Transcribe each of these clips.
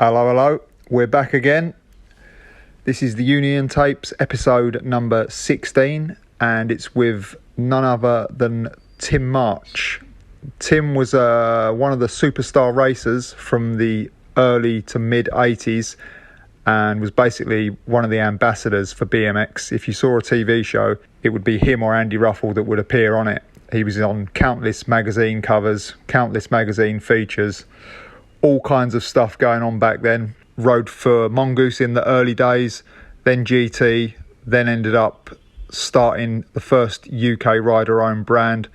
Hello, hello. We're back again. This is the Union Tapes episode number 16, and it's with none other than Tim March. Tim was one of the superstar racers from the early to mid 80s and was basically one of the ambassadors for BMX. If you saw a TV show, it would be him or Andy Ruffell that would appear on it. He was on countless magazine covers, countless magazine features, all kinds of stuff going on back then. Rode for Mongoose in the early days, then GT, then ended up starting the first UK rider-owned brand,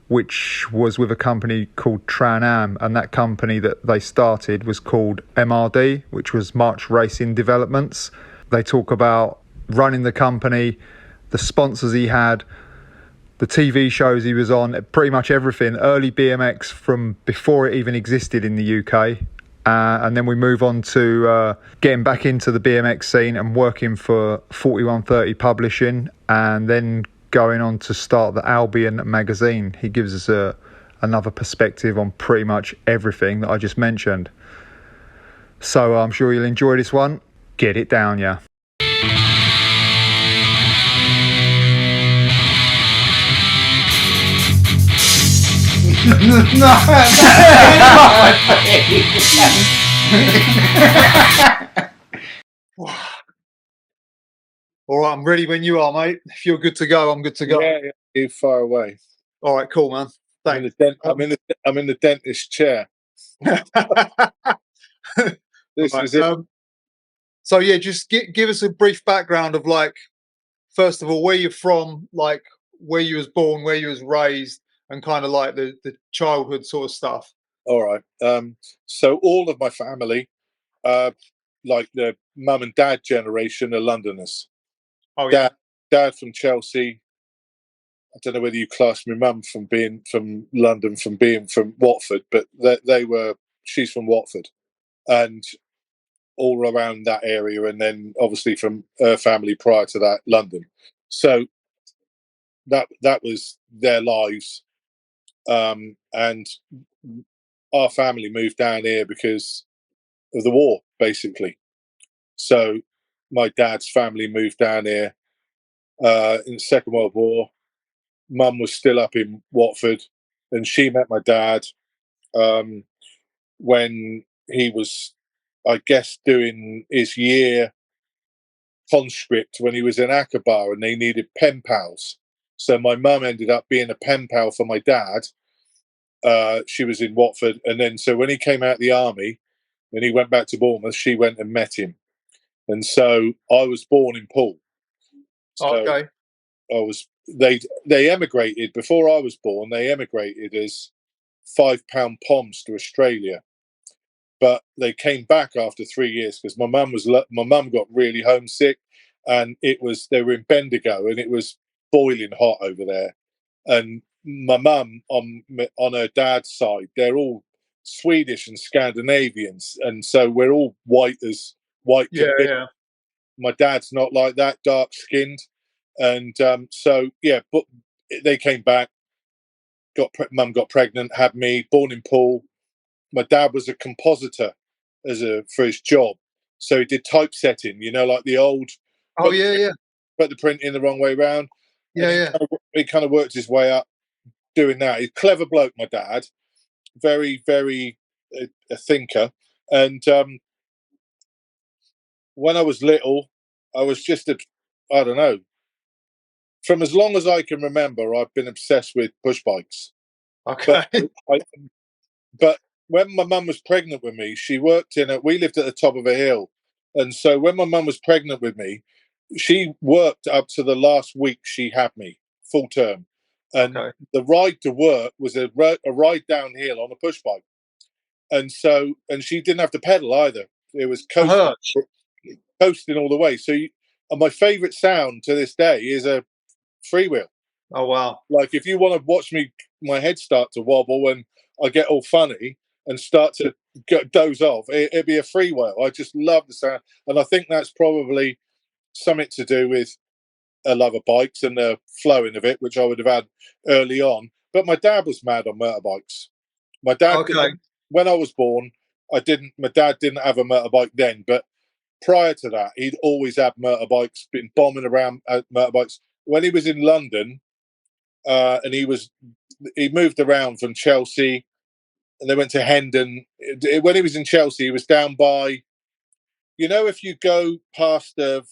which was with a company called Tran Am, and that company that they started was called MRD, which was March Racing Developments. They talk about running the company, the sponsors he had, the TV shows he was on, pretty much everything. Early BMX from before it even existed in the UK. And then we move on to getting back into the BMX scene and working for 4130 Publishing, and then going on to start the Albion magazine. He gives us another perspective on pretty much everything that I just mentioned. So I'm sure you'll enjoy this one. Get it down, yeah. All right, I'm ready when you are, mate. If you're good to go, I'm good to go. Yeah, you're far away. All right, cool, man. Thanks. I'm in the dentist chair. This Right, is it. So yeah, just give us a brief background of, like, first of all, where you're from, like where you was born, where you was raised, and kind of like the childhood sort of stuff. All right. So all of my family, like the mum and dad generation, are Londoners. Oh yeah. Dad from Chelsea. I don't know whether you class my mum from being from London, from being from Watford, but she's from Watford, and all around that area, and then obviously from her family prior to that, London. So that was their lives, and our family moved down here because of the war, basically. So my dad's family moved down here in the Second World War. Mum was still up in Watford, and she met my dad when he was, I guess, doing his year conscript when he was in Aqaba, and they needed pen pals. So my mum ended up being a pen pal for my dad. She was in Watford, and then so when he came out of the army and he went back to Bournemouth, she went and met him, and so I was born in Poole. So Okay. They emigrated before I was born. They emigrated as £5 Poms to Australia, but they came back after 3 years because my mum got really homesick, and they were in Bendigo, and it was boiling hot over there. And my mum on her dad's side, they're all Swedish and Scandinavians, and so we're all white can be. Yeah. My dad's not like that, dark skinned, and so yeah. But they came back. Mum got pregnant, had me, born in Poole. My dad was a compositor for his job, so he did typesetting. You know, like the old. Oh yeah. Put the print in the wrong way round. Yeah. He kind of worked his way up doing that. He's a clever bloke, my dad. Very, very a thinker. And when I was little, I was just I don't know. From as long as I can remember, I've been obsessed with push bikes. Okay. But when my mum was pregnant with me, she worked we lived at the top of a hill. And so when my mum was pregnant with me, she worked up to the last week she had me, full term. And the ride to work was a ride downhill on a push bike. And she didn't have to pedal either. It was coasting all the way. And my favourite sound to this day is a freewheel. Oh wow! Like if you want to watch my head start to wobble and I get all funny and start to doze off, it'd be a freewheel. I just love the sound, and I think that's probably something to do with a love of bikes and the flowing of it, which I would have had early on. But my dad was mad on motorbikes. My dad, when I was born, My dad didn't have a motorbike then, but prior to that, he'd always had motorbikes, been bombing around motorbikes. When he was in London, and he moved around from Chelsea, and they went to Hendon. When he was in Chelsea, he was down by, if you go past the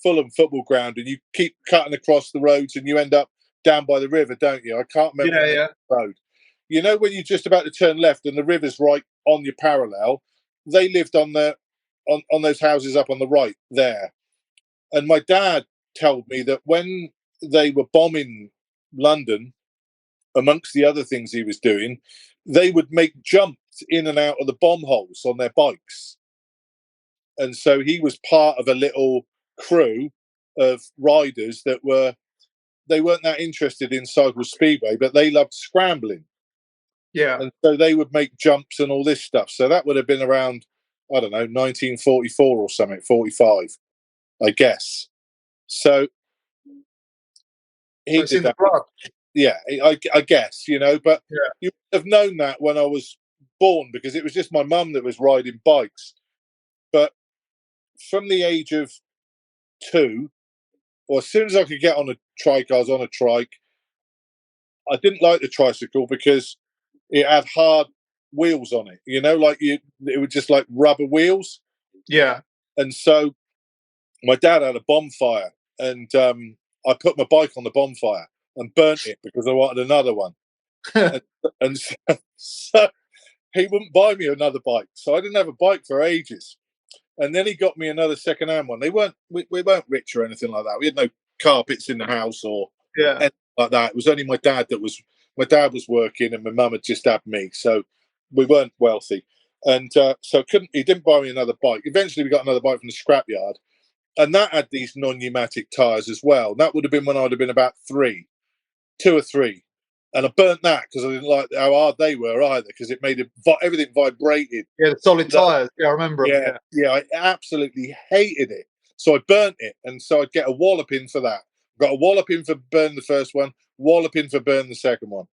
Fulham football ground and you keep cutting across the roads and you end up down by the river, don't you? I can't remember the road. When you're just about to turn left and the river's right on your parallel, they lived on those houses up on the right there. And my dad told me that when they were bombing London, amongst the other things he was doing, they would make jumps in and out of the bomb holes on their bikes. And so he was part of a little crew of riders they weren't that interested in cycle speedway, but they loved scrambling. Yeah. And so they would make jumps and all this stuff. So that would have been around, I don't know, 1944 or something, 45, I guess. So he did that. Yeah, I guess, but you would have known that when I was born, because it was just my mum that was riding bikes. But from the age of 2, or as soon as I could get on a trike, I was on a trike. I didn't like the tricycle because it had hard wheels on it, it was just like rubber wheels. Yeah. And so my dad had a bonfire, and I put my bike on the bonfire and burnt it because I wanted another one. and so he wouldn't buy me another bike. So I didn't have a bike for ages. And then he got me another second-hand one. We weren't rich or anything like that. We had no carpets in the house or anything like that. It was only my dad was working, and my mum had just had me. So we weren't wealthy. And so he didn't buy me another bike. Eventually we got another bike from the scrapyard. And that had these non-pneumatic tyres as well. That would have been when I would have been about 2 or 3. And I burnt that because I didn't like how hard they were either, because it made everything vibrated. Yeah, the solid tyres. Yeah, I remember them. Yeah, I absolutely hated it. So I burnt it. And so I'd get a walloping for that. Got a walloping for burning the first one, walloping for burning the second one.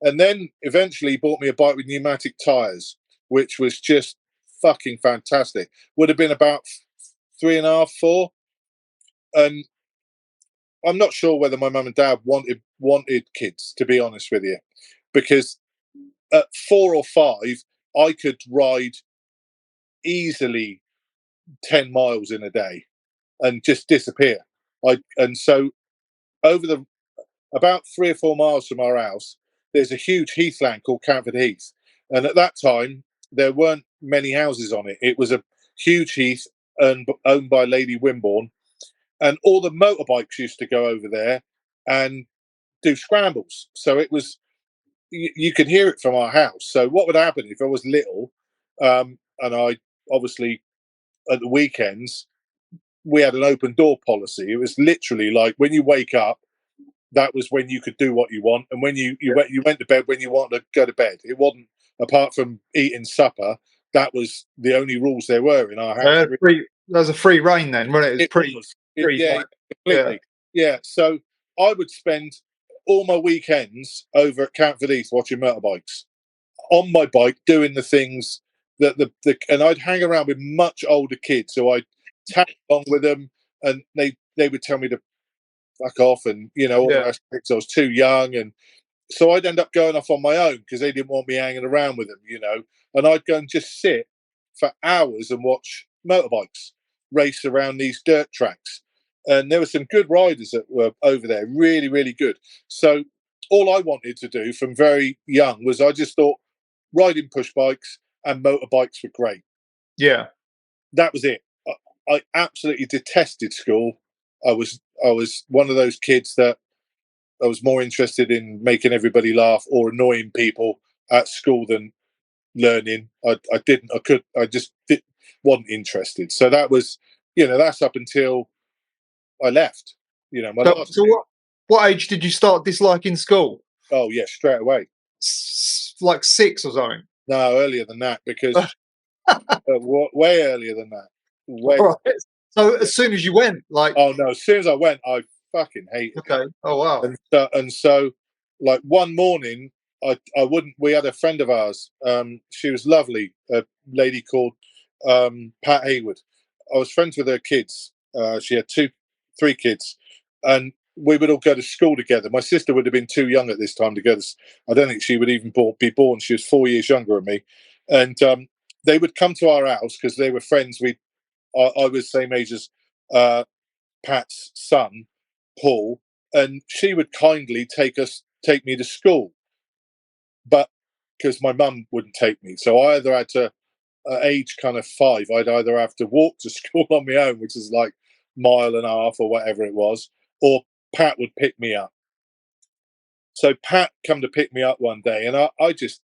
And then eventually he bought me a bike with pneumatic tyres, which was just fucking fantastic. Would have been about 3.5, 4. And I'm not sure whether my mum and dad wanted kids, to be honest with you, because at 4 or 5, I could ride easily 10 miles in a day and just disappear. And so over about 3 or 4 miles from our house, there's a huge heathland called Camford Heath. And at that time, there weren't many houses on it. It was a huge heath owned by Lady Wimborne. And all the motorbikes used to go over there and do scrambles. So it was, you could hear it from our house. So what would happen if I was little, and I obviously at the weekends, we had an open door policy. It was literally like when you wake up, that was when you could do what you want. And when you went to bed when you wanted to go to bed. It wasn't, apart from eating supper, that was the only rules there were in our house. There was a free reign then, wasn't it? Completely. Yeah. So I would spend all my weekends over at Camford Heath watching motorbikes on my bike, doing the things that and I'd hang around with much older kids, so I'd tag along with them, and they would tell me to fuck off, and all the rest because I was too young, and so I'd end up going off on my own because they didn't want me hanging around with them, and I'd go and just sit for hours and watch motorbikes race around these dirt tracks. And there were some good riders that were over there, really, really good. So all I wanted to do from very young was, I just thought riding push bikes and motorbikes were great. Yeah. That was it. I absolutely detested school. I was one of those kids that I was more interested in making everybody laugh or annoying people at school than learning. I just wasn't interested. So that was, that's up until I left. What age did you start disliking school? Oh yeah, straight away. Like 6 or something? No, earlier than that, because way earlier than that. Right. So as soon as you went, oh no, as soon as I went, I fucking hated it. Oh wow. And so like one morning, I wouldn't. We had a friend of ours. She was lovely. A lady called Pat Haywood. I was friends with her kids. She had three kids, and we would all go to school together. My sister would have been too young at this time to go. I don't think she would even be born. She was 4 years younger than me, and they would come to our house because they were friends. I was the same age as Pat's son, Paul, and she would kindly take me to school, but because my mum wouldn't take me, so I either had to, at age kind of 5, I'd either have to walk to school on my own, which is like mile and a half or whatever it was, or Pat would pick me up. So Pat come to pick me up one day, and I just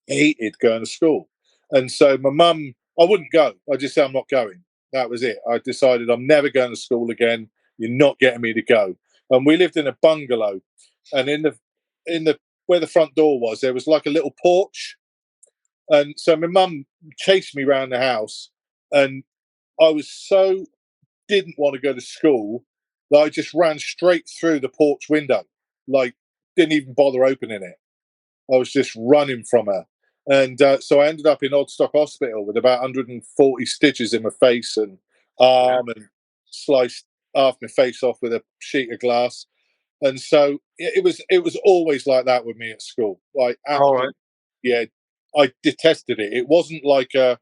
hated going to school. And so my mum, I wouldn't go. I just said, I'm not going. That was it. I decided I'm never going to school again. You're not getting me to go. And we lived in a bungalow, and in the where the front door was, there was like a little porch. And so my mum chased me around the house, and I was so didn't want to go to school that I just ran straight through the porch window, like didn't even bother opening it. I was just running from her. And so I ended up in Oddstock Hospital with about 140 stitches in my face and arm, and sliced half my face off with a sheet of glass. And so it was always like that with me at school. Like, All right. yeah, I detested it. It wasn't like it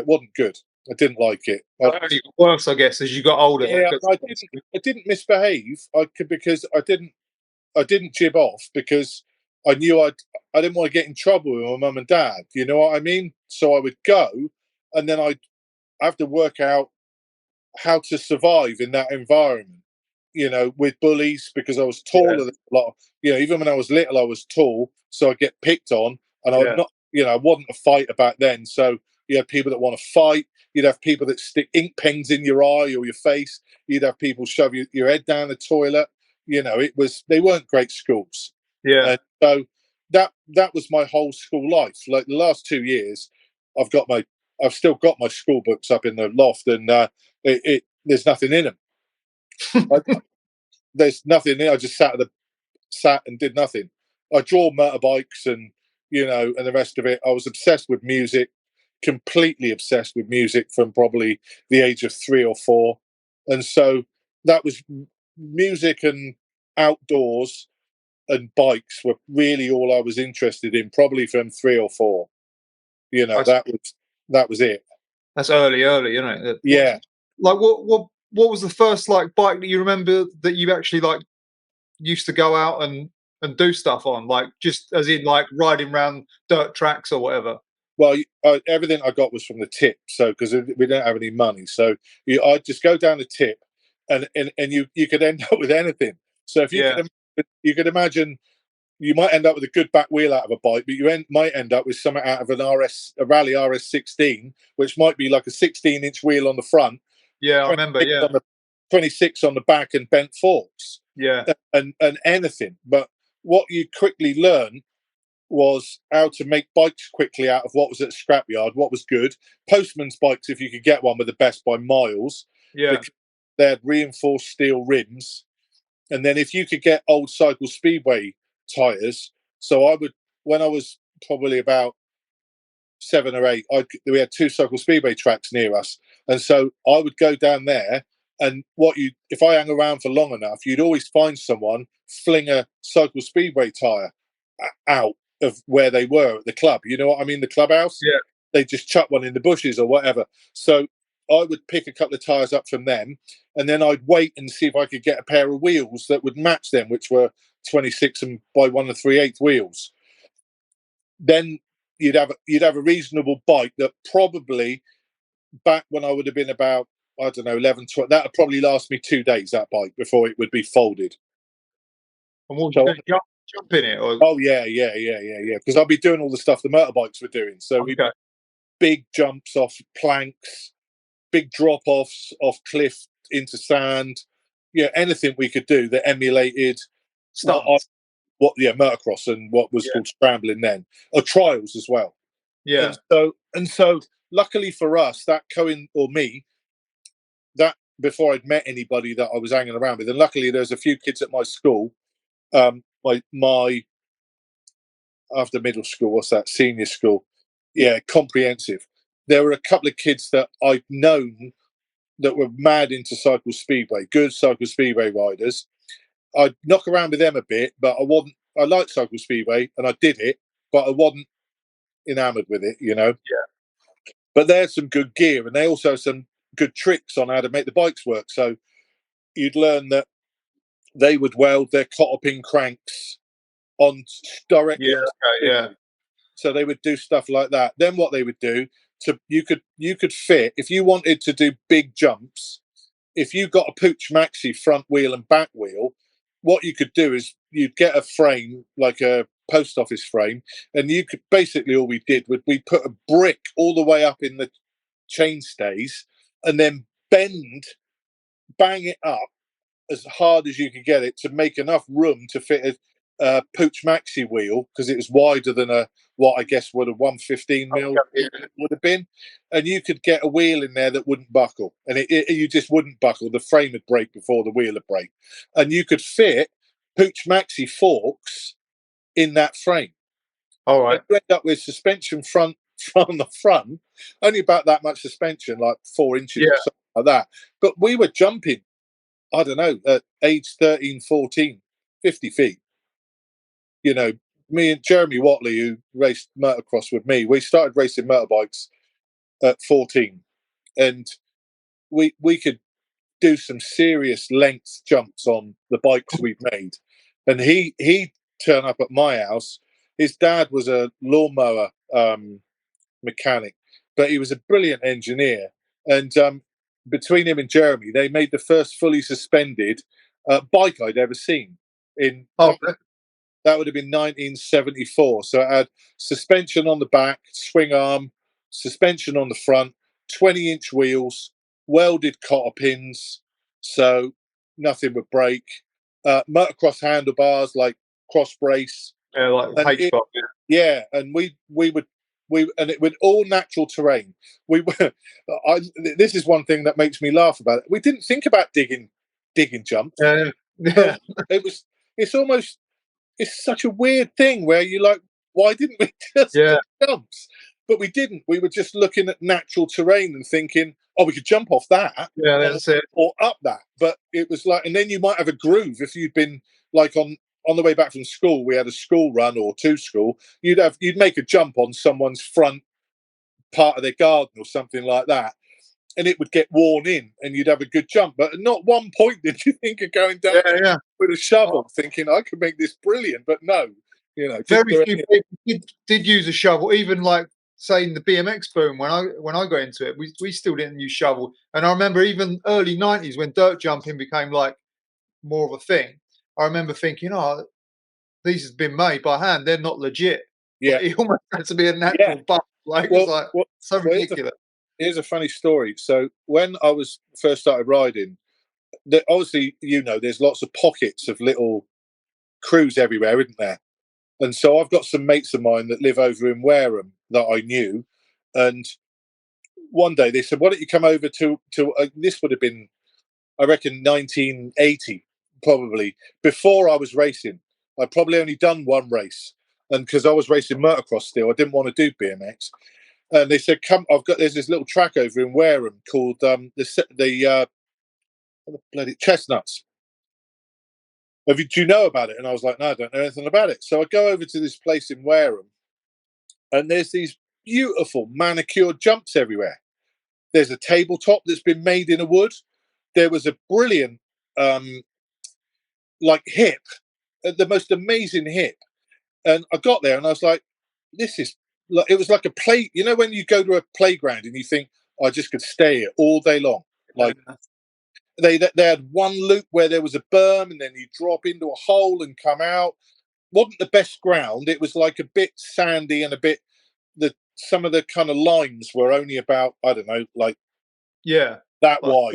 wasn't good. I didn't like it. It only got worse, I guess, as you got older. Yeah, I didn't misbehave. Because I didn't jib off because I knew I didn't want to get in trouble with my mum and dad. You know what I mean? So I would go, and then I'd have to work out how to survive in that environment. You know, with bullies, because I was taller than a lot. Even when I was little, I was tall, so I get picked on, and I would not. I wasn't a fighter back then, so you had people that want to fight. You'd have people that stick ink pens in your eye or your face. You'd have people shove your head down the toilet. They weren't great schools. Yeah. And so that was my whole school life. Like the last 2 years, I've still got my school books up in the loft, and there's nothing in them. There's nothing. I just sat and did nothing. I draw motorbikes and and the rest of it. I was obsessed with music, completely obsessed with music from probably the age of 3 or 4, and so that was music and outdoors and bikes were really all I was interested in. Probably from 3 or 4. That was it. That's early, isn't it? Yeah. Like what was the first like bike that you remember that you actually like used to go out and do stuff on, like just as in like riding around dirt tracks or whatever? Well, everything I got was from the tip. So because we don't have any money, so I'd just go down the tip, and you could end up with anything. So if you could imagine, you might end up with a good back wheel out of a bike, but you might end up with something out of a Rally RS16, which might be like a 16-inch wheel on the front. Yeah, I remember. Yeah, 26 on the back and bent forks. Yeah, and anything. But what you quickly learn was how to make bikes quickly out of what was at scrapyard, what was good. Postman's bikes, if you could get one, were the best by miles. Yeah, they had reinforced steel rims, and then if you could get old Cycle Speedway tires. So when I was probably about 7 or 8, we had 2 Cycle Speedway tracks near us, and so I would go down there. And if I hang around for long enough, you'd always find someone fling a Cycle Speedway tire out of where they were at the club. You know what I mean? The clubhouse. Yeah. They just chuck one in the bushes or whatever. So I would pick a couple of tires up from them, and then I'd wait and see if I could get a pair of wheels that would match them, which were 26 and by 1 3/8 wheels. Then you'd have a reasonable bike that probably, back when I would have been about, I don't know, 11, 12, that would probably last me 2 days, that bike, before it would be folded. And what would you do? Jump in it? Or? Oh, yeah. Because I'd be doing all the stuff the motorbikes were doing. So we big jumps off planks, big drop-offs off cliff into sand. Yeah, anything we could do that emulated motocross and what was called scrambling then, or trials as well. Yeah. And so luckily for us, that before I'd met anybody that I was hanging around with, and luckily there's a few kids at my school. My after middle school, what's that? Senior school. Yeah, comprehensive. There were a couple of kids that I'd known that were mad into cycle speedway, good cycle speedway riders. I'd knock around with them a bit, but I wasn't. I liked cycle speedway and I did it, but I wasn't enamored with it, you know. Yeah. But they had some good gear, and they also had some good tricks on how to make the bikes work. So you'd learn that they would weld their cotter pin cranks on directly on. Yeah. So they would do stuff like that. Then what they would do you could fit, if you wanted to do big jumps, if you got a Pooch Maxi front wheel and back wheel, what you could do is you'd get a frame, like a post office frame, and you could basically, all we did was we put a brick all the way up in the chainstays and then bang it up as hard as you could get it to make enough room to fit a Pooch Maxi wheel, because it was wider than what I guess would a 115 mil would have been, and you could get a wheel in there that wouldn't buckle, and you just wouldn't buckle. The frame would break before the wheel would break, and you could fit Pooch Maxi forks in that frame. All right. You end up with suspension from the front, only about that much suspension, like 4 inches or something like that. But we were jumping, I don't know, at age 13, 14, 50 feet. You know, me and Jeremy Watley, who raced motocross with me, we started racing motorbikes at 14, and we could do some serious length jumps on the bikes we've made. And he turned up at my house. His dad was a lawnmower mechanic, but he was a brilliant engineer. And between him and Jeremy, they made the first fully suspended bike I'd ever seen. That would have been 1974. So it had suspension on the back, swing arm, suspension on the front, 20-inch wheels, welded cotter pins, so nothing would break. Motocross handlebars, like cross brace. Yeah, like H-bar. Yeah, and we and it was all natural terrain. This is one thing that makes me laugh about it. We didn't think about digging jumps. Yeah. It's such a weird thing where you're like, why didn't we just do jumps? But we didn't. We were just looking at natural terrain and thinking, oh, we could jump off that. Yeah, that's it. Or up that. But it was like, and then you might have a groove if you'd been like on the way back from school, we had a school run or to school, you'd make a jump on someone's front part of their garden or something like that, and it would get worn in and you'd have a good jump. But at not one point did you think of going down with a shovel thinking I could make this brilliant. But no, you know, very few people did use a shovel, even like saying the BMX boom when I got into it, we still didn't use shovel. And I remember even early 90s when dirt jumping became like more of a thing, I remember thinking, oh, these have been made by hand, they're not legit. Yeah, it almost had to be a natural bump. Like, it was like so ridiculous. Here's a funny story. So when I was first started riding, obviously, you know, there's lots of pockets of little crews everywhere, isn't there? And so I've got some mates of mine that live over in Wareham that I knew. And one day they said, why don't you come over to this would have been, I reckon, 1980, probably. Before I was racing, I'd probably only done one race. And because I was racing motocross still, I didn't want to do BMX. And they said, "Come! There's this little track over in Wareham called the bloody Chestnuts. Do you know about it?" And I was like, "No, I don't know anything about it." So I go over to this place in Wareham, and there's these beautiful manicured jumps everywhere. There's a tabletop that's been made in a wood. There was a brilliant, like hip, the most amazing hip. And I got there, and I was like, "This is." It was like a play. You know, when you go to a playground and you think, I just could stay here all day long. Like they had one loop where there was a berm, and then you drop into a hole and come out. Wasn't the best ground. It was like a bit sandy and a bit. Some of the kind of lines were only about, I don't know, like that wide.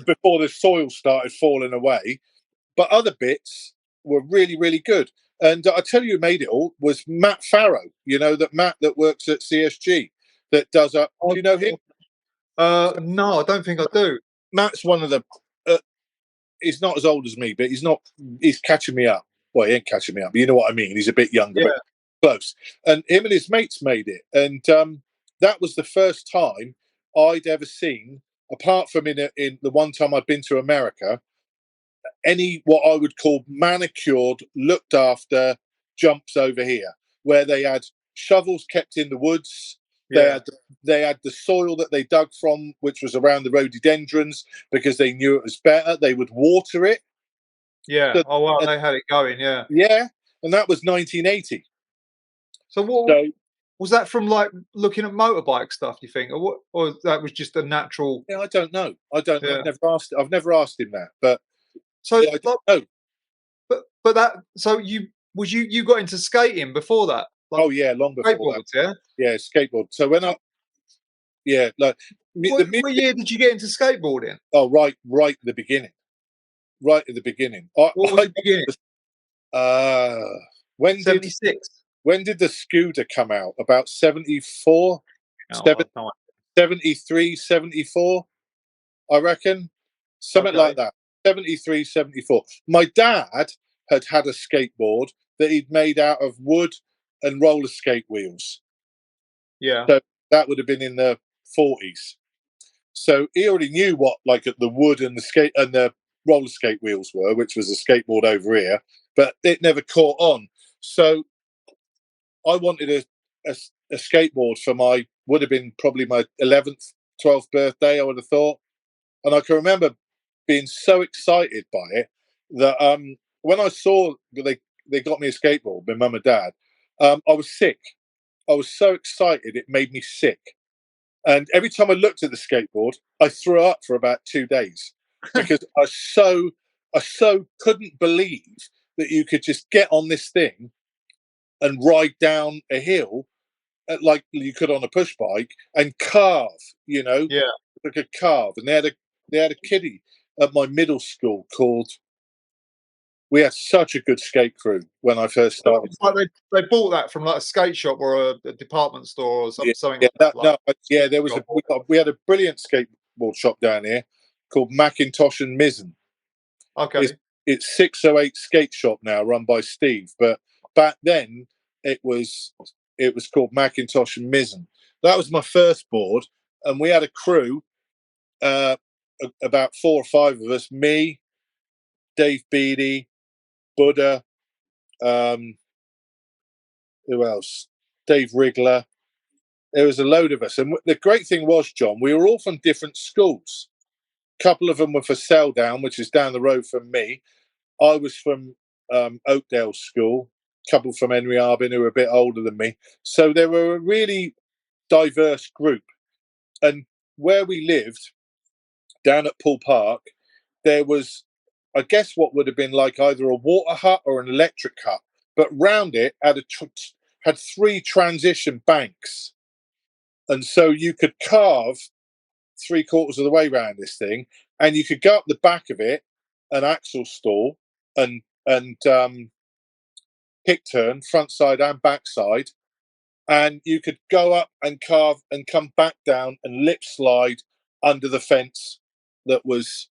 Before the soil started falling away, but other bits were really, really good. And I tell you, who made it all was Matt Farrow. You know, Matt that works at CSG that does do you know him? No, I don't think I do. Matt's one of the. He's not as old as me, but he's catching me up. Well, he ain't catching me up. But you know what I mean. He's a bit younger. Yeah. close. And him and his mates made it, and that was the first time I'd ever seen, apart from in the one time I'd been to America, any what I would call manicured, looked after jumps over here, where they had shovels kept in the woods. Yeah. They had the soil that they dug from, which was around the rhododendrons, because they knew it was better. They would water it. Yeah. So, Oh wow, and, they had it going. Yeah. yeah, and that was 1980. So what So was that from? Like looking at motorbike stuff, you think, or what? Or that was just a natural? yeah, I don't know. I don't. Yeah. I've never asked him that, but So, yeah, I don't know. but that. So you got into skating before that? Like Oh yeah, long before that. skateboards, yeah. Yeah, skateboard. So when I like What year did you get into skateboarding? oh right at the beginning. Right at the beginning. What was the beginning? Uh, when did 76. when did the scooter come out? About 74, Oh, no. 73, 74, I reckon. Something like Okay. that. 73, 74. My dad had a skateboard that he'd made out of wood and roller skate wheels. Yeah. So that would have been in the 40s. So he already knew what like the wood and the skate and the roller skate wheels were, which was a skateboard over here, but it never caught on. So I wanted a skateboard for would have been probably my 11th, 12th birthday, I would have thought. And I can remember being so excited by it that when I saw they got me a skateboard, my mum and dad, I was sick. I was so excited, it made me sick. And every time I looked at the skateboard, I threw up for about 2 days because I so couldn't believe that you could just get on this thing and ride down a hill like you could on a push bike and carve, Yeah. like a carve. And they had a kiddie at my middle school called. We had such a good skate crew when I first started. It's like they bought that from like a skate shop or a department store or something Yeah, like that. yeah. There was we had a brilliant skateboard shop down here called Macintosh and Mizzen. Okay. It's 608 Skate Shop now, run by Steve. But back then it was called Macintosh and Mizzen. That was my first board, and we had a crew, about 4 or 5 of us. Me, Dave Beattie, Buddha. Who else? Dave Wriggler. There was a load of us, and the great thing was, John, we were all from different schools. A couple of them were for Seldown, which is down the road from me. I was from Oakdale School. A couple from Henry Arbin who were a bit older than me. So they were a really diverse group. And where we lived, down at Poole Park, there was, I guess, what would have been like either a water hut or an electric hut, but round it had 3 transition banks. And so you could carve 3/4 of the way around this thing, and you could go up the back of it, an axle stall, and kick turn, front side and back side, and you could go up and carve and come back down and lip slide under the fence that was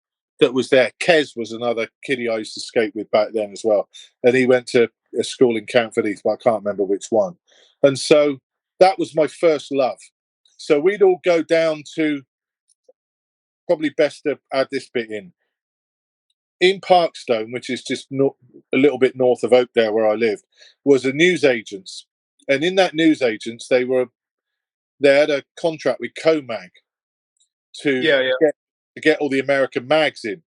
there. Kez was another kiddie I used to skate with back then as well, and he went to a school in Camford Heath, but I can't remember which one. And so that was my first love. So we'd all go down to, probably best to add this bit in Parkstone, which is just a little bit north of Oakdale where I lived, was a newsagents, and in that newsagents they had a contract with Comag to Yeah. get all the American mags in.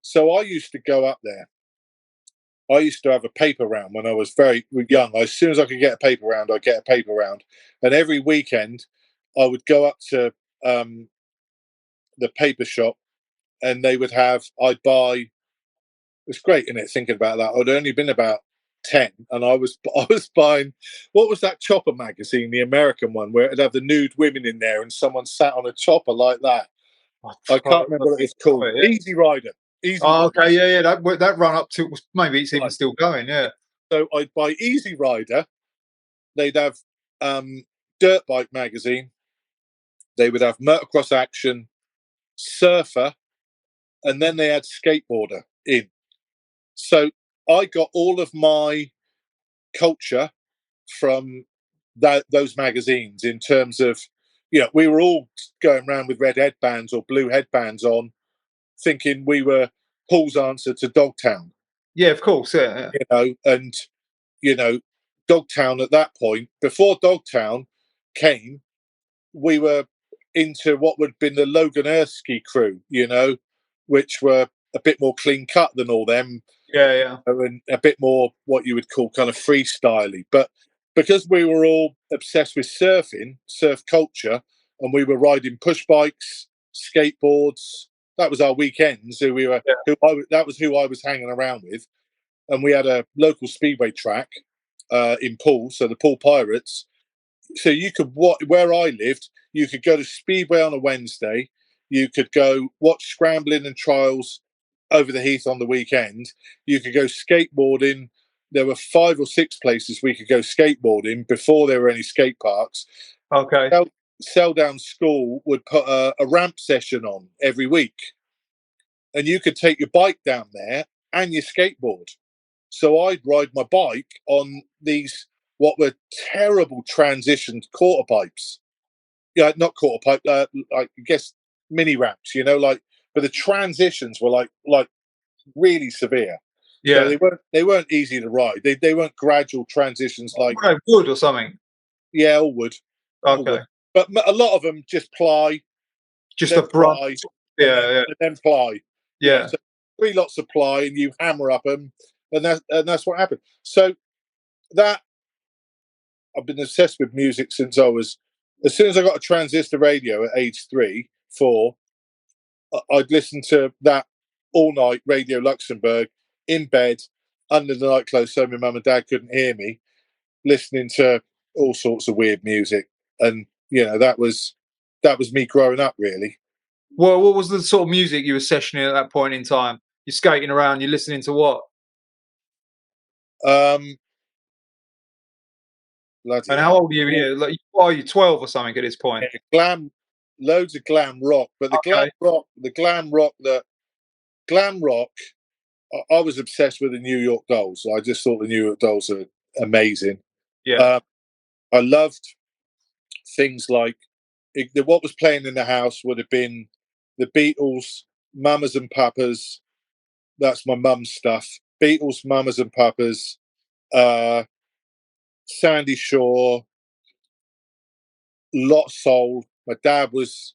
So I used to go up there. I used to have a paper round when I was very young. As soon as I could get a paper round, I'd get a paper round, and every weekend I would go up to the paper shop, and I'd buy. It's great, isn't it? Thinking about that, I'd only been about 10, and I was buying, what was that chopper magazine, the American one, where it'd have the nude women in there, and someone sat on a chopper like that. I can't remember what it's called. Yeah. Easy Rider. Easy Oh, Rider. okay, yeah. That run up to, maybe it's even still going. Yeah. So I'd buy Easy Rider. They'd have Dirt Bike magazine. They would have Motocross Action, Surfer, and then they had Skateboarder in. So I got all of my culture from those magazines in terms of, we were all going around with red headbands or blue headbands on, thinking we were Paul's answer to Dogtown. Yeah, of course. Yeah. And Dogtown at that point, before Dogtown came, we were into what would have been the Logan Erskine crew, which were a bit more clean cut than all them. Yeah. And a bit more what you would call kind of freestyly. But because we were all obsessed with surfing, surf culture, and we were riding push bikes, skateboards, that was our weekends. That was who I was hanging around with. And we had a local speedway track in Poole, so the Poole Pirates. So you could where I lived, you could go to Speedway on a Wednesday, you could go watch scrambling and trials over the Heath on the weekend, you could go skateboarding. There were 5 or 6 places we could go skateboarding before there were any skate parks. Okay. Seldown School would put a ramp session on every week, and you could take your bike down there and your skateboard. So I'd ride my bike on these what were terrible transitioned quarter pipes. Yeah, not quarter pipe. I guess mini ramps. But the transitions were like really severe. Yeah. So they weren't easy to ride. They weren't gradual transitions like wood or something. Yeah, all wood. Okay. All wood. But a lot of them just ply. Just a ply. And then ply. Yeah. So 3 lots of ply, and you hammer up them, and that's what happened. So that I've been obsessed with music since as soon as I got a transistor radio at age 3, 4, I'd listen to that all night, Radio Luxembourg, in bed, under the nightclothes, so my mum and dad couldn't hear me, listening to all sorts of weird music. And, that was me growing up, really. Well, what was the sort of music you were sessioning at that point in time? You're skating around, you're listening to what? And how old are you here? Like, are you 12 or something at this point? Yeah, loads of glam rock, but the glam rock, I was obsessed with the New York Dolls. I just thought the New York Dolls are amazing. Yeah. I loved things like what was playing in the house would have been the Beatles, Mamas and Papas. That's my mum's stuff. Beatles, Mamas and Papas, Sandy Shaw, Lot Soul. My dad's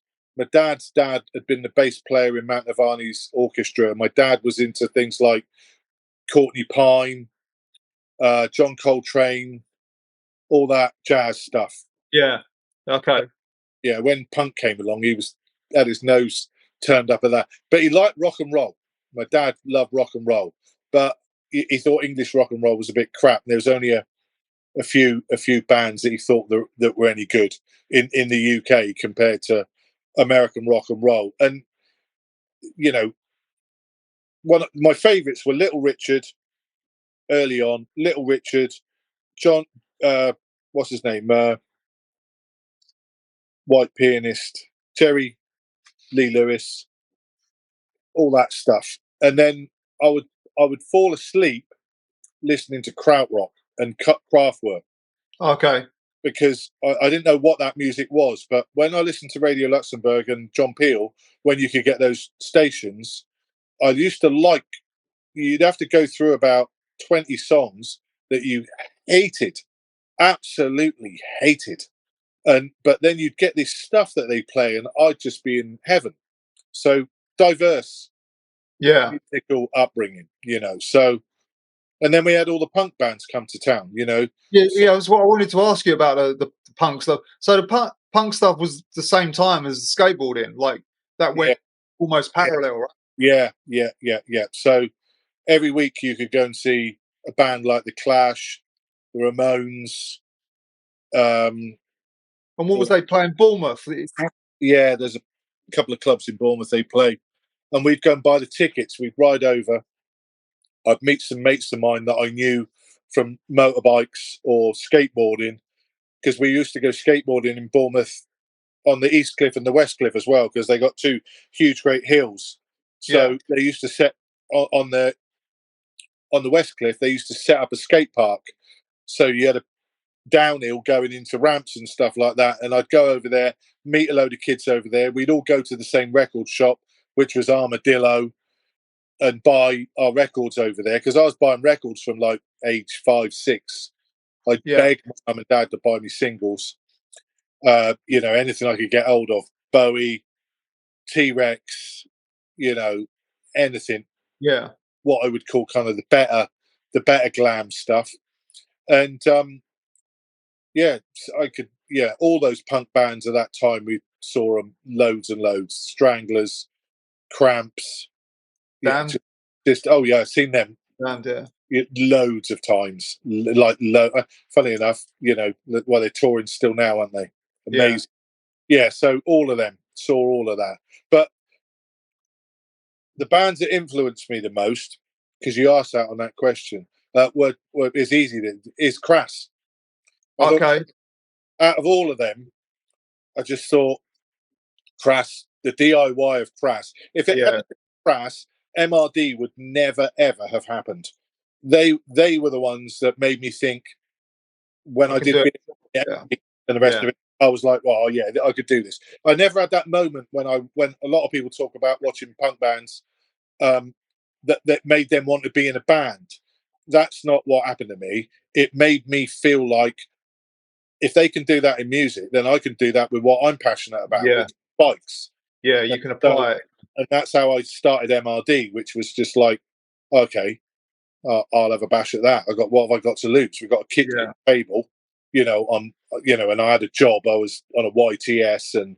dad had been the bass player in Mantovani's orchestra. My dad was into things like Courtney Pine, John Coltrane, all that jazz stuff. Yeah. Okay. Yeah, when punk came along, he had his nose turned up at that. But he liked rock and roll. My dad loved rock and roll, but he thought English rock and roll was a bit crap. And there was only a few bands that he thought that were any good in the UK compared to American rock and roll. And one of my favourites were Little Richard. Early on, Little Richard, John, what's his name? White pianist, Jerry Lee Lewis, all that stuff. And then I would fall asleep listening to krautrock and Kraftwerk. Okay. Because I didn't know what that music was, but when I listened to Radio Luxembourg and John Peel, when you could get those stations, I used to you'd have to go through about 20 songs that you hated, absolutely hated. But then you'd get this stuff that they play, and I'd just be in heaven. So diverse, musical upbringing, So, and then we had all the punk bands come to town, Yeah, that's what I wanted to ask you about the punk stuff. So the punk stuff was the same time as skateboarding, like that went almost parallel, right? Yeah. So every week you could go and see a band like the Clash, the Ramones. And what was they playing? Bournemouth. Yeah, there's a couple of clubs in Bournemouth they play, and we'd go and buy the tickets. We'd ride over. I'd meet some mates of mine that I knew from motorbikes or skateboarding, because we used to go skateboarding in Bournemouth on the East Cliff and the West Cliff as well, because they got 2 huge, great hills. So they used to set on the West Cliff. They used to set up a skate park. So you had downhill going into ramps and stuff like that. And I'd go over there, meet a load of kids over there. We'd all go to the same record shop, which was Armadillo, and buy our records over there, because I was buying records from like age 5, 6. I'd beg my mum and dad to buy me singles, anything I could get hold of, Bowie, T-Rex, anything. Yeah. What I would call kind of the better glam stuff. And I could, all those punk bands at that time, we saw them loads and loads. Stranglers, Cramps. Damn. I've seen them. Damn, yeah. Loads of times. Funny enough, they're touring still now, aren't they? Amazing. Yeah, so all of them, saw all of that. But the bands that influenced me the most, because you asked that on that question, is Crass. Okay. Out of all of them, I just thought Crass, the DIY of Crass. If it hadn't been Crass, MRD would never ever have happened. They were the ones that made me think, when I did and the rest of it, I was like, well, yeah, I could do this. I never had that moment when a lot of people talk about watching punk bands that made them want to be in a band. That's not what happened to me. It made me feel like, if they can do that in music, then I can do that with what I'm passionate about, which is bikes. Yeah, you can apply it. And that's how I started MRD, which was just like, okay, I'll have a bash at that. What have I got to lose? We've got a kit table, and I had a job. I was on a YTS, and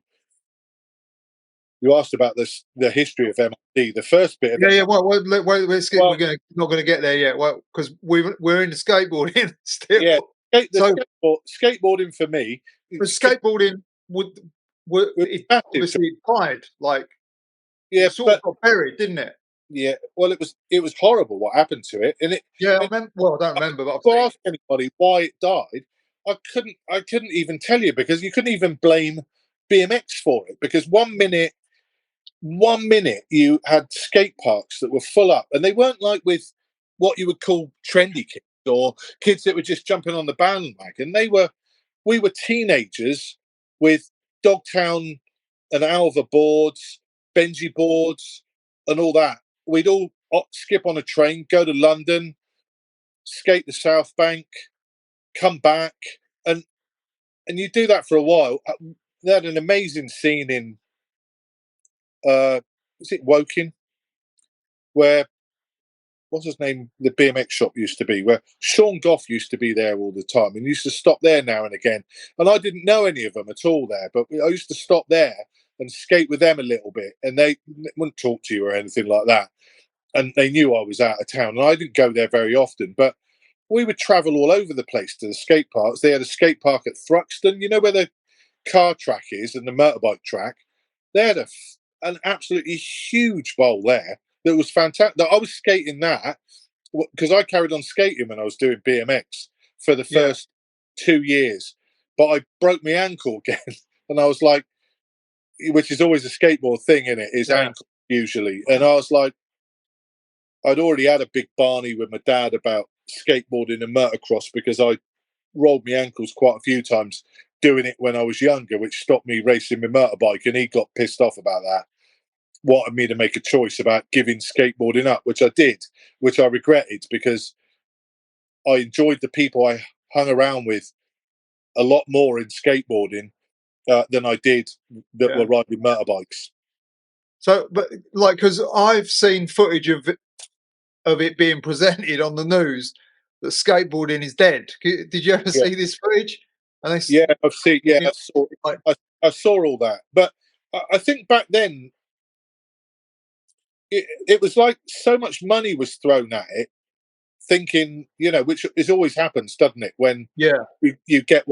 you asked about the history of MRD. The first bit of wait, we're not going to get there yet. Well, because we're into skateboarding still. Yeah, skateboarding for me. Skateboarding it's obviously pride, like it sort of got buried, didn't it? Yeah, well, it was horrible what happened to it, and I don't remember. But if I asked anybody why it died, I couldn't even tell you, because you couldn't even blame BMX for it, because one minute you had skate parks that were full up, and they weren't like with what you would call trendy kids or kids that were just jumping on the bandwagon. We were teenagers with Dogtown and Alva boards, Benji boards, and all that. We'd all skip on a train, go to London, skate the South Bank, come back, and you do that for a while. They had an amazing scene in is it Woking, where, what's his name, the BMX shop used to be, where Sean Goff used to be there all the time, and used to stop there now and again. And I didn't know any of them at all there, but I used to stop there and skate with them a little bit, and they wouldn't talk to you or anything like that. And they knew I was out of town, and I didn't go there very often, but we would travel all over the place to the skate parks. They had a skate park at Thruxton, where the car track is and the motorbike track. They had an absolutely huge bowl there that was fantastic. I was skating that because I carried on skating when I was doing BMX for the first 2 years, but I broke my ankle again, and I was like, which is always a skateboard thing, in it is ankle usually, and I was like, I'd already had a big Barney with my dad about skateboarding and motocross, because I rolled my ankles quite a few times doing it when I was younger, which stopped me racing my motorbike, and he got pissed off about that. Wanted me to make a choice about giving skateboarding up, which I did, which I regretted, because I enjoyed the people I hung around with a lot more in skateboarding than I did that were riding motorbikes. So, but like, because I've seen footage of it being presented on the news that skateboarding is dead. Did you ever see this footage? And I've seen. Yeah, I saw all that, but I think back then it was like so much money was thrown at it, thinking, which is always happens, doesn't it? When you get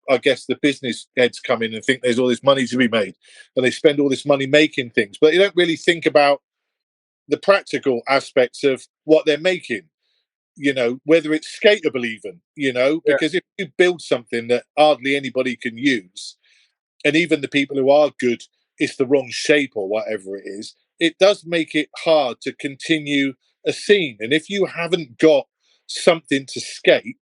I guess the business heads come in and think there's all this money to be made, and they spend all this money making things, but you don't really think about the practical aspects of what they're making, whether it's skatable even, because if you build something that hardly anybody can use, and even the people who are good, it's the wrong shape or whatever it is, it does make it hard to continue a scene. And if you haven't got something to skate,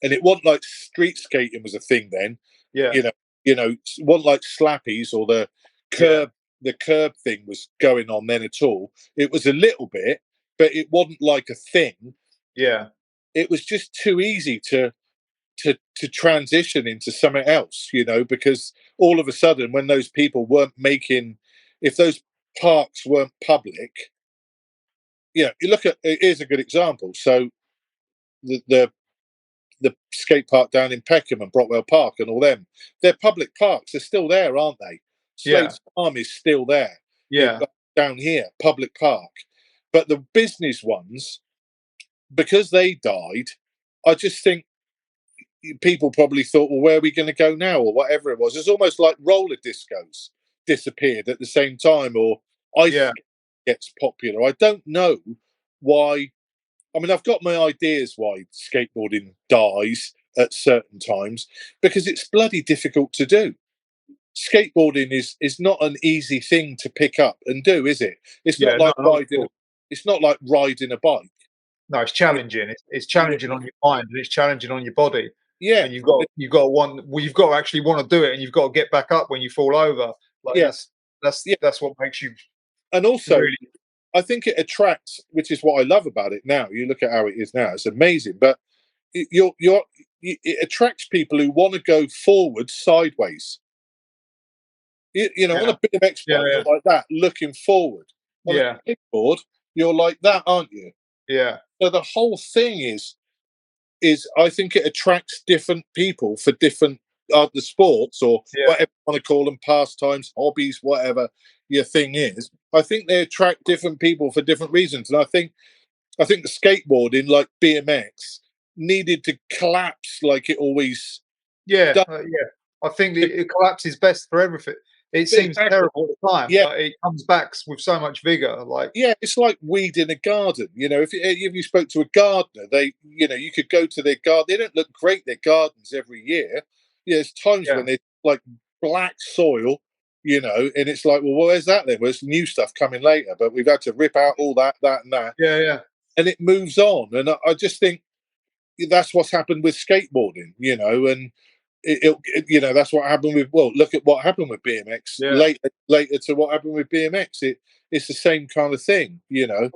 and it wasn't like street skating was a thing then. Yeah. It wasn't like slappies or the curb thing was going on then at all. It was a little bit, but it wasn't like a thing. Yeah. It was just too easy to transition into something else, because all of a sudden when those people weren't making, if those parks weren't public, you look at, here's a good example. So the skate park down in Peckham and Brockwell Park and all them, they're public parks. They're still there, aren't they? Slade's Farm is still there. Yeah. Down here, public park. But the business ones, because they died, I just think people probably thought, well, where are we going to go now, or whatever it was. It's almost like roller discos disappeared at the same time, or ice gets popular. I don't know why. I mean, I've got my ideas why skateboarding dies at certain times, because it's bloody difficult to do. Skateboarding is not an easy thing to pick up and do, is it? It's not like riding. It's not like riding a bike. No, it's challenging. It's challenging on your mind, and it's challenging on your body. Yeah, and you've got to actually want to do it, and you've got to get back up when you fall over. That's what makes you. And also, really, I think it attracts, which is what I love about it now. You look at how it is now; it's amazing. But it attracts people who want to go forward sideways. On a BMX bike, you're like that, looking forward. On a skateboard, you're like that, aren't you? Yeah. So the whole thing is I think it attracts different people for different other sports, or whatever you want to call them, pastimes, hobbies, whatever your thing is. I think they attract different people for different reasons, and I think the skateboarding, like BMX, needed to collapse like it always does. I think it collapses best for everything. It seems terrible at the time, but it comes back with so much vigor. It's like weeding a garden. If you spoke to a gardener, you could go to their garden. They don't look great, their gardens, every year. There's times when they're like black soil, and it's like, well, where's that then? Well, there's new stuff coming later, but we've had to rip out all that, and that. And it moves on. And I just think that's what's happened with skateboarding, and that's what happened with. Well, look at what happened with BMX later to what happened with BMX. It's the same kind of thing,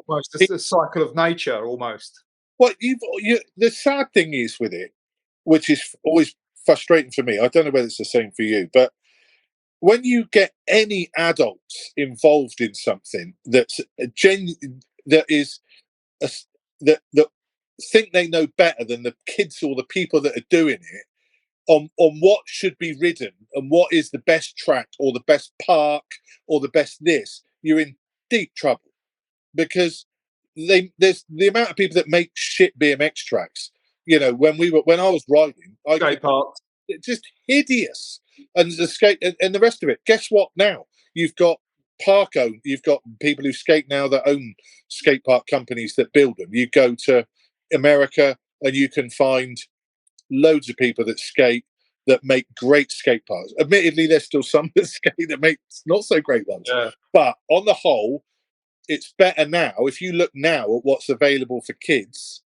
Almost a cycle of nature, almost. What the sad thing is with it, which is always frustrating for me. I don't know whether it's the same for you, but when you get any adults involved in something that's that think they know better than the kids or the people that are doing it, on what should be ridden and what is the best track or the best park or the best this, you're in deep trouble, because there's the amount of people that make shit BMX tracks. When I was riding, it's just hideous, and the skate and the rest of it. Guess what? Now you've got you've got people who skate now that own skate park companies that build them. You go to America and you can find loads of people that skate that make great skate parks. Admittedly, there's still some that skate that make not so great ones. But on the whole, it's better now. If you look now at what's available for kids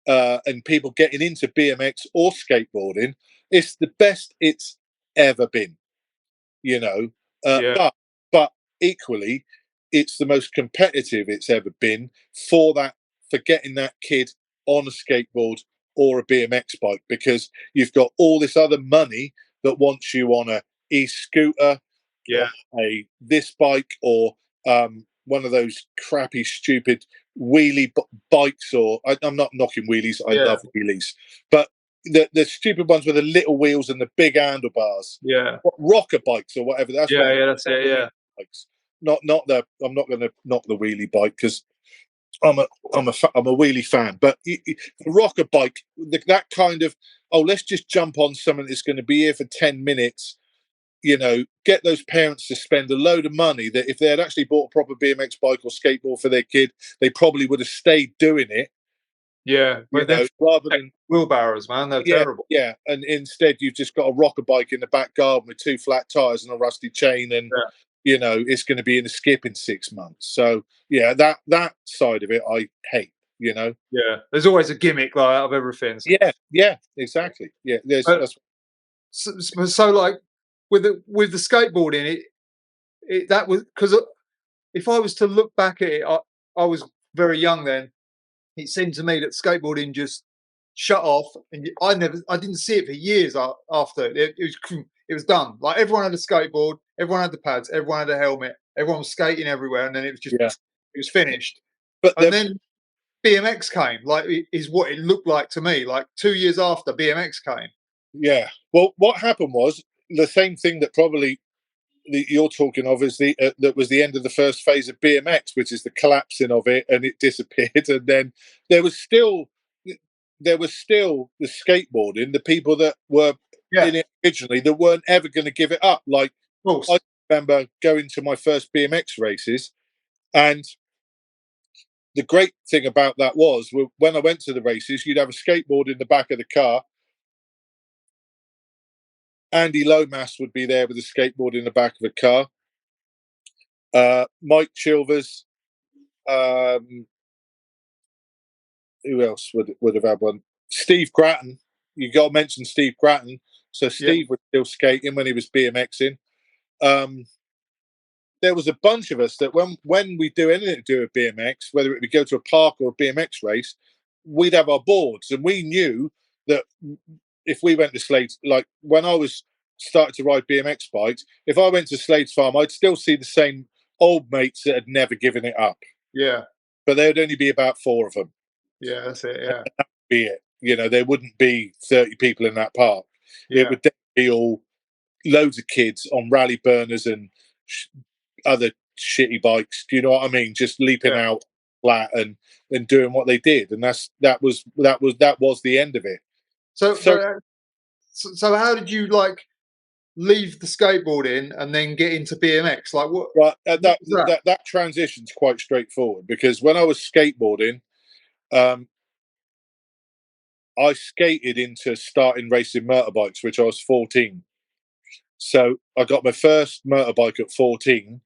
and people getting into BMX or skateboarding, it's the best it's ever been. But equally, it's the most competitive it's ever been for getting that kid on a skateboard or a BMX bike, because you've got all this other money that wants you on a e-scooter, a this bike, or one of those crappy, stupid wheelie bikes. Or I'm not knocking wheelies; I love wheelies, but the stupid ones with the little wheels and the big handlebars, rocker bikes or whatever. That's bikes. Not the. I'm not going to knock the wheelie bike, because I'm a wheelie fan, but the rocker bike, that kind of, let's just jump on something that's going to be here for 10 minutes, get those parents to spend a load of money that if they had actually bought a proper BMX bike or skateboard for their kid, they probably would have stayed doing it. But rather than wheelbarrows, man, they're terrible. And instead you've just got a rocker bike in the back garden with 2 flat tires and a rusty chain, and it's going to be in a skip in 6 months. So that side of it I hate. you know. Yeah, there's always a gimmick like out of everything. Yeah, exactly. Yeah, that's So like with the skateboarding, it that was because if I was to look back at it, I was very young then. It seemed to me that skateboarding just shut off, and I didn't see it for years after it was done. Like everyone had a skateboard, everyone had the pads, everyone had a helmet, everyone was skating everywhere, and then it was just yeah. it was finished. But And then BMX came, like is what it looked like to me. Like 2 years after BMX came. yeah, well, what happened was the same thing that probably you're talking of is that was the end of the first phase of BMX, which is the collapsing of it, and it disappeared. And then there was still the skateboarding, the people that were in it originally that weren't ever going to give it up. Like I remember going to my first BMX races, and the great thing about that was when I went to the races, you'd have a skateboard in the back of the car. Andy Lomas would be there with a skateboard in the back of a car. Mike Chilvers. Who else would have had one? Steve Grattan. You got to mention Steve Grattan. So Steve was still skating when he was BMXing. There was a bunch of us that when we do anything to do with BMX, whether it be go to a park or a BMX race, we'd have our boards, and we knew that if we went to Slade's, like when I was started to ride BMX bikes, if I went to Slade's farm, I'd still see the same old mates that had never given it up. Yeah, but there'd only be about 4 of them. Yeah, that's it. Yeah, That'd be it. You know, there wouldn't be 30 people in that park. yeah. It would be all loads of kids on rally burners and other shitty bikes. Do you know what I mean? Just leaping out flat and doing what they did, and that was the end of it. So how did you like leave the skateboarding and then get into BMX? Like what? Right, that? that transition's quite straightforward, because when I was skateboarding, I skated into starting racing motorbikes, which I was 14. So I got my first motorbike at 14,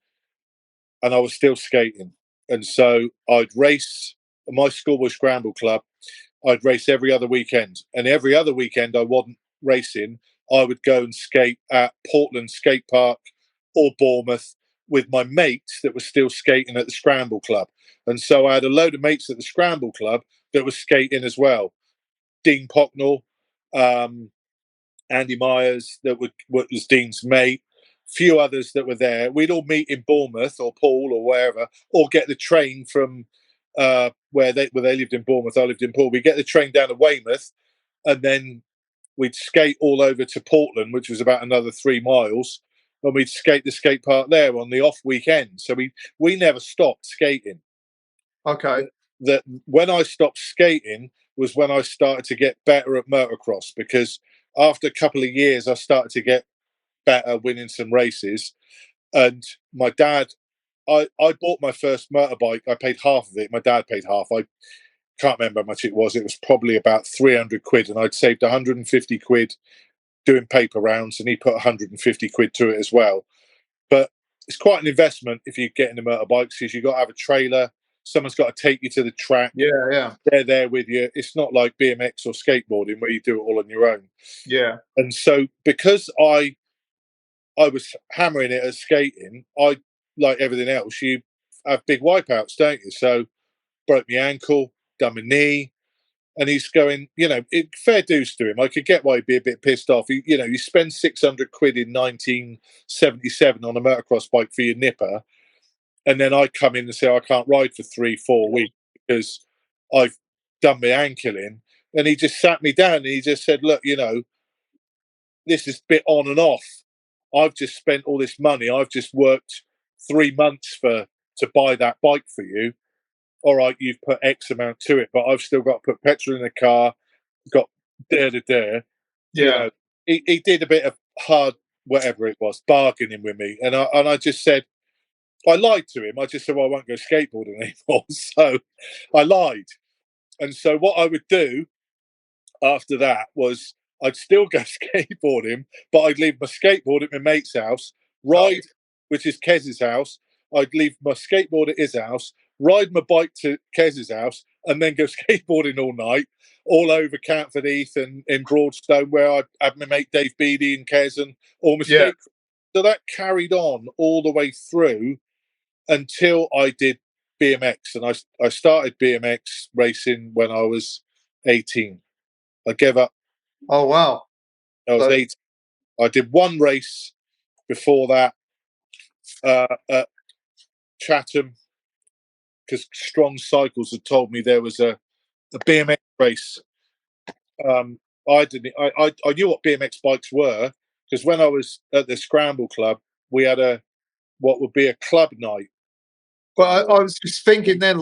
and I was still skating. And so I'd race. My school was Scramble Club. I'd race every other weekend, and every other weekend I wasn't racing. I would go and skate at Portland Skate Park or Bournemouth with my mates that were still skating at the Scramble Club. And so I had a load of mates at the Scramble Club that were skating as well. Dean Pocknell, Andy Myers, that was Dean's mate, few others that were there. We'd all meet in Bournemouth or Poole or wherever, or get the train from where they lived in Bournemouth. I lived in Poole. We'd get the train down to Weymouth, and then we'd skate all over to Portland, which was about another 3 miles, and we'd skate the skate park there on the off weekend. So we never stopped skating. Okay. That when I stopped skating was when I started to get better at motocross, because after a couple of years I started to get better, winning some races. And my dad, I bought my first motorbike. I paid half of it. My dad paid half. I can't remember how much it was. It was probably about 300 quid, and I'd saved 150 quid doing paper rounds, and he put 150 quid to it as well. But it's quite an investment if you get into motorbikes, because you've got to have a trailer. Someone's got to take you to the track. Yeah. They're there with you. It's not like BMX or skateboarding where you do it all on your own. Yeah. And so because I was hammering it at skating, I, like everything else, you have big wipeouts, don't you? So broke my ankle, done my knee, and he's going, fair dues to him. I could get why he'd be a bit pissed off. You spend 600 quid in 1977 on a motocross bike for your nipper, and then I come in and say I can't ride for 3-4 weeks because I've done my ankle in. And he just sat me down and he just said, look, this is a bit on and off. I've just spent all this money. I've just worked 3 months to buy that bike for you. All right, you've put X amount to it, but I've still got to put petrol in the car, got there. Yeah. He did a bit of hard, whatever it was, bargaining with me. And I just said, I lied to him. I just said, well, I won't go skateboarding anymore. So I lied. And so what I would do after that was I'd still go skateboarding, but I'd leave my skateboard at my mate's house, ride, which is Kez's house. I'd leave my skateboard at his house, ride my bike to Kez's house, and then go skateboarding all night, all over Catford Heath and in Broadstone, where I had my mate Dave Beattie and Kez and all my Yeah. skate. So that carried on all the way through until I did BMX, and I started BMX racing when I was 18. I gave up. Oh wow. I was So- 18. I did one race before that at Chatham, because Strong Cycles had told me there was a BMX race. I didn't. I knew what BMX bikes were, because when I was at the Scramble Club, we had what would be a club night. But I was just thinking then,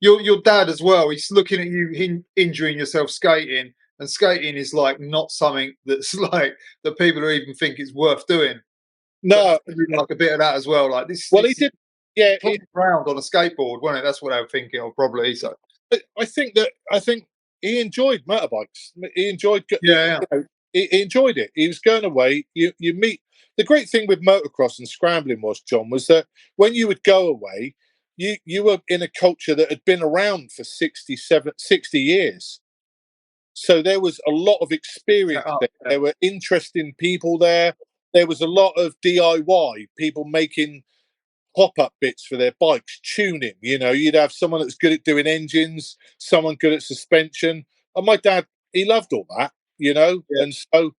your dad as well. He's looking at you injuring yourself skating, and skating is like not something that's like that people are even think it's worth doing. No, Like a bit of that as well. Like this. well, this he did. Yeah, round on a skateboard, wasn't it? That's what they were thinking of, probably. So I think he enjoyed motorbikes. He enjoyed. yeah. You know, he enjoyed it. He was going away. You meet. The great thing with motocross and scrambling was, John, was that when you would go away, you were in a culture that had been around for 60 years. So there was a lot of experience there. Yeah. There were interesting people there. There was a lot of DIY, people making pop-up bits for their bikes, tuning. You'd have someone that's good at doing engines, someone good at suspension. And my dad, he loved all that, Yeah. and so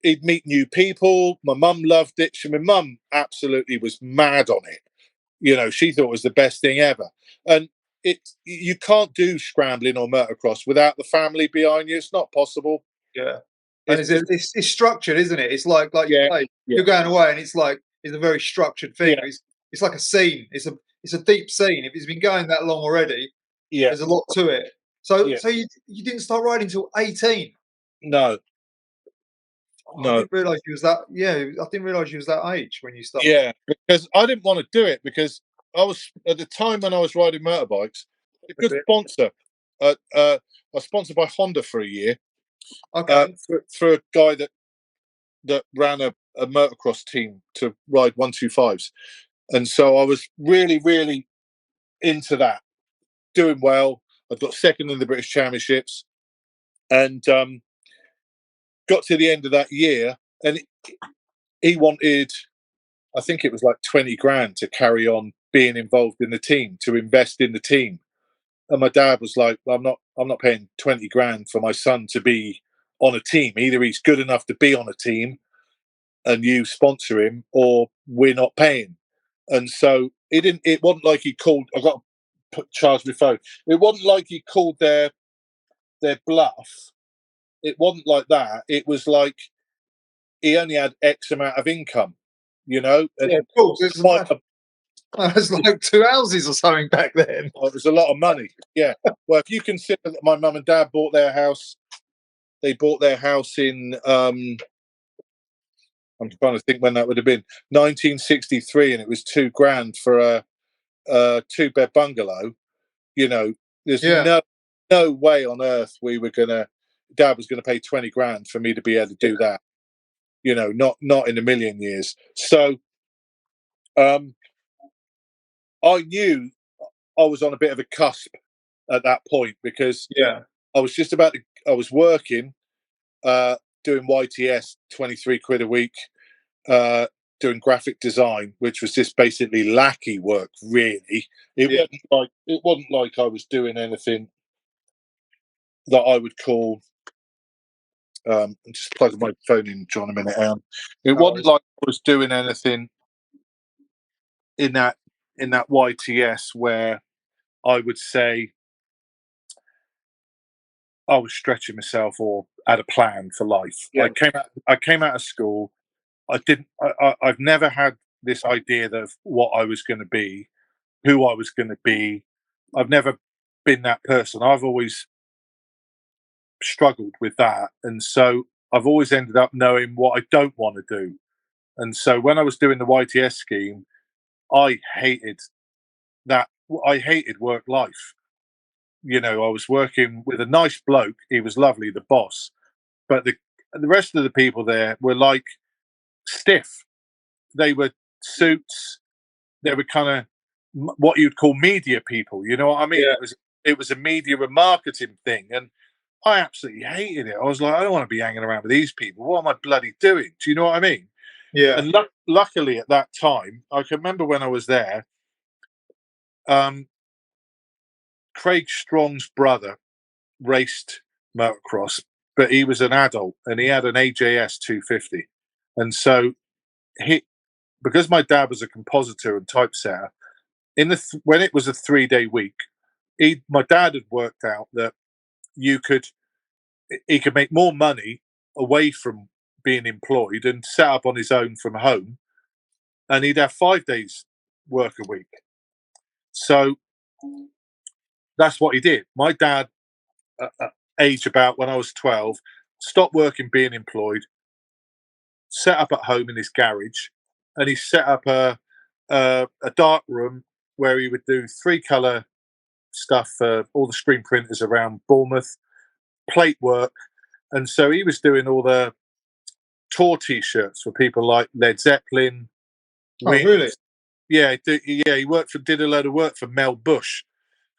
he'd meet new people. My mum loved it. My mum absolutely was mad on it. She thought it was the best thing ever. And you can't do scrambling or motocross without the family behind you. It's not possible. Yeah. And it's structured, isn't it? It's like you say, you're going away, and it's a very structured thing. Yeah. It's like a scene. It's a deep scene. If it's been going that long already, there's a lot to it. So you didn't start riding until 18. No. I didn't realise you was that. Yeah, I didn't realise you was that age when you started. Yeah, because I didn't want to do it, because I was, at the time when I was riding motorbikes, a good sponsor. I was sponsored by Honda for a year. Okay. For a guy that ran a motocross team to ride 125s, and so I was really, really into that, doing well. I got second in the British Championships, and got to the end of that year, and he wanted, I think it was like 20 grand to carry on being involved in the team, to invest in the team. And my dad was like, well, I'm not paying 20 grand for my son to be on a team. Either he's good enough to be on a team and you sponsor him, or we're not paying. And so it wasn't like he called, I got to charge my phone. It wasn't like he called their bluff. It wasn't like that. It was like he only had X amount of income, And of course. It's like 2 houses or something back then. It was a lot of money. Yeah. Well, if you consider that my mum and dad bought their house, they bought their house in, I'm trying to think when that would have been, 1963, and it was 2 grand for a 2-bed bungalow. There's no way on earth Dad was gonna pay 20 grand for me to be able to do that. Not in a million years. So, I knew I was on a bit of a cusp at that point, because I was working, doing YTS, 23 quid a week, doing graphic design, which was just basically lackey work, really. It wasn't like I was doing anything that I would call, I'm just plugging my phone in, John, a minute. It wasn't like I was doing anything in that YTS where I would say I was stretching myself or had a plan for life. Yeah. I came out of school. I've never had this idea of what I was going to be, who I was going to be. I've never been that person. I've always struggled with that, and so I've always ended up knowing what I don't want to do. And so when I was doing the YTS scheme, I hated that. I hated work life. I was working with a nice bloke. He was lovely, the boss, but the rest of the people there were like stiff. They were suits. They were kind of what you'd call media people. You know what I mean? Yeah. It it was a media and marketing thing, and I absolutely hated it. I was like, I don't want to be hanging around with these people. What am I bloody doing? Do you know what I mean? Yeah. And luckily at that time, I can remember when I was there, Craig Strong's brother raced motocross, but he was an adult and he had an AJS 250. And so because my dad was a compositor and typesetter, when it was a 3-day week, my dad had worked out that he could make more money away from being employed and set up on his own from home, and he'd have 5 days work a week. So that's what he did. My dad, age about when I was 12, stopped working being employed, set up at home in his garage, and he set up a dark room where he would do 3-color stuff for all the screen printers around Bournemouth, plate work, and so he was doing all the tour T-shirts for people like Led Zeppelin. Wings. Oh, really? Yeah, he did a load of work for Mel Bush,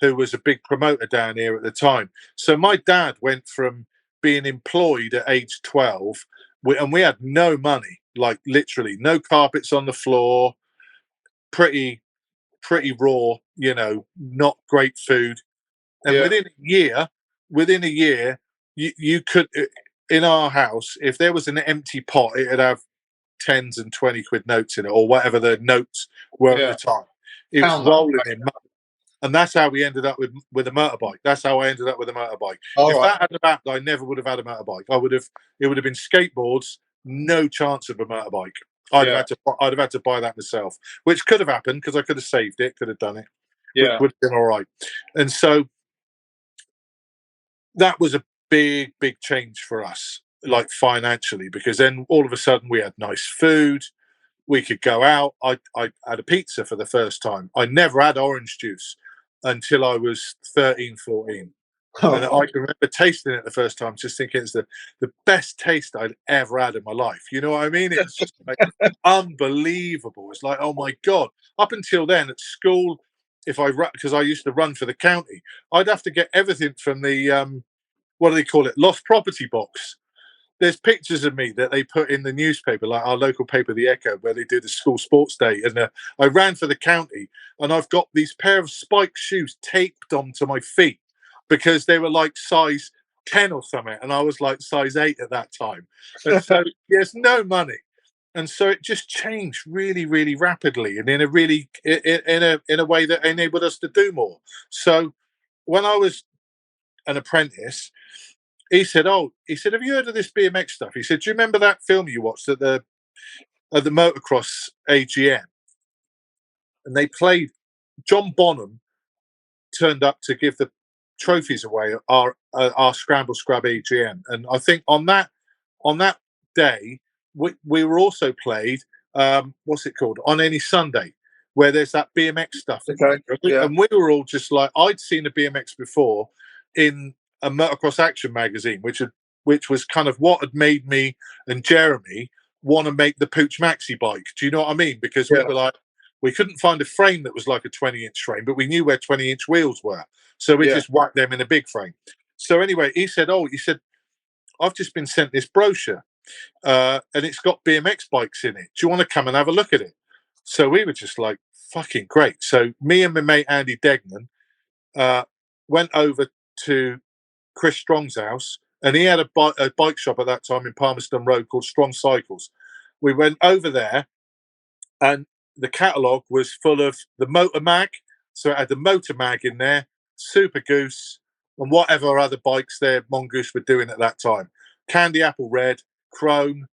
who was a big promoter down here at the time. So my dad went from being employed at age 12, and we had no money, like literally no carpets on the floor, pretty raw, not great food. And within a year, you could, in our house, if there was an empty pot, it'd have 10s and 20 quid notes in it, or whatever the notes were at the time. It was rolling in money. And that's how we ended up with a motorbike. That's how I ended up with a motorbike. If that hadn't happened, I never would have had a motorbike. It would have been skateboards, no chance of a motorbike. I'd have had to buy that myself, which could have happened because I could have saved it, could have done it. Yeah. Would have been all right. And so that was a big change for us, like financially, because then all of a sudden we had nice food. We could go out. I had a pizza for the first time. I never had orange juice until I was 13, 14. And I can remember tasting it the first time, just thinking it's the best taste I'd ever had in my life. You know what I mean? It's just like unbelievable. It's like, oh my God. Up until then at school, because I used to run for the county, I'd have to get everything from the, what do they call it? Lost property box. There's pictures of me that they put in the newspaper, like our local paper, The Echo, where they do the school sports day. And I ran for the county, and I've got these pair of spiked shoes taped onto my feet because they were like size 10 or something, and I was like size 8 at that time. And so there's no money, and so it just changed really, really rapidly, and in a way that enabled us to do more. So when I was an apprentice, he said, have you heard of this BMX stuff? He said, do you remember that film you watched at the Motocross AGM? And they played, John Bonham turned up to give the trophies away at our Scramble Scrub AGM. And I think on that day, we were also played, what's it called? On Any Sunday, where there's that BMX stuff. Okay. And we were all just like, I'd seen a BMX before in a Motocross Action magazine, which was kind of what had made me and Jeremy want to make the Pooch Maxi bike. Do you know what I mean? Because we were like, we couldn't find a frame that was like a 20-inch frame, but we knew where 20-inch wheels were. So we just whacked them in a big frame. So anyway, he said, I've just been sent this brochure and it's got BMX bikes in it. Do you want to come and have a look at it? So we were just like, fucking great. So me and my mate Andy Degnan went over to Chris Strong's house, and he had a bike shop at that time in Palmerston Road called Strong Cycles. We went over there, and the catalogue was full of the Motor Mag. So it had the Motor Mag in there, Super Goose, and whatever other bikes their Mongoose were doing at that time. Candy Apple Red, Chrome,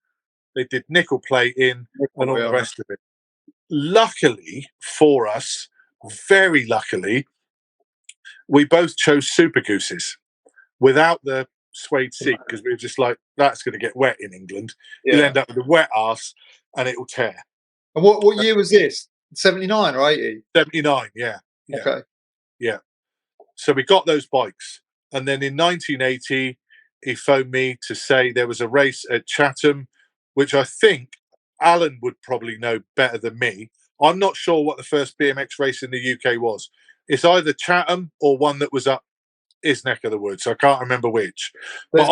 they did nickel plating, and all the rest of it. Luckily for us, very luckily, we both chose Super Gooses without the suede seat, because we were just like, that's going to get wet in England. You'll end up with a wet arse and it will tear. And what year was this? 79 or 80? 79, yeah. Okay. Yeah. So we got those bikes. And then in 1980, he phoned me to say there was a race at Chatham, which I think Alan would probably know better than me. I'm not sure what the first BMX race in the UK was. It's either Chatham or one that was up his neck of the woods. I can't remember which. But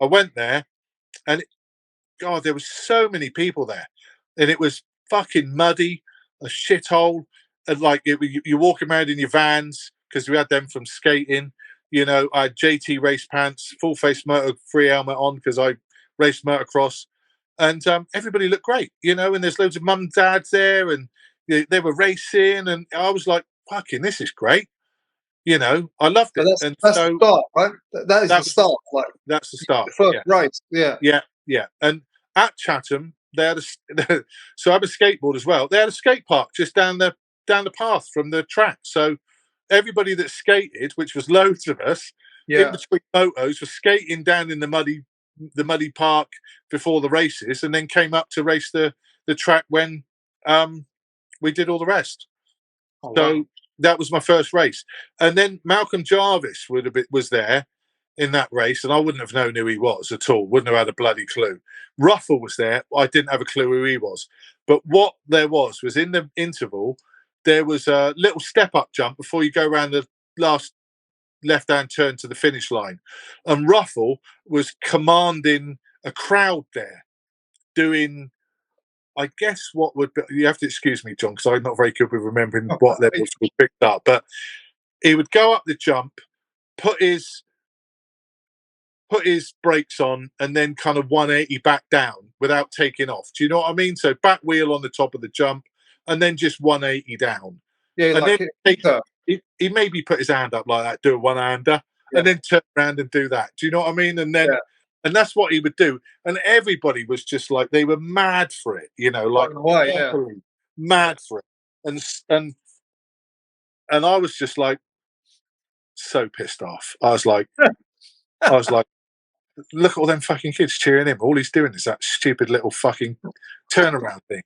I went there, and God, there was so many people there, and it was fucking muddy, a shithole, and like you're walking around in your vans because we had them from skating. You know, I had JT race pants, full face motor free helmet on because I raced motocross, and everybody looked great. You know, and there's loads of mum and dads there, and they were racing, and I was like, "Fucking, this is great." You know, I loved it. That's, and that's so the start, right? That is the start. Like that's the start. the first race. Yeah. And at Chatham, they had so I have a skateboard as well. They had a skate park just down the path from the track. So everybody that skated, which was loads of us, in between motos, was skating down in the muddy park before the races, and then came up to race the track when we did all the rest. Oh, So wow. that was my first race. And then Malcolm Jarvis was there in that race, and I wouldn't have known who he was at all. Wouldn't have had a bloody clue. Ruffell was there. I didn't have a clue who he was. But what there was in the interval, there was a little step-up jump before you go around the last left-hand turn to the finish line. And Ruffell was commanding a crowd there, doing... I guess what would be, you have to excuse me, John, because I'm not very good with remembering what levels we picked up. But he would go up the jump, put his brakes on, and then kind of 180 back down without taking off. Do you know what I mean? So back wheel on the top of the jump, and then just 180 down. Yeah, and like then he maybe put his hand up like that, do a one-hander, and then turn around and do that. Do you know what I mean? And then. And that's what he would do. And everybody was just like, they were mad for it, you know, like mad for it. And I was just like, so pissed off. I was like, look at all them fucking kids cheering him. All he's doing is that stupid little fucking turnaround thing.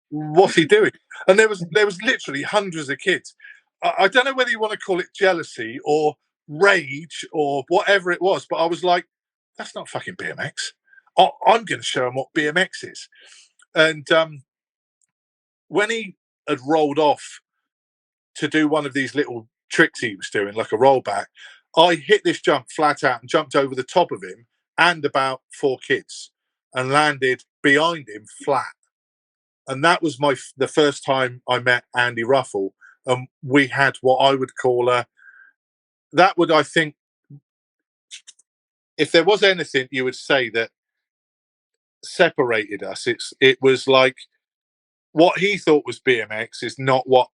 What's he doing? And there was literally hundreds of kids. I don't know whether you want to call it jealousy or rage or whatever it was, but I was like, that's not fucking BMX. I'm going to show him what BMX is. And when he had rolled off to do one of these little tricks he was doing, like a rollback, I hit this jump flat out and jumped over the top of him and about 4 kids and landed behind him flat. And that was the first time I met Andy Ruffell. And we had what I would call I think, if there was anything you would say that separated us, it was like what he thought was BMX is not what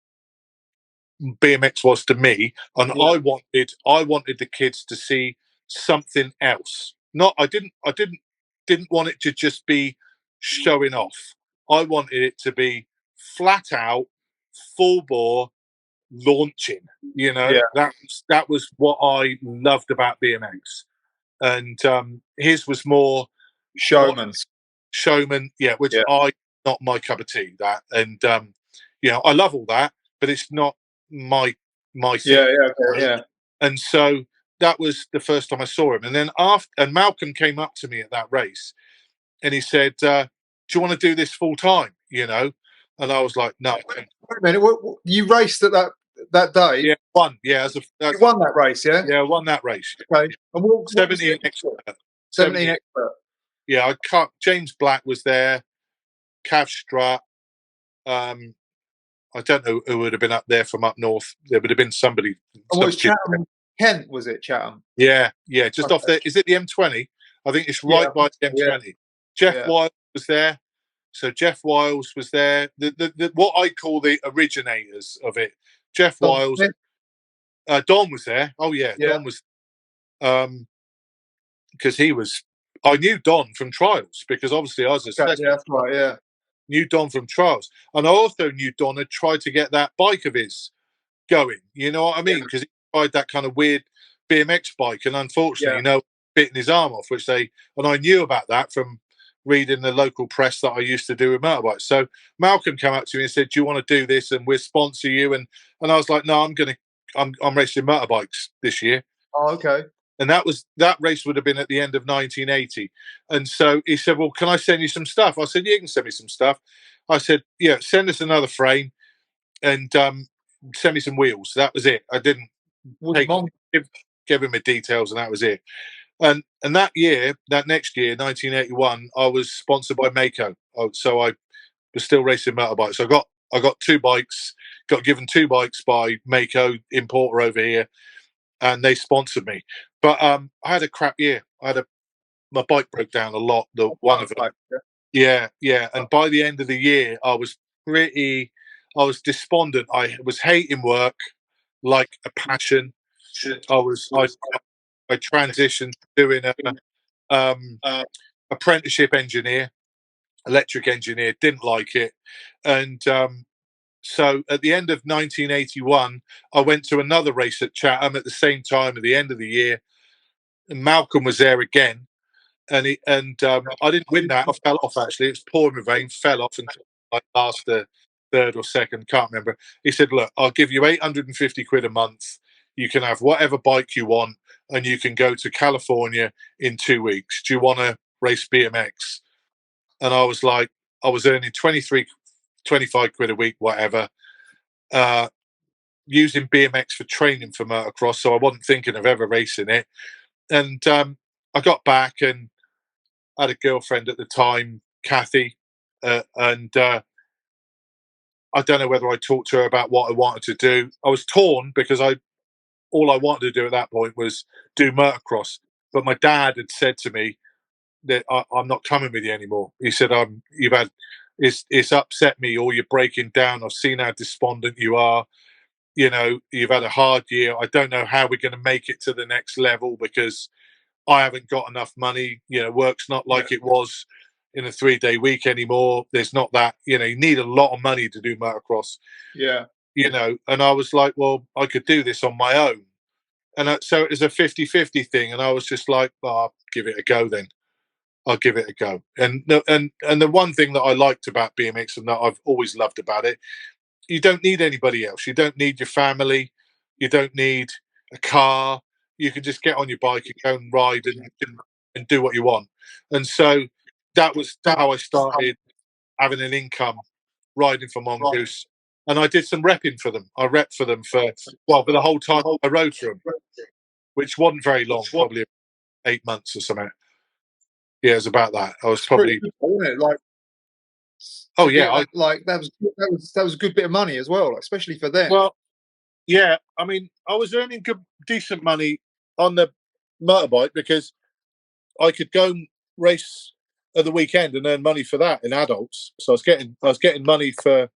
BMX was to me, and I wanted the kids to see something else. I didn't want it to just be showing off. I wanted it to be flat out, full bore launching. You know, that was what I loved about BMX. And his was more showman, which I not my cup of tea. That, and I love all that, but it's not my thing. And so that was the first time I saw him. And then and Malcolm came up to me at that race, and he said, "Do you want to do this full time?" You know, and I was like, "No." Wait a minute, you raced at that day? Yeah, won. Yeah, you won that race, yeah? Yeah, I won that race. Okay. And what 17 expert. 17 expert. Yeah, I can't. James Black was there. Cav Strutt. I don't know who would have been up there from up north. There would have been somebody. And was Chatham? Kent, was it Chatham? Yeah, just off there. Is it the M20? I think it's right by the M20. Jeff Wiles was there. So Jeff Wiles was there. The what I call the originators of it. Jeff Wiles. Don was there. Oh yeah, Don was. Because he was. I knew Don from trials because obviously I was a that's right. Yeah. Knew Don from trials, and I also knew Don had tried to get that bike of his going. You know what I mean? Because he tried that kind of weird BMX bike, and unfortunately, bitten his arm off. And I knew about that from reading the local press that I used to do with motorbikes. So Malcolm came up to me and said, "Do you want to do this? And we'll sponsor you." And I was like, "No, I'm racing motorbikes this year." Oh, okay. And that race would have been at the end of 1980. And so he said, "Well, can I send you some stuff?" I said, "You can send me some stuff." I said, "Yeah, send us another frame." And send me some wheels. That was it. I didn't give him the details, and that was it. And that year, that next year, 1981, I was sponsored by Mako. So I was still racing motorbikes. So I got 2 bikes, got given 2 bikes by Mako, importer over here, and they sponsored me. But I had a crap year. My bike broke down a lot. The one of them. Yeah. And by the end of the year, I was despondent. I was hating work like a passion. I transitioned to doing a apprenticeship engineer, electric engineer. Didn't like it, and so at the end of 1981, I went to another race at Chatham at the same time at the end of the year. And Malcolm was there again, and I didn't win that. I fell off actually. It was pouring with rain, fell off until I last third or second, can't remember. He said, "Look, I'll give you 850 quid a month. You can have whatever bike you want, and you can go to California in 2 weeks. Do you want to race BMX?" And I was like, I was earning 25 quid a week, whatever, using BMX for training for motocross. So I wasn't thinking of ever racing it. And I got back and I had a girlfriend at the time, Kathy, and I don't know whether I talked to her about what I wanted to do. I was torn because all I wanted to do at that point was do motocross. But my dad had said to me that I'm not coming with you anymore. He said, it's upset me, or you're breaking down. I've seen how despondent you are. You know, you've had a hard year. I don't know how we're going to make it to the next level because I haven't got enough money. You know, work's not like it was in a 3-day week anymore. There's not that, you need a lot of money to do motocross. Yeah. And I was like, well, I could do this on my own. And so it was a 50-50 thing. And I was just like, I'll give it a go then. I'll give it a go. And the one thing that I liked about BMX and that I've always loved about it, you don't need anybody else. You don't need your family. You don't need a car. You can just get on your bike and go and ride and do what you want. And so that was how I started having an income riding for Mongoose. And I did some repping for them. I repped for them for the whole time I rode for them, which wasn't very long, probably 8 months or something. Yeah, it was about that. I was probably that was a good bit of money as well, especially for them. Well, yeah, I mean, I was earning decent money on the motorbike because I could go and race at the weekend and earn money for that in adults. So I was getting money for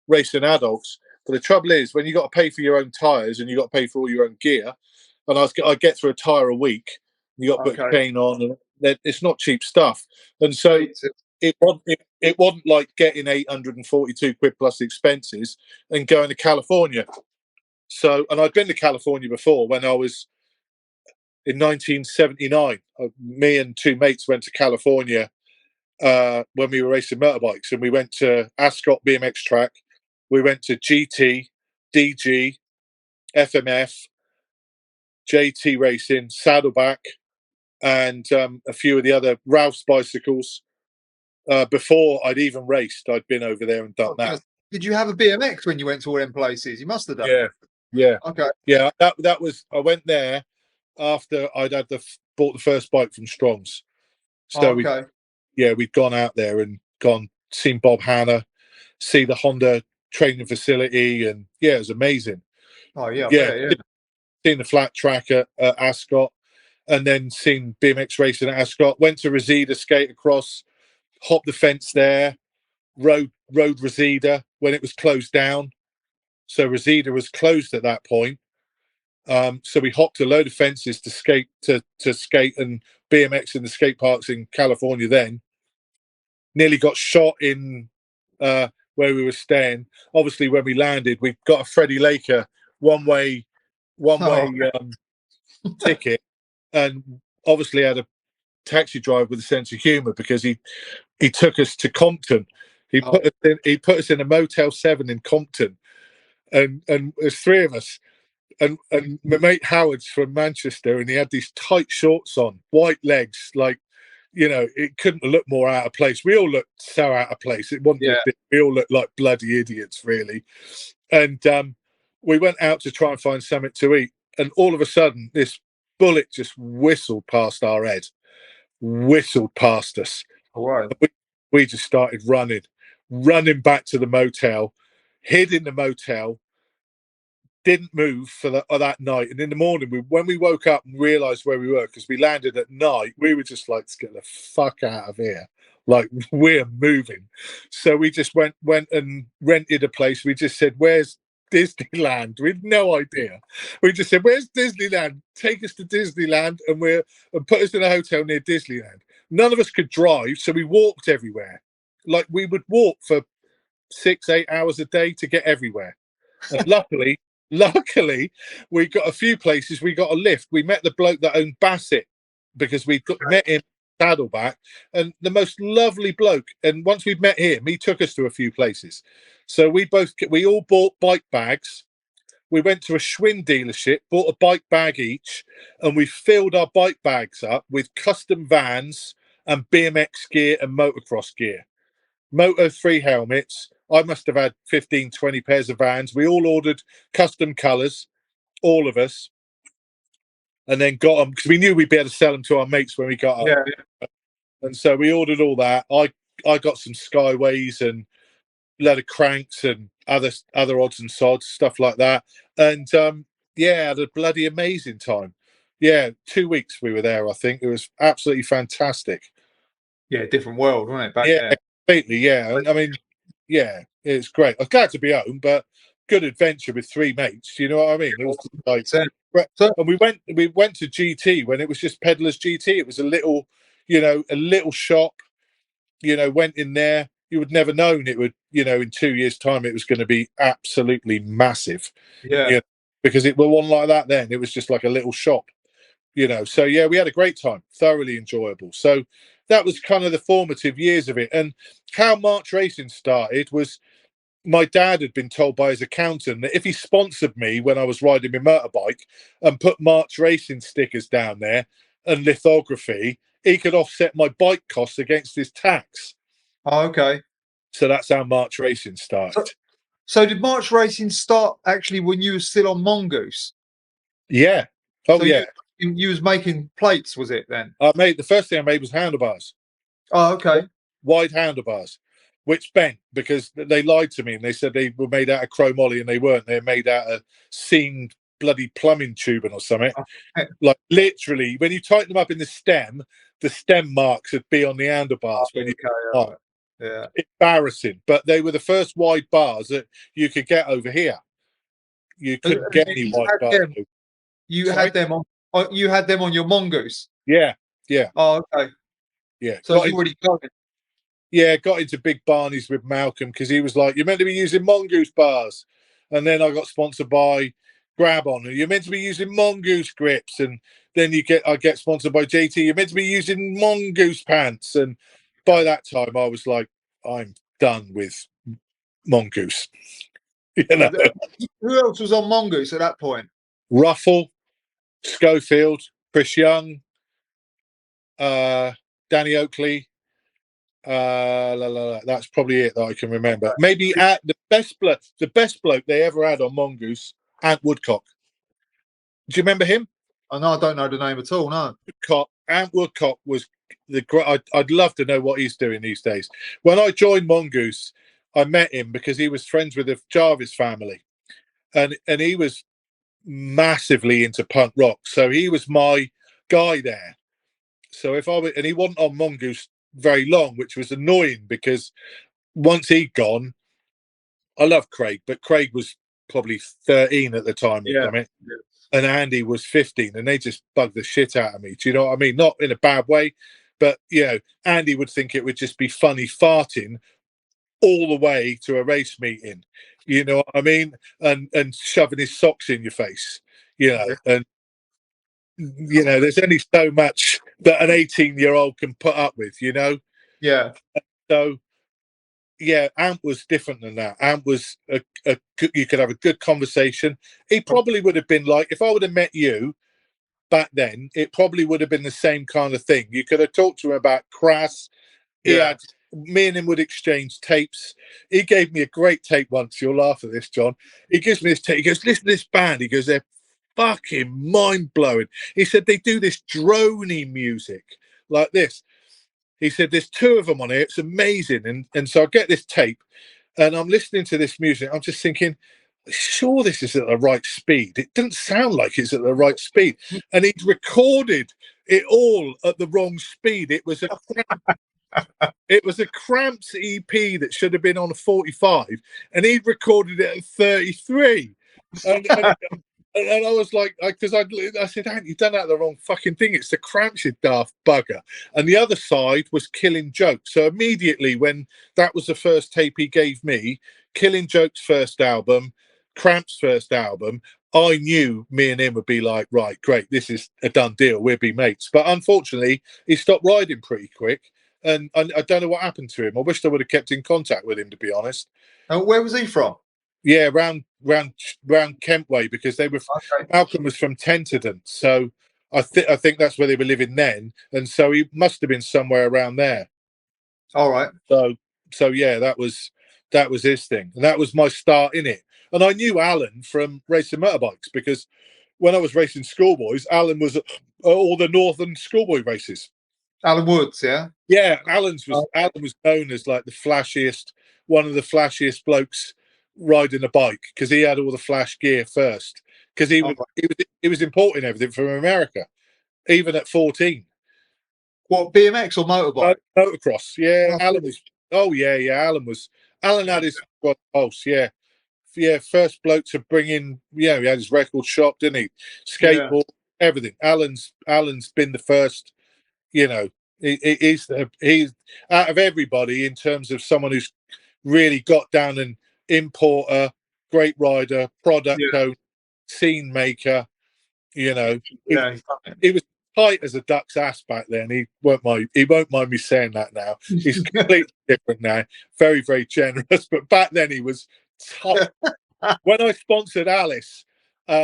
racing adults. But the trouble is, when you got to pay for your own tires and you got to pay for all your own gear, and I get through a tire a week. You got to put a chain on, and it's not cheap stuff. And so it wasn't like getting 842 quid plus expenses and going to California. So, and I'd been to California before when I was in 1979. Me and 2 mates went to California when we were racing motorbikes, and we went to Ascot BMX track. We went to GT, DG, FMF, JT Racing, Saddleback, and a few of the other Ralph's bicycles. Before I'd even raced, I'd been over there and done that. Did you have a BMX when you went to all them places? You must have done. Yeah. Okay. Yeah, that was. I went there after I'd bought the first bike from Strong's. So we'd gone out there and seen Bob Hanna, see the Honda training facility, and it was amazing. Oh yeah, seen the flat track at Ascot, and then seen BMX racing at Ascot. Went to Reseda, skate across, hopped the fence there, rode Reseda when it was closed down. So Reseda was closed at that point. So we hopped a load of fences to skate and BMX in the skate parks in California. Then nearly got shot in where we were staying. Obviously, when we landed, we got a Freddie Laker one way ticket, and obviously had a taxi driver with a sense of humour because he took us to Compton. He put us in a Motel 7 in Compton, and there's 3 of us. And my mate Howard's from Manchester, and he had these tight shorts on, white legs, like, it couldn't look more out of place. We all looked so out of place. It wasn't. We all looked like bloody idiots, really. And we went out to try and find something to eat, and all of a sudden, this bullet just whistled past our head, whistled past us. Oh, wow. We just started running back to the motel, hid in the motel, didn't move for that night. And in the morning, when we woke up and realised where we were, because we landed at night, we were just like, let's get the fuck out of here. Like, we're moving. So we just went and rented a place. We just said, where's Disneyland? We had no idea. We just said, where's Disneyland? Take us to Disneyland and put us in a hotel near Disneyland. None of us could drive, so we walked everywhere. Like, we would walk for 6-8 hours a day to get everywhere. And luckily, we got a few places. We got a lift. We met the bloke that owned Bassett, because we met him Saddleback, and the most lovely bloke. And once we'd met him, he took us to a few places. So we all bought bike bags. We went to a Schwinn dealership, bought a bike bag each, and we filled our bike bags up with custom Vans and BMX gear and motocross gear. Moto 3 helmets. I must have had 15, 20 pairs of Vans. We all ordered custom colours, all of us, and then got them, because we knew we'd be able to sell them to our mates when we got up. Yeah. And so we ordered all that. I got some Skyways and leather cranks and other odds and sods, stuff like that. And had a bloody amazing time. Yeah, 2 weeks we were there, I think. It was absolutely fantastic. Yeah, different world, wasn't it? Back yeah, there. completely, yeah. And I mean, yeah, it's great. I was glad to be home, but good adventure with 3 mates. You know what I mean? It was like, and we went to GT when it was just Peddlers GT. It was a little shop. Went in there. You would never known it would. In 2 years' time, it was going to be absolutely massive. Yeah. Because it was one like that then. It was just like a little shop. So yeah, we had a great time, thoroughly enjoyable. So that was kind of the formative years of it. And how March Racing started was, my dad had been told by his accountant that if he sponsored me when I was riding my motorbike and put March Racing stickers down there and lithography, he could offset my bike costs against his tax. Oh, okay. So that's how March Racing started. So did March Racing start actually when you were still on Mongoose? Yeah. Oh, so yeah. You was making plates, was it then? The first thing I made was handlebars. Oh, okay. Wide handlebars, which bent because they lied to me and they said they were made out of chromoly, and they weren't. They're made out of seamed bloody plumbing tubing or something. Okay. Like, literally, when you tighten them up in the stem marks would be on the handlebars. Yeah. Embarrassing. But they were the first wide bars that you could get over here. You couldn't get any wide bars. You had them on your Mongoose? Yeah. Yeah. Oh, okay. Yeah. So it's already going. Yeah, got into big Barney's with Malcolm because he was like, "You're meant to be using Mongoose bars," and then I got sponsored by Grab On, and you're meant to be using Mongoose grips, and then I get sponsored by JT. You're meant to be using Mongoose pants, and by that time I was like, I'm done with Mongoose. Who else was on Mongoose at that point? Ruffell, Schofield, Chris Young, Danny Oakley. That's probably it that I can remember. Maybe at the best bloke they ever had on Mongoose, Ant Woodcock. Do you remember him? Oh, no, I don't know the name at all. No. Ant Woodcock was I'd love to know what he's doing these days. When I joined Mongoose, I met him because he was friends with the Jarvis family, and he was massively into punk rock. So he was my guy there. So and he wasn't on Mongoose very long, which was annoying because once he'd gone, I love Craig, but Craig was probably 13 at the time with them, and Andy was 15, and they just bugged the shit out of me. Do you know what I mean? Not in a bad way, but Andy would think it would just be funny farting all the way to a race meeting. You know what I mean? And shoving his socks in your face. And there's only so much that an 18-year-old can put up with. Yeah. So, yeah, Ant was different than that. Ant was you could have a good conversation. He probably would have been like, if I would have met you back then, it probably would have been the same kind of thing. You could have talked to him about Crass. He had me and him would exchange tapes. He gave me a great tape once. You'll laugh at this, John. He gives me this tape. He goes, listen to this band. He goes, they're fucking mind-blowing. He said, they do this droney music like this. He said, there's two of them on here. It's amazing. And so I get this tape and I'm listening to this music. I'm just thinking, sure, this is at the right speed. It doesn't sound like it's at the right speed. And he'd recorded it all at the wrong speed. It was a Cramps EP that should have been on a 45, and he'd recorded it at 33. And I was like, because I said, you've done that the wrong fucking thing. It's the Cramps, you daft bugger. And the other side was Killing Joke. So immediately when that was the first tape he gave me, Killing Joke's first album, Cramps' first album, I knew me and him would be like, right, great, this is a done deal. We'll be mates. But unfortunately, he stopped riding pretty quick. And I don't know what happened to him. I wish I would have kept in contact with him, to be honest. Where was he from? Yeah, round Kent way, because they were. Okay. Malcolm was from Tenterden, so I think that's where they were living then, and so he must have been somewhere around there. All right. So yeah, that was his thing, and that was my start in it. And I knew Alan from racing motorbikes because when I was racing schoolboys, Alan was at all the northern schoolboy races. Alan Woods, yeah. Yeah, Alan was known as like the flashiest, one of the flashiest blokes riding a bike because he had all the flash gear first because he was importing everything from America, even at 14. What, BMX or motorbike? Motocross, yeah. Alan was. Oh yeah. Alan had his pulse, yeah. First bloke to bring in. Yeah, he had his record shop, didn't he? Skateboard, everything. Alan's been the first. You know, he's out of everybody in terms of someone who's really got down and importer, great rider, product owner, scene maker. You know, he was tight as a duck's ass back then. He won't mind me saying that now. He's completely different now. Very, very generous. But back then he was tight. When I sponsored Alice,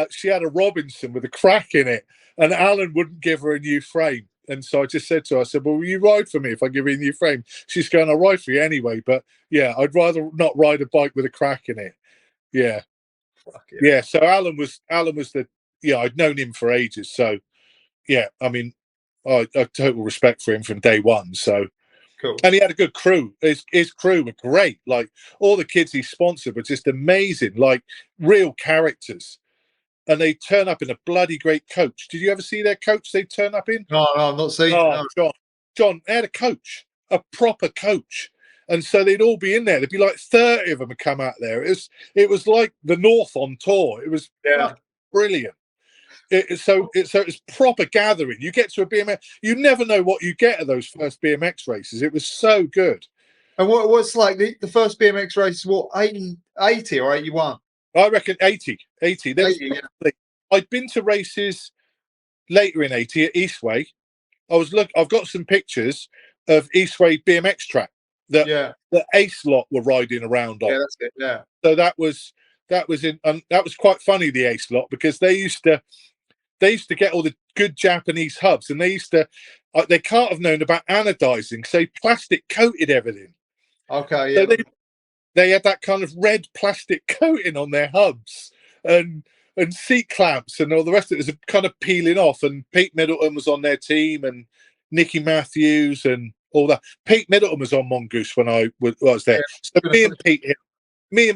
she had a Robinson with a crack in it, and Alan wouldn't give her a new frame. And so I just said to her, I said, well, will you ride for me if I give you a new frame? She's going, I'll ride for you anyway. But yeah, I'd rather not ride a bike with a crack in it. Yeah. Yeah. So Alan was the, I'd known him for ages. So yeah, I mean, I total respect for him from day one. So cool. And he had a good crew. His crew were great. Like all the kids he sponsored were just amazing, like real characters. And they turn up in a bloody great coach. Did you ever see their coach they turn up in? No, I've not seen it. No. John, they had a coach, a proper coach. And so they'd all be in there. There'd be like 30 of them would come out there. It was like the North on tour. It was brilliant. So it's proper gathering. You get to a BMX, you never know what you get at those first BMX races. It was so good. And what's like the first BMX race? What, 80 or 81? I reckon 80. 80. I'd been to races later in 80 at Eastway. I've got some pictures of Eastway BMX track that the Ace lot were riding around on. Yeah, that's it. Yeah. So that was quite funny, the Ace lot, because they used to get all the good Japanese hubs, and they can't have known about anodizing, so plastic coated everything. Okay, yeah. So they had that kind of red plastic coating on their hubs and seat clamps and all the rest of it was kind of peeling off. And Pete Middleton was on their team and Nicky Matthews and all that. Pete Middleton was on Mongoose when I was there. So me and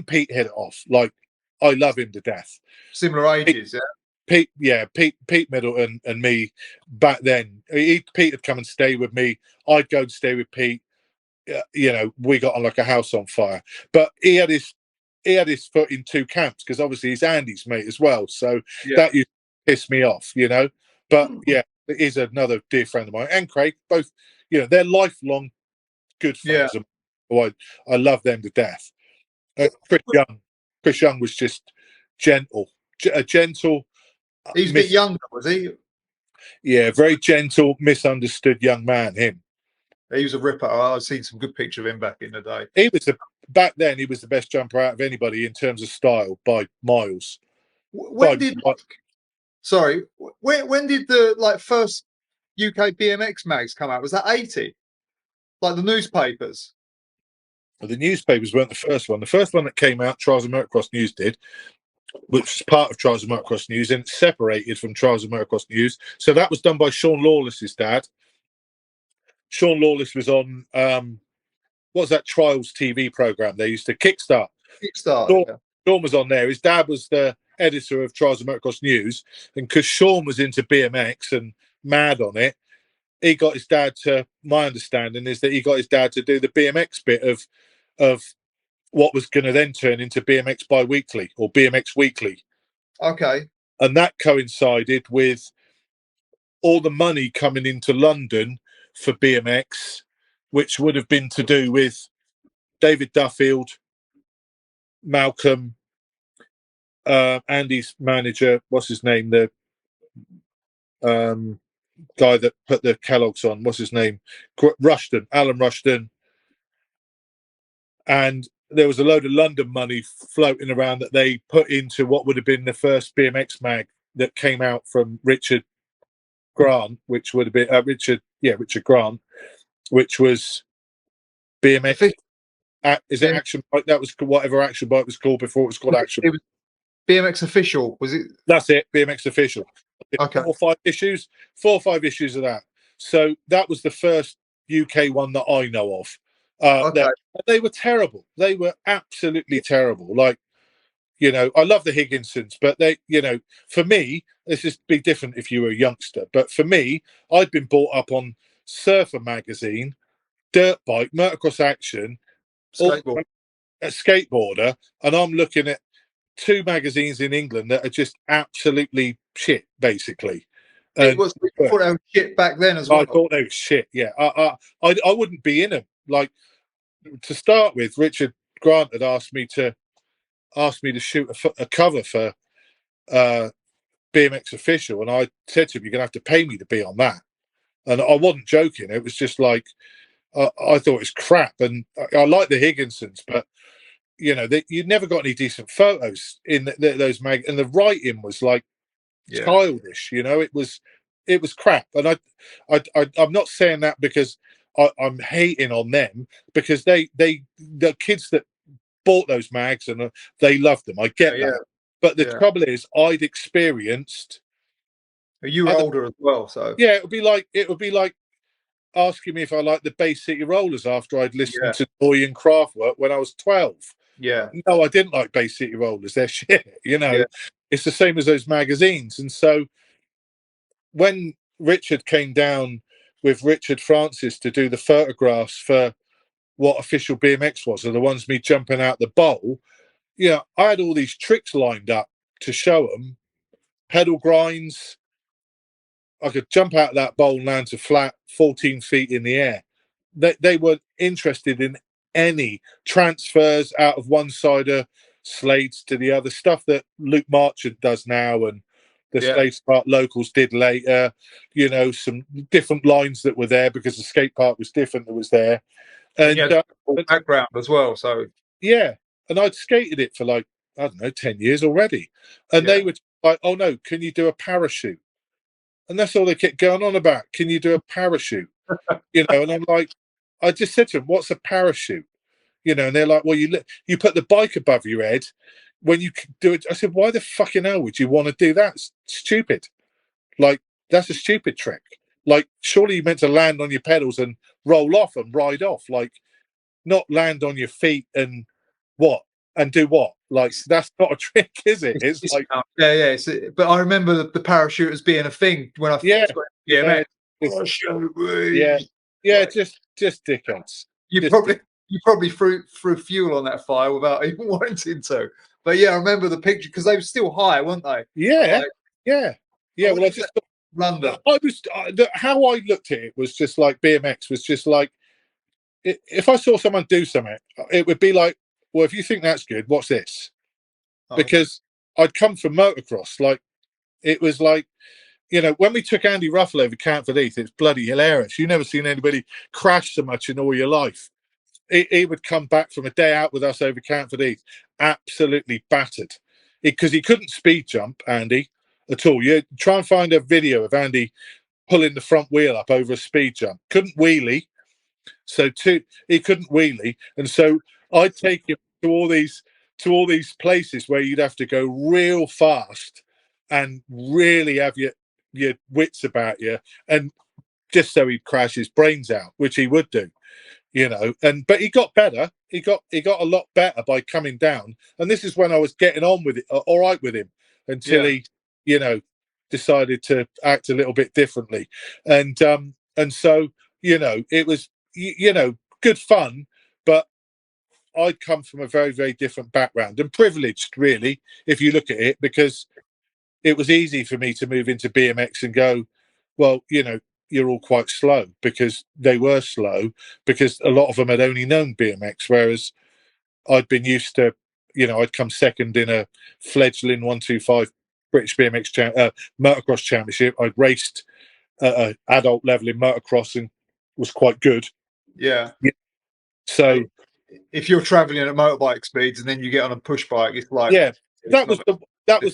Pete hit it off. Like, I love him to death. Similar ages, Pete Middleton and me back then. Pete would come and stay with me. I'd go and stay with Pete. We got on like a house on fire. But he had his foot in two camps because obviously he's Andy's mate as well. So that used to piss me off, But yeah, it is another dear friend of mine and Craig. Both, they're lifelong good friends. Yeah. I love them to death. Chris Young was just gentle. Gentle. He's a bit younger, was he? Yeah, very gentle, misunderstood young man. Him. He was a ripper. I've seen some good pictures of him back in the day. Back then he was the best jumper out of anybody in terms of style by miles. When did the first UK BMX mags come out? Was that 80? Like the newspapers? The newspapers weren't the first one. The first one that came out, Trials of Motocross News did, which was part of Trials of Motocross News, and separated from Trials of Motocross News. So that was done by Sean Lawless's dad. Sean Lawless was on what was that Trials TV program they used to Kickstart? Kickstarter. Sean was on there. His dad was the editor of Trials of Motocross News, and because Sean was into BMX and mad on it, he got his dad to. My understanding is that he got his dad to do the BMX bit of what was going to then turn into BMX Bi-Weekly or BMX Weekly. Okay. And that coincided with all the money coming into London for BMX, which would have been to do with David Duffield, Malcolm, Andy's manager, what's his name? The guy that put the Kellogg's on, what's his name? Alan Rushton. And there was a load of London money floating around that they put into what would have been the first BMX mag that came out from Richard Grant, which would have been Richard Grant, which was BMX. Is it Action Bike? That was whatever Action Bike was called before it was called Action. It was BMX Official, was it? That's it, BMX Official. Okay. 4 or 5 issues of that. So that was the first UK one that I know of. Okay. They were terrible. They were absolutely terrible. Like, you know, I love the Higginsons, but they, you know, for me, this is be different if you were a youngster. But for me, I'd been brought up on Surfer magazine, Dirt Bike, Motocross Action, Skateboard. a skateboarder, and I'm looking at 2 magazines in England that are just absolutely shit, basically. It was thought they were shit back then as well. I thought they were shit. Yeah, I wouldn't be in them. Like, to start with, Richard Grant had asked me to shoot a cover for BMX Official, and I said to him, "You're gonna have to pay me to be on that." And I wasn't joking. It was just like I thought it was crap, and I like the Higginsons, but you know, you never got any decent photos in those mag, and the writing was like childish. You know, it was crap, and I'm not saying that because I'm hating on them, because the kids that bought those mags and they loved them. I get that, but the trouble is, I'd experienced. You were older as well, so yeah, it would be like asking me if I liked the Bay City Rollers after I'd listened to Boy and Kraftwerk when I was 12. Yeah. No, I didn't like Bay City Rollers. They're shit. You know, it's the same as those magazines. And so when Richard came down with Richard Francis to do the photographs for what Official BMX was, or the ones me jumping out the bowl, I had all these tricks lined up to show them. Pedal grinds. I could jump out of that bowl and land to flat 14 feet in the air. They were interested in any transfers out of one side of Slades to the other, stuff that Luke Marchant does now and the Slades Park locals did later. You know, some different lines that were there because the skate park was different that was there. And background as well. So yeah, and I'd skated it for like, I don't know, 10 years already. And they were like, "Oh no, can you do a parachute?" And that's all they kept going on about. Can you do a parachute? And I'm like, I just said to them, "What's a parachute?" And they're like, "Well, you put the bike above your head when you do it." I said, "Why the fucking hell would you want to do that? It's stupid. Like, that's a stupid trick. Like, surely you meant to land on your pedals and roll off and ride off. Like, not land on your feet and what? And do what? Like, that's not a trick, is it? It's like, but I remember the parachute as being a thing when I first got BMX. Just dickheads. You probably threw fuel on that fire without even wanting to. But I remember the picture because they were still high, weren't they? Yeah. Well, I just London. How I looked at it was just like BMX was just like, if I saw someone do something, it would be like, well, if you think that's good, what's this? Because I'd come from motocross. Like, it was like, when we took Andy Ruffell over Camford Heath, it's bloody hilarious. You've never seen anybody crash so much in all your life. He would come back from a day out with us over Camford Heath, absolutely battered. Because he couldn't speed jump, Andy, at all. You try and find a video of Andy pulling the front wheel up over a speed jump. Couldn't wheelie. So he couldn't wheelie, and so I'd take him to all these places where you'd have to go real fast and really have your wits about you, and just so he'd crash his brains out, which he would do, but he got better. He got a lot better by coming down, and this is when I was getting on with it, all right with him, until he, decided to act a little bit differently, and so it was good fun, but I'd come from a very, very different background, and privileged, really, if you look at it, because it was easy for me to move into BMX and go, well, you're all quite slow, because they were slow, because a lot of them had only known BMX, whereas I'd been used to, I'd come second in a fledgling 125 British BMX motocross championship. I'd raced at an adult level in motocross and was quite good. Yeah. So if you're traveling at motorbike speeds and then you get on a push bike, it's like, that was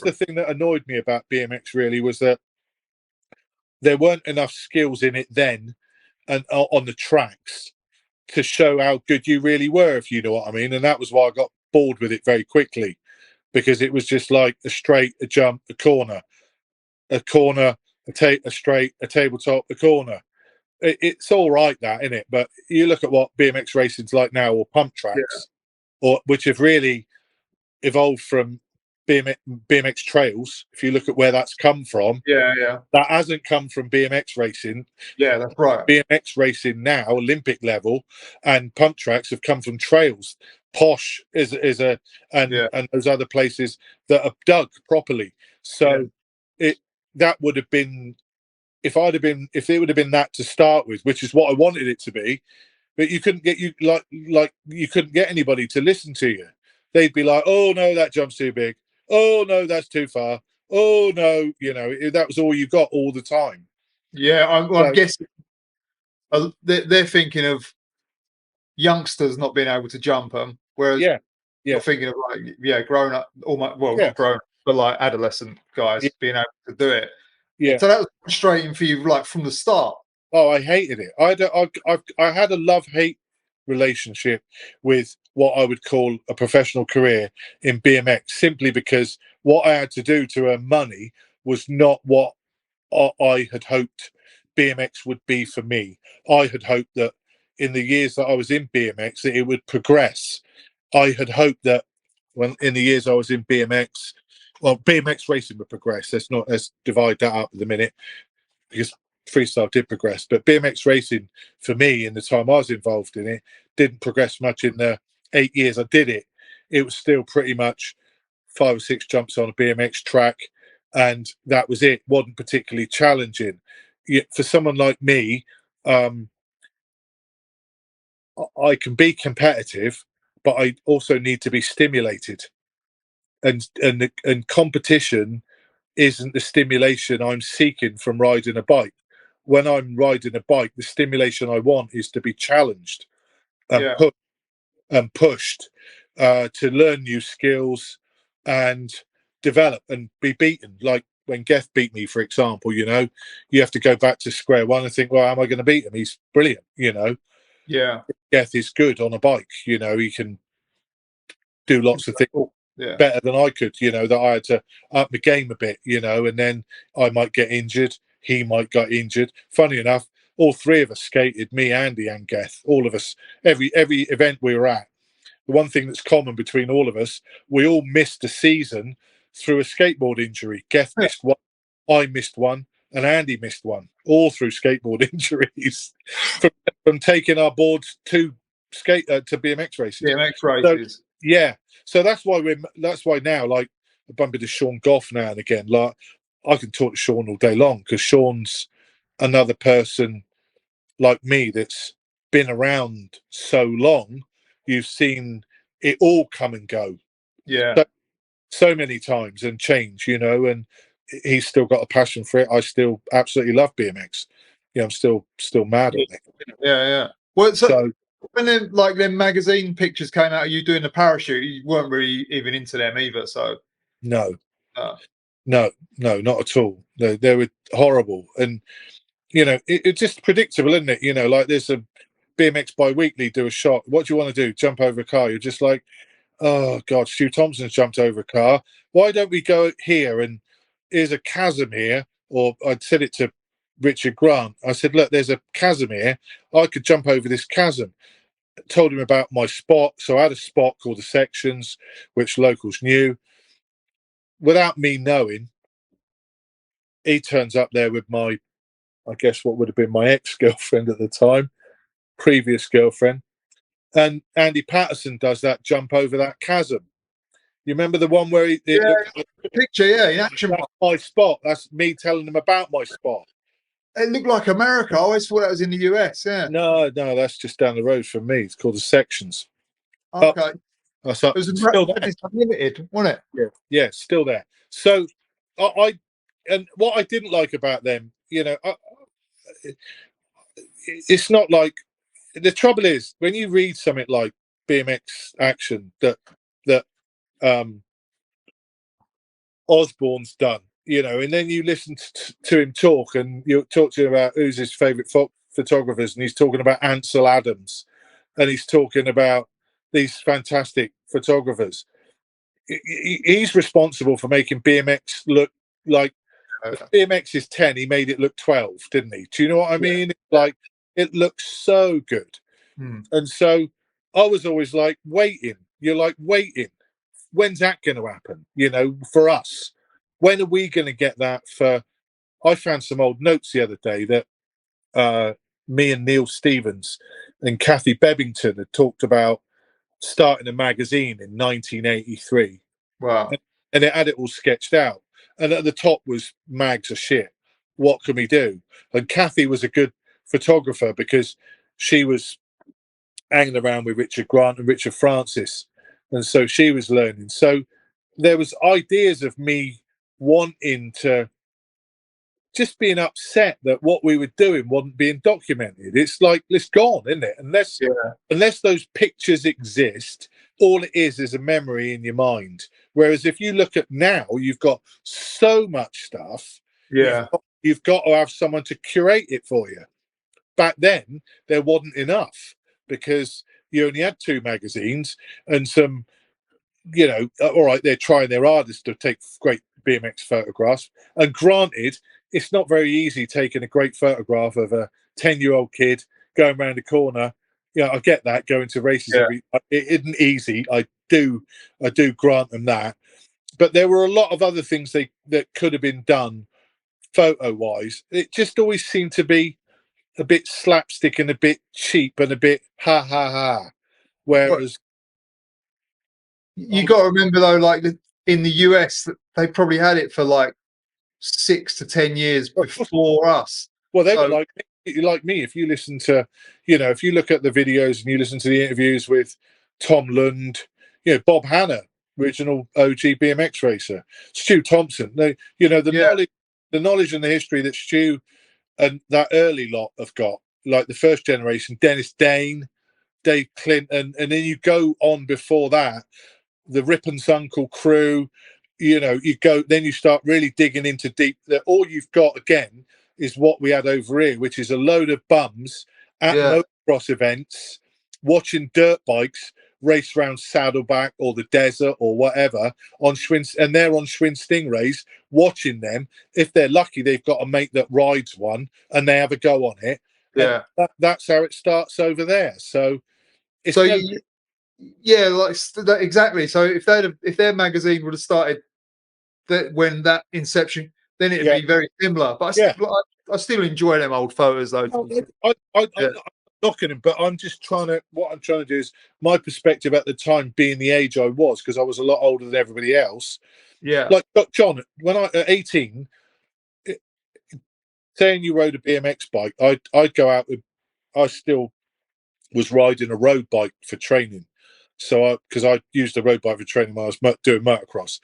the thing that annoyed me about BMX, really, was that there weren't enough skills in it then and on the tracks to show how good you really were, if you know what I mean. And that was why I got bored with it very quickly, because it was just like a straight, a jump, a corner, a straight, a tabletop, a corner. It's all right, that, isn't it? But you look at what BMX racing's like now, or pump tracks, or which have really evolved from BMX trails. If you look at where that's come from, that hasn't come from BMX racing. Yeah, that's right. BMX racing now, Olympic level, and pump tracks have come from trails. Posh and those other places that are dug properly. So that would have been, if it would have been that to start with, which is what I wanted it to be, but you couldn't get you couldn't get anybody to listen to you. They'd be like, "Oh no, that jump's too big. Oh no, that's too far. Oh no," that was all you got all the time. Yeah, I'm guessing they're thinking of youngsters not being able to jump them, whereas you're thinking of grown up, almost, well, not grown up, but like adolescent guys being able to do it. Yeah. So that was frustrating for you, like from the start. Oh, I hated it. I had a love-hate relationship with what I would call a professional career in BMX, simply because what I had to do to earn money was not what I had hoped BMX would be for me. I had hoped that in the years that I was in BMX, that it would progress. I had hoped that when in the years I was in BMX, well, BMX racing would progress. Let's divide that up at the minute, because freestyle did progress, but BMX racing for me, in the time I was involved in it, didn't progress much. In the 8 years I did it, it was still pretty much 5 or 6 jumps on a BMX track, and that was it. Wasn't particularly challenging. For someone like me, I can be competitive, but I also need to be stimulated, and competition isn't the stimulation I'm seeking from riding a bike. When I'm riding a bike, the stimulation I want is to be challenged and pushed to learn new skills and develop and be beaten. Like when Heath beat me, for example, you have to go back to square one and think, well, how am I going to beat him? He's brilliant, Yeah. Heath is good on a bike, he can do lots of things better than I could, that I had to up the game a bit, and then I might get injured, he might get injured. Funny enough, all three of us skated, me, Andy and Heath, all of us, every event we were at. The one thing that's common between all of us, we all missed a season through a skateboard injury. Heath missed one, I missed one, and Andy missed one, all through skateboard injuries from taking our boards to BMX races. BMX races. So, so that's why now, like, I bump into Sean Goff now and again. Like, I can talk to Sean all day long, because Sean's another person like me that's been around so long. You've seen it all come and go, so many times, and change, and he's still got a passion for it. I still absolutely love BMX. I'm still mad on it. Yeah. Well, so when them magazine pictures came out of you doing the parachute, you weren't really even into them either. So no, not at all. They were horrible, and it's just predictable, isn't it? Like there's BMX Bi-Weekly do a shot. What do you want to do? Jump over a car? You're just like, oh God, Stu Thompson's jumped over a car. Why don't we go here, and here's a chasm here? Or I'd said it to Richard Grant. I said, look, there's a chasm here. I could jump over this chasm. Told him about my spot. So I had a spot called the Sections, which locals knew. Without me knowing, he turns up there with my, I guess what would have been my ex-girlfriend at the time, previous girlfriend. And Andy Patterson does that jump over that chasm. You remember the one where the picture, in action. That's my spot. That's me telling them about my spot. It looked like America. I always thought that was in the US. Yeah. No, that's just down the road from me. It's called the Sections. Okay. It was still there. Unlimited, wasn't it? Yeah, still there. So I and what I didn't like about them, it's not like, the trouble is when you read something like BMX Action that Osborne's done, and then you listen to him talk, and you talk to him about who's his favourite photographers, and he's talking about Ansel Adams, and he's talking about these fantastic photographers. He's responsible for making BMX look like, BMX is 10, he made it look 12, didn't he? Do you know what I mean? Like, it looks so good. And so I was always like, waiting. You're like, waiting. When's that going to happen? For us, when are we going to get that? I found some old notes the other day that me and Neil Stevens and Kathy Bebbington had talked about starting a magazine in 1983. Wow. And it had it all sketched out. And at the top was mags are shit. What can we do? And Kathy was a good photographer because she was hanging around with Richard Grant and Richard Francis. And so she was learning. So there was ideas of me wanting to, just being upset that what we were doing wasn't being documented. It's like, it's gone, isn't it? Unless those pictures exist, all it is a memory in your mind. Whereas if you look at now, you've got so much stuff. Yeah. You've got to have someone to curate it for you. Back then, there wasn't enough because you only had 2 magazines and some, all right, they're trying their hardest to take great BMX photographs. And granted, it's not very easy taking a great photograph of a 10-year-old kid going around the corner. I get that, going to races it isn't easy. I do grant them that. But there were a lot of other things that could have been done photo-wise. It just always seemed to be a bit slapstick and a bit cheap and a bit ha ha ha. Whereas you got to remember though, like in the US, they probably had it for like 6 to 10 years before us. Well, they were like me. If you listen to, if you look at the videos and you listen to the interviews with Tom Lund, Bob Hanna, original OG BMX racer, Stu Thompson, the knowledge and the history that Stu and that early lot have got, like the first generation, Dennis Dane, Dave Clinton, and then you go on before that, the Rippon's Uncle crew, then you start really digging into deep, that all you've got again is what we had over here, which is a load of bums at motocross events watching dirt bikes race around Saddleback or the desert or whatever on Schwinn, and they're on Schwinn Stingrays watching them. If they're lucky, they've got a mate that rides one and they have a go on it. That's how it starts over there. So it's exactly. So if their magazine would have started when that inception, then it'd be very similar. But I still enjoy them old photos though. I'm knocking him, but I'm just what I'm trying to do is my perspective at the time, being the age I was, because I was a lot older than everybody else. Yeah. Like John, when I at 18, saying you rode a BMX bike, I'd go out with, I still was riding a road bike for training. So because I used a road bike for training when I was doing motocross,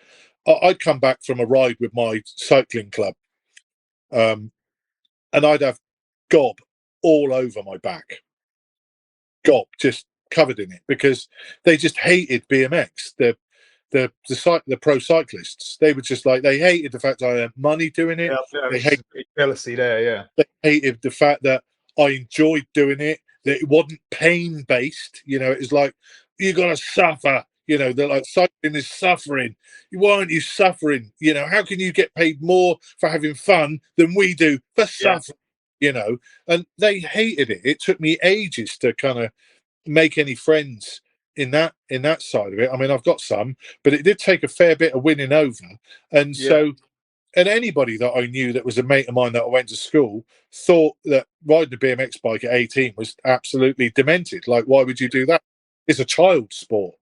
I'd come back from a ride with my cycling club, and I'd have gob all over my back. Gob, just covered in it, because they just hated BMX. The pro cyclists, they were just like, they hated the fact I earned money doing it. They hated jealousy there. They hated the fact that I enjoyed doing it. that it wasn't pain based. You know, it was like, you got to suffer. You know, they're like, cycling is suffering. Why aren't you suffering? You know, how can you get paid more for having fun than we do for suffering? You know, and they hated it. It took me ages to kind of make any friends in that side of it. I mean, I've got some, but it did take a fair bit of winning over. And so, and anybody that I knew that was a mate of mine that I went to school thought that riding a BMX bike at 18 was absolutely demented. Like, why would you do that? It's a child sport.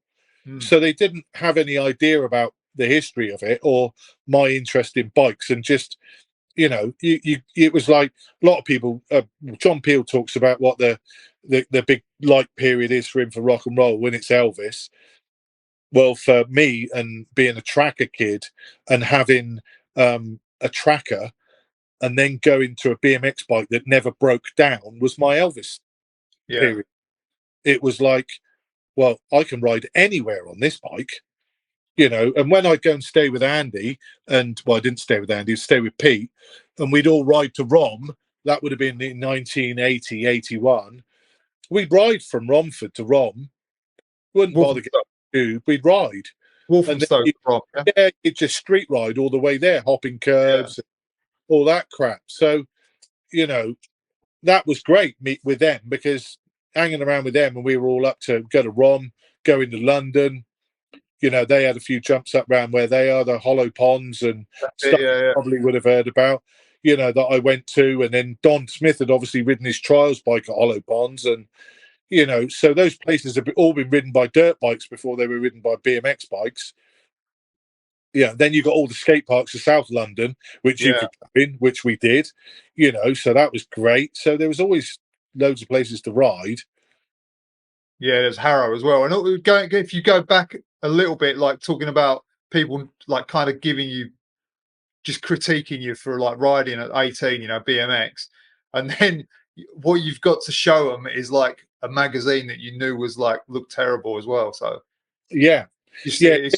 So they didn't have any idea about the history of it or my interest in bikes. And just, you know, it was like a lot of people. John Peel talks about what the big light period is for him for rock and roll when it's Elvis. Well, for me, and being a tracker kid and having a tracker and then going to a BMX bike that never broke down was my Elvis period. It was like, well, I can ride anywhere on this bike, you know. And when I'd go and stay with Andy, and well, I didn't stay with Andy, I'd stay with Pete, and we'd all ride to Rom. That would have been in 1980, 81. We'd ride from Romford to Rom. Wouldn't bother getting to. We'd ride. Walthamstow, yeah, you'd just street ride all the way there, hopping curves, all that crap. So, you know, that was great meet with them, because hanging around with them, and we were all up to go to Rom, go into London. You know, they had a few jumps up around where they are, the hollow ponds and stuff you probably would have heard about, you know, that I went to. And then Don Smith had obviously ridden his trials bike at hollow ponds. And, you know, so those places have all been ridden by dirt bikes before they were ridden by BMX bikes. Yeah, then you got all the skate parks of South London, which you could go in, which we did, you know, so that was great. So there was always loads of places to ride. Yeah, there's Harrow as well. And if you go back a little bit, like talking about people like kind of giving you, just critiquing you for like riding at 18, you know, BMX, and then what you've got to show them is like a magazine that you knew was like looked terrible as well. So that's a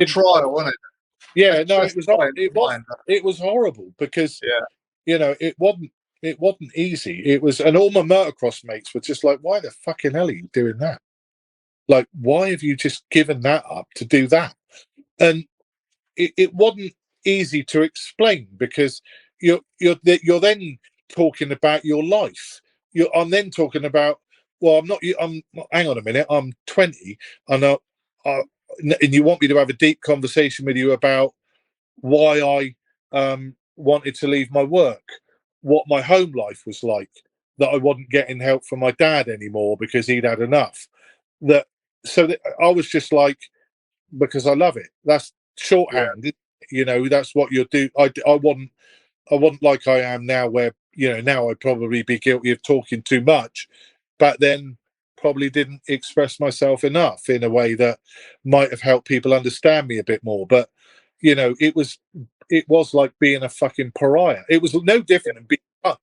trial, isn't it? Yeah, no, it was horrible, because you know, it wasn't easy. It was, and all my motocross mates were just like, why the fucking hell are you doing that? Like, why have you just given that up to do that? And it wasn't easy to explain, because you're then talking about your life. I'm then talking about, well, I'm hang on a minute, I'm 20, and and you want me to have a deep conversation with you about why I wanted to leave my work, what my home life was like, that I wasn't getting help from my dad anymore because he'd had enough. So I was just like, because I love it. That's shorthand, you know. That's what you do. I wasn't like I am now, where, you know, now I'd probably be guilty of talking too much, but then probably didn't express myself enough in a way that might have helped people understand me a bit more. But, you know, it was like being a fucking pariah. It was no different than being punk.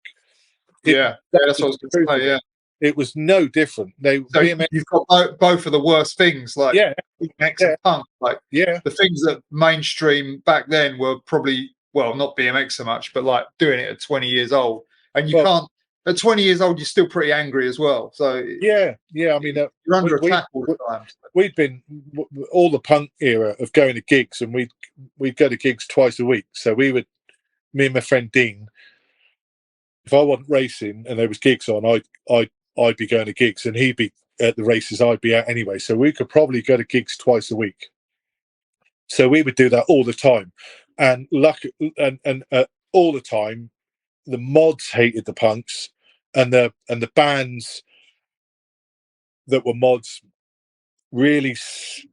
That's what I was going to say. Yeah, it was no different. You've got both of the worst things, like BMX and punk. Like, the things that mainstream back then were probably, well, not BMX so much, but like doing it at 20 years old, and you can't. At 20 years old, you're still pretty angry as well. So I mean, you're under attack all the time. We'd been all the punk era of going to gigs, and we'd go to gigs twice a week. So me and my friend Dean, if I wasn't racing and there was gigs on, I'd be going to gigs, and he'd be at the races I'd be at anyway. So we could probably go to gigs twice a week. So we would do that all the time, and all the time, the mods hated the punks, and the bands that were mods really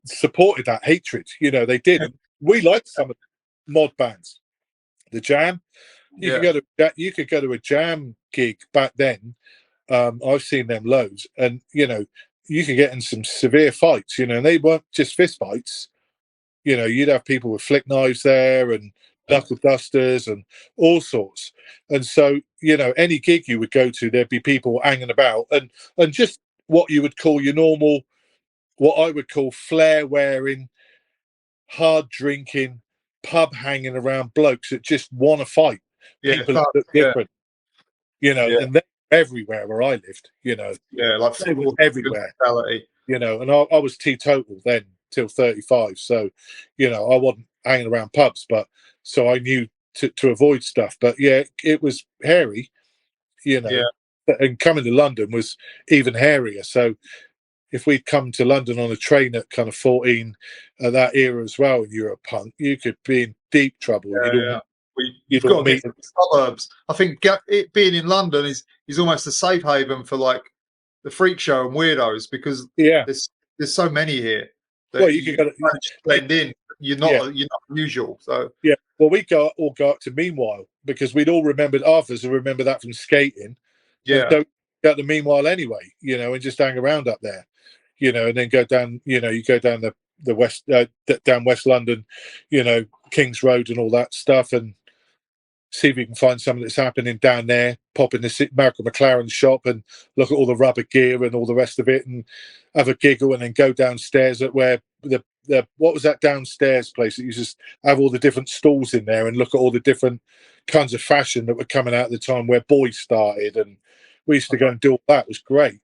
supported that hatred. You know, they did. And we liked some of the mod bands. The Jam, you could go to a Jam gig back then. I've seen them loads, and you know, you could get in some severe fights. You know, and they weren't just fist fights. You know, you'd have people with flick knives there and knuckle dusters and all sorts. And so, you know, any gig you would go to, there'd be people hanging about, and just what you would call your normal, what I would call flair wearing, hard drinking, pub hanging around blokes that just want to fight. People that look different, you know, and everywhere where I lived. You know, Yeah, like they were football everywhere. mentality. You know, and I was teetotal then till 35, so you know I wasn't hanging around pubs, but so I knew to avoid stuff. But yeah, it was hairy. You know, Yeah. and coming to London was even hairier. So if we'd come to London on a train at kind of 14 at that era as well, and you're a punk, you could be in deep trouble. Yeah. You've You'd all got to get meet. to the suburbs. I think it being in London is almost a safe haven for like the freak show and weirdos, because Yeah. there's so many here that Well, you kind of just blend in. You're not unusual. So yeah. Well, we all go up to Meanwhile because we'd all remembered Arthur's and remember that from skating. And yeah, so go to Meanwhile anyway, you know, and just hang around up there, you know, and then go down, you know, you go down the west, down West London, you know, King's Road and all that stuff, and see if you can find something that's happening down there. Pop in the Malcolm McLaren shop and look at all the rubber gear and all the rest of it, and have a giggle, and then go downstairs at where the what was that downstairs place that you just have all the different stalls in there and look at all the different kinds of fashion that were coming out at the time where boys started, and we used to go and do all that. It was great.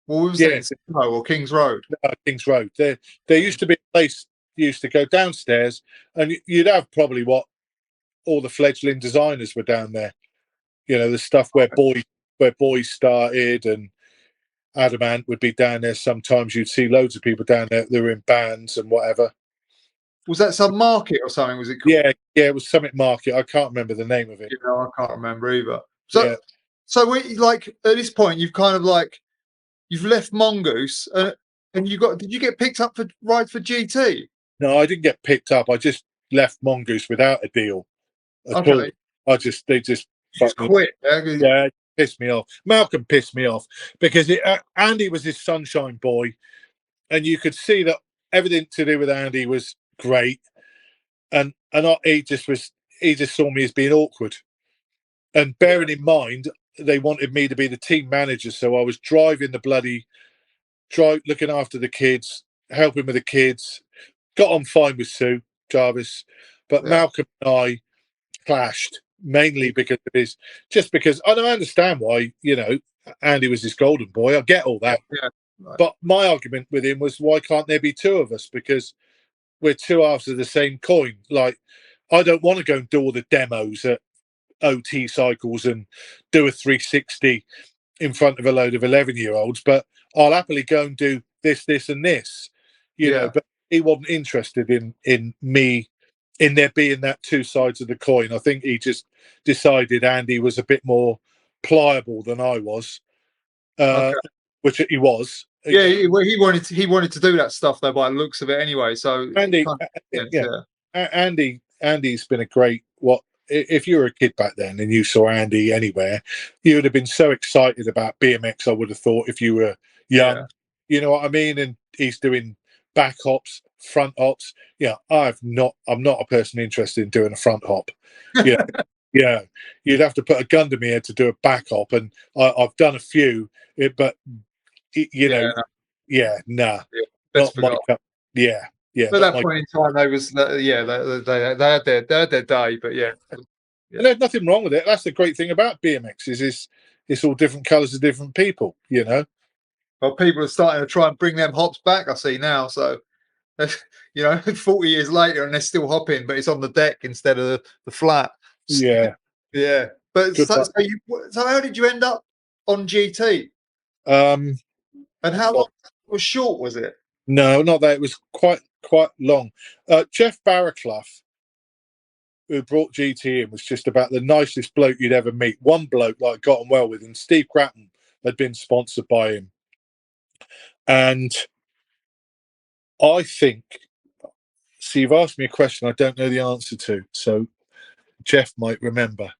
What was it? Or King's Road? King's Road. There used to be a place you used to go downstairs, and you'd have probably what all the fledgling designers were down there. You know, the stuff where boys started, and Adamant would be down there. Sometimes you'd see loads of people down there that were in bands and whatever. Was that some market or something? Was it called? Yeah, it was Summit Market. I can't remember the name of it. You know, I can't remember either. So we, like, at this point, you've kind of like you've left Mongoose, and did you get picked up for ride for GT? No, I didn't get picked up. I just left Mongoose without a deal at all. They just quit. Yeah, pissed me off. Malcolm pissed me off because Andy was his sunshine boy, and you could see that everything to do with Andy was great, and he just saw me as being awkward. And bearing in mind, they wanted me to be the team manager, so I was driving the looking after the kids, helping with the kids. Got on fine with Sue Jarvis, but Malcolm and I clashed mainly because of because I don't understand why, you know, Andy was his golden boy. I get all that. Yeah. Right. But my argument with him was, why can't there be two of us? Because we're two halves of the same coin. Like, I don't want to go and do all the demos at OT cycles and do a 360 in front of a load of 11-year-olds, but I'll happily go and do this, and this, you know. But he wasn't interested in me, in there being that two sides of the coin. I think he just decided Andy was a bit more pliable than I was, which he was. Yeah, well, he wanted to do that stuff though, by the looks of it anyway. So Andy's been a great if you were a kid back then and you saw Andy anywhere, you would have been so excited about BMX. I would have thought, if you were young, you know what I mean. And he's doing back hops, front hops. Yeah, I'm not a person interested in doing a front hop. Yeah, yeah, you'd have to put a gun to me head to do a back hop, and I've done a few, but you know, nah, not my cup. Yeah. At that point in time, they had their day, but and there's nothing wrong with it. That's the great thing about BMX is it's all different colours of different people, you know. Well, people are starting to try and bring them hops back, I see now. So, you know, 40 years later, and they're still hopping, but it's on the deck instead of the flat. Yeah, yeah. But so how did you end up on GT? And how long was short was it? No, not that. It was quite long. Jeff Barraclough, who brought GT in, was just about the nicest bloke you'd ever meet. One bloke that I got on well with, and Steve Grattan had been sponsored by him. And I think, so you've asked me a question I don't know the answer to, so Jeff might remember.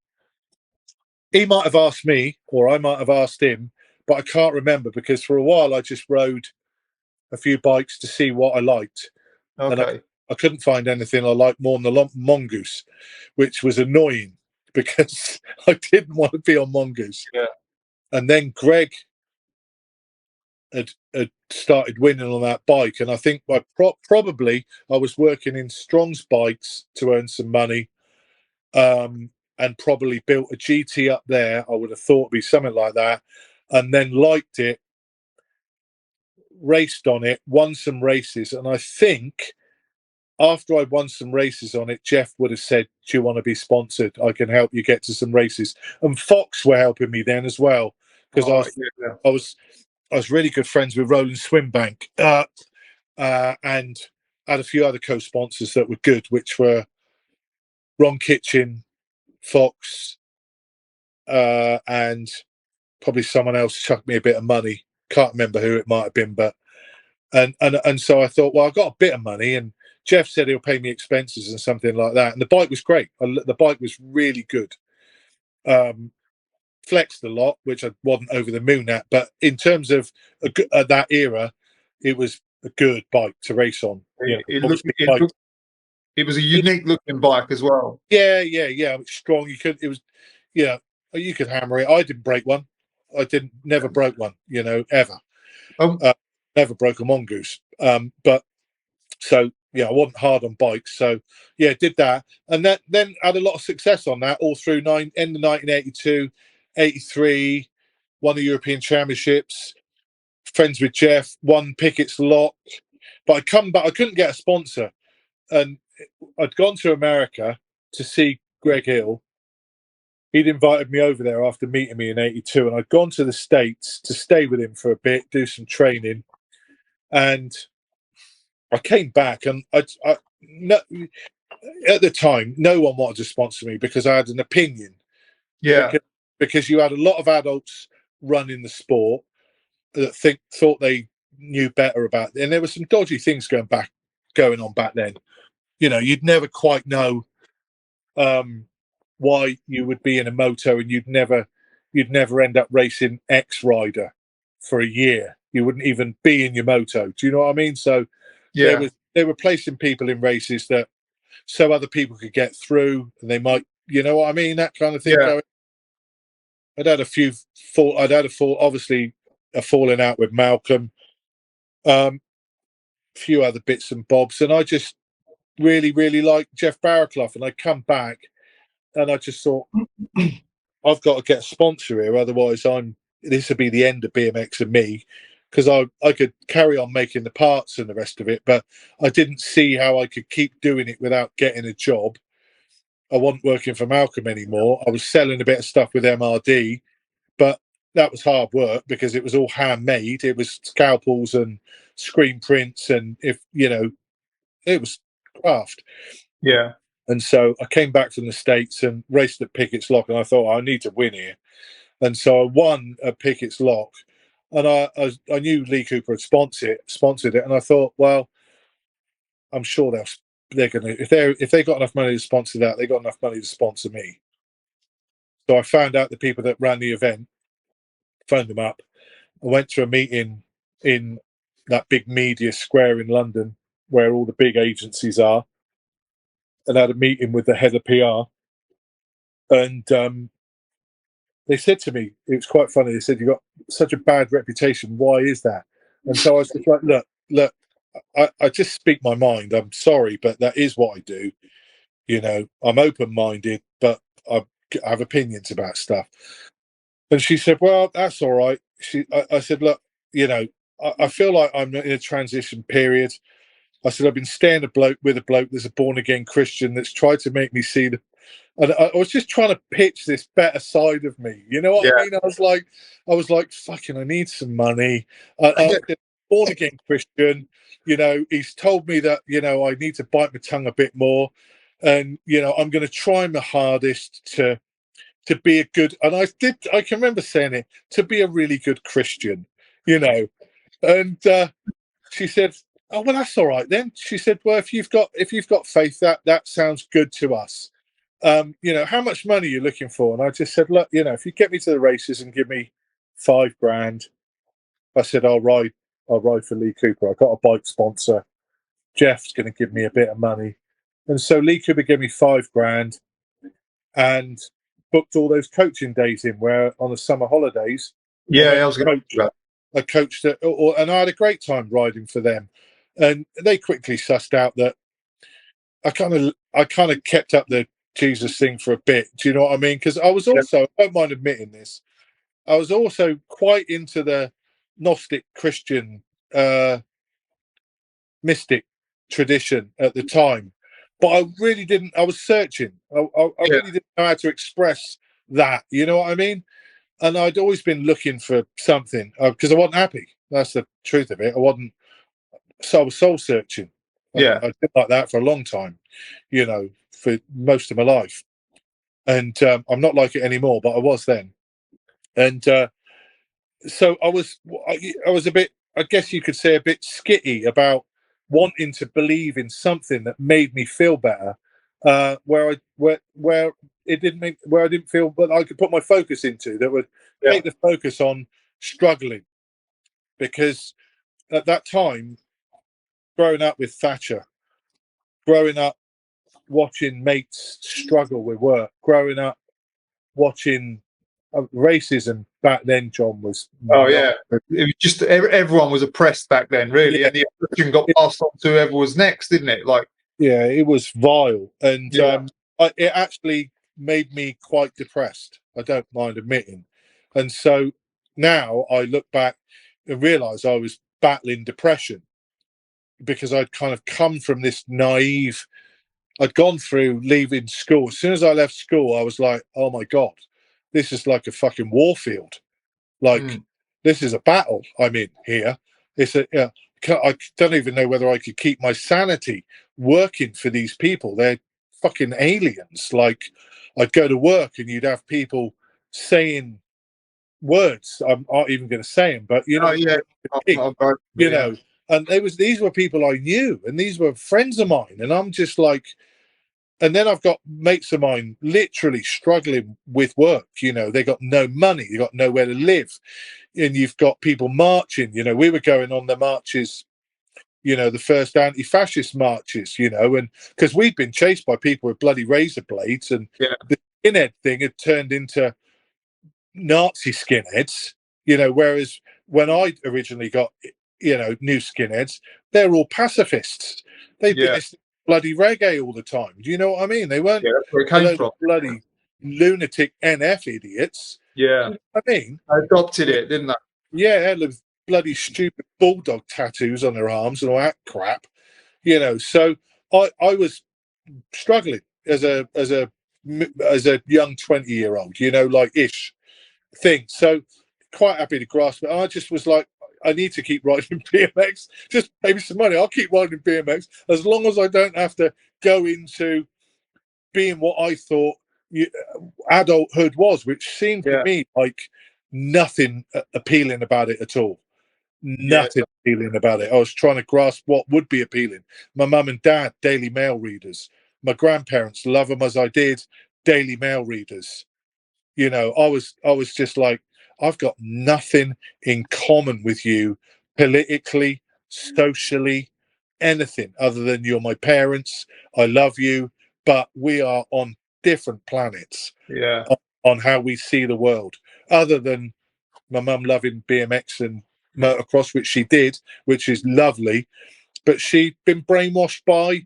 He might have asked me, or I might have asked him, but I can't remember, because for a while I just rode a few bikes to see what I liked. Okay. And I couldn't find anything I liked more than the Mongoose, which was annoying because I didn't want to be on Mongoose. Yeah. And then Greg had started winning on that bike, and I think probably I was working in Strong's bikes to earn some money. and probably built a GT up there. I would have thought it'd be something like that, and then liked it, raced on it, won some races, and I think after I won some races on it, Jeff would have said, "Do you want to be sponsored? I can help you get to some races." And Fox were helping me then as well, because I was really good friends with Roland Swimbank, and had a few other co-sponsors that were good, which were Ron Kitchen, Fox, and probably someone else chucked me a bit of money. Can't remember who it might have been, but and so I thought, well, I've got a bit of money, and Jeff said he'll pay me expenses and something like that. And the bike was great. The bike was really good. Flexed a lot, which I wasn't over the moon at. But in terms of that era, it was a good bike to race on. It was a unique looking bike as well. Yeah. It was strong. It was, you could hammer it. I didn't break one. Never broke one, ever. Never broke a mongoose. But so, I wasn't hard on bikes. So, did that. And then had a lot of success on that all through end of 1982, 83, won the European Championships, friends with Jeff, won Pickett's Lock. But I come back, I couldn't get a sponsor. And I'd gone to America to see Greg Hill. He'd invited me over there after meeting me in 82. And I'd gone to the States to stay with him for a bit, do some training. And I came back, and at the time, no one wanted to sponsor me because I had an opinion. Yeah. Because you had a lot of adults running the sport that thought they knew better about it. And there were some dodgy things going on back then. You'd never quite know why you would be in a moto, and you'd never end up racing X rider for a year. You wouldn't even be in your moto. Do you know what I mean? So they were placing people in races that so other people could get through, and they might, you know what I mean, that kind of thing. Yeah. I'd had obviously a falling out with Malcolm, a few other bits and bobs, and I just really, really liked Jeff Barraclough, and I come back, and I just thought, I've got to get a sponsor here, otherwise this would be the end of BMX and me, because I could carry on making the parts and the rest of it, but I didn't see how I could keep doing it without getting a job. I wasn't working for Malcolm anymore. I was selling a bit of stuff with MRD, but that was hard work because it was all handmade. It was scalpels and screen prints, and it was craft. Yeah. And so I came back from the States and raced at Pickett's Lock, and I thought, I need to win here. And so I won at Pickett's Lock, and I knew Lee Cooper had sponsored it, and I thought, well, I'm sure they're going to, if they got enough money to sponsor that, they got enough money to sponsor me. So I found out the people that ran the event, phoned them up. I went to a meeting in that big media square in London where all the big agencies are, and had a meeting with the head of PR. And they said to me, it was quite funny, they said, "You've got such a bad reputation. Why is that?" And so I was just like, look, I just speak my mind. I'm sorry, but that is what I do. I'm open-minded, but I have opinions about stuff. And she said, "Well, that's all right." I said, "Look, I feel like I'm in a transition period." I said, "I've been staying with a bloke that's a born-again Christian that's tried to make me see and I was just trying to pitch this better side of me. You know what I mean? I was like, fucking, I need some money. I'm born again Christian. He's told me that, I need to bite my tongue a bit more. And, I'm going to try my hardest to be a good, and I can remember saying it, to be a really good Christian, And she said, "Oh, well, that's all right then." She said, "Well, if you've got faith, that sounds good to us. How much money are you looking for?" And I just said, "Look, if you get me to the races and give me $5,000, I said, I'll ride for Lee Cooper. I got a bike sponsor. Jeff's going to give me a bit of money." And so Lee Cooper gave me $5,000 and booked all those coaching days in where on the summer holidays. I was going to I coached it, and I had a great time riding for them. And they quickly sussed out that I kind of kept up the Jesus thing for a bit. Do you know what I mean? Because I was also, I don't mind admitting this, I was also quite into the Gnostic Christian mystic tradition at the time, but I really didn't. I was searching. I really didn't know how to express that. You know what I mean? And I'd always been looking for something because I wasn't happy. That's the truth of it. I wasn't. So I was soul searching. Yeah. I did like that for a long time. You know, for most of my life, and I'm not like it anymore. But I was then, and so I was a bit, I guess you could say, a bit skitty about wanting to believe in something that made me feel better, where it didn't make, where I didn't feel that I could put my focus into, that would take the focus on struggling, because at that time, growing up with Thatcher, growing up watching mates struggle with work, growing up watching racism back then, John, was It was just everyone was oppressed back then, really, and the oppression got passed on to whoever was next, didn't it? Like, it was vile, and it actually made me quite depressed. I don't mind admitting, and so now I look back and realise I was battling depression because I'd kind of come from this naive. I'd gone through leaving school. As soon as I left school, I was like, "Oh my god, this is like a fucking warfield. Like, this is a battle I'm in here. It's a, I don't even know whether I could keep my sanity working for these people. They're fucking aliens. Like, I'd go to work and you'd have people saying words. I'm not even going to say them, but you know, you know, and these were people I knew, and these were friends of mine, and I'm just like. And then I've got mates of mine literally struggling with work. You know, they got no money, they got nowhere to live. And you've got people marching. You know, we were going on the marches, you know, the first anti-fascist marches, you know, and because we'd been chased by people with bloody razor blades, and the skinhead thing had turned into Nazi skinheads, you know, whereas when I originally got, you know, new skinheads, they're all pacifists. They've been listening to bloody reggae all the time. Do you know what I mean? They weren't that's where it came from. bloody lunatic NF idiots. Yeah. You know what I mean? I adopted it, didn't I? Yeah, those bloody stupid bulldog tattoos on their arms and all that crap. You know, so I was struggling as a young 20-year-old, you know, like ish thing. So quite happy to grasp it. I just was like, I need to keep riding BMX. Just pay me some money. I'll keep riding BMX as long as I don't have to go into being what I thought adulthood was, which seemed to me like nothing appealing about it at all. Nothing appealing about it. I was trying to grasp what would be appealing. My mum and dad, Daily Mail readers. My grandparents, love them as I did, Daily Mail readers. You know, I was just like, I've got nothing in common with you politically, socially, anything other than you're my parents. I love you, but we are on different planets. On how we see the world. Other than my mum loving BMX and motocross, which she did, which is lovely, but she'd been brainwashed by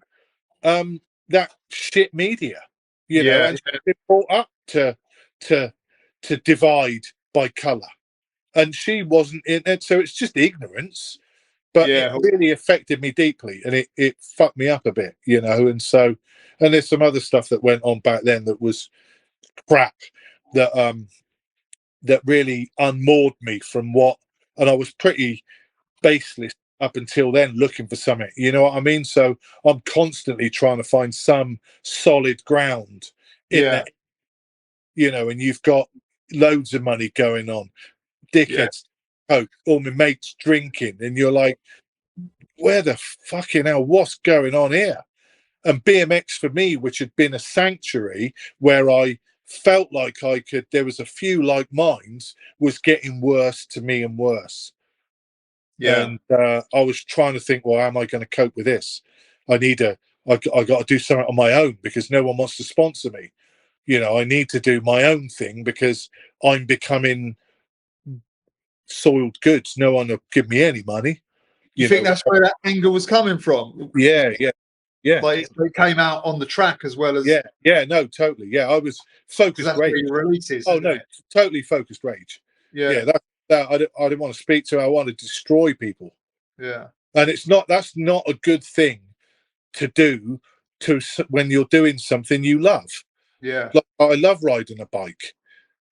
that shit media, you know, and she'd been brought up to divide by colour, and she wasn't in it, so it's just ignorance. But it really affected me deeply, and it fucked me up a bit, you know. And so, and there's some other stuff that went on back then that was crap, that that really unmoored me from what, and I was pretty baseless up until then, looking for something, you know what I mean? So I'm constantly trying to find some solid ground in that, you know. And you've got loads of money going on, dickheads, all my mates drinking, and you're like, where the fucking hell, what's going on here? And BMX for me, which had been a sanctuary where I felt like I could, there was a few like minds, was getting worse to me and worse. And I was trying to think, well, how am I going to cope with this? I got to do something on my own because no one wants to sponsor me. You know, I need to do my own thing because I'm becoming soiled goods. No one will give me any money. You think that's where that anger was coming from? Yeah. Yeah. Like it came out on the track as well as No, totally. Yeah, I was focused that's rage. where your release is. Oh no, It? totally focused rage. Yeah, That I didn't want to speak to. I wanted to destroy people, yeah, and that's not a good thing to do when you're doing something you love. yeah, Like, I love riding a bike.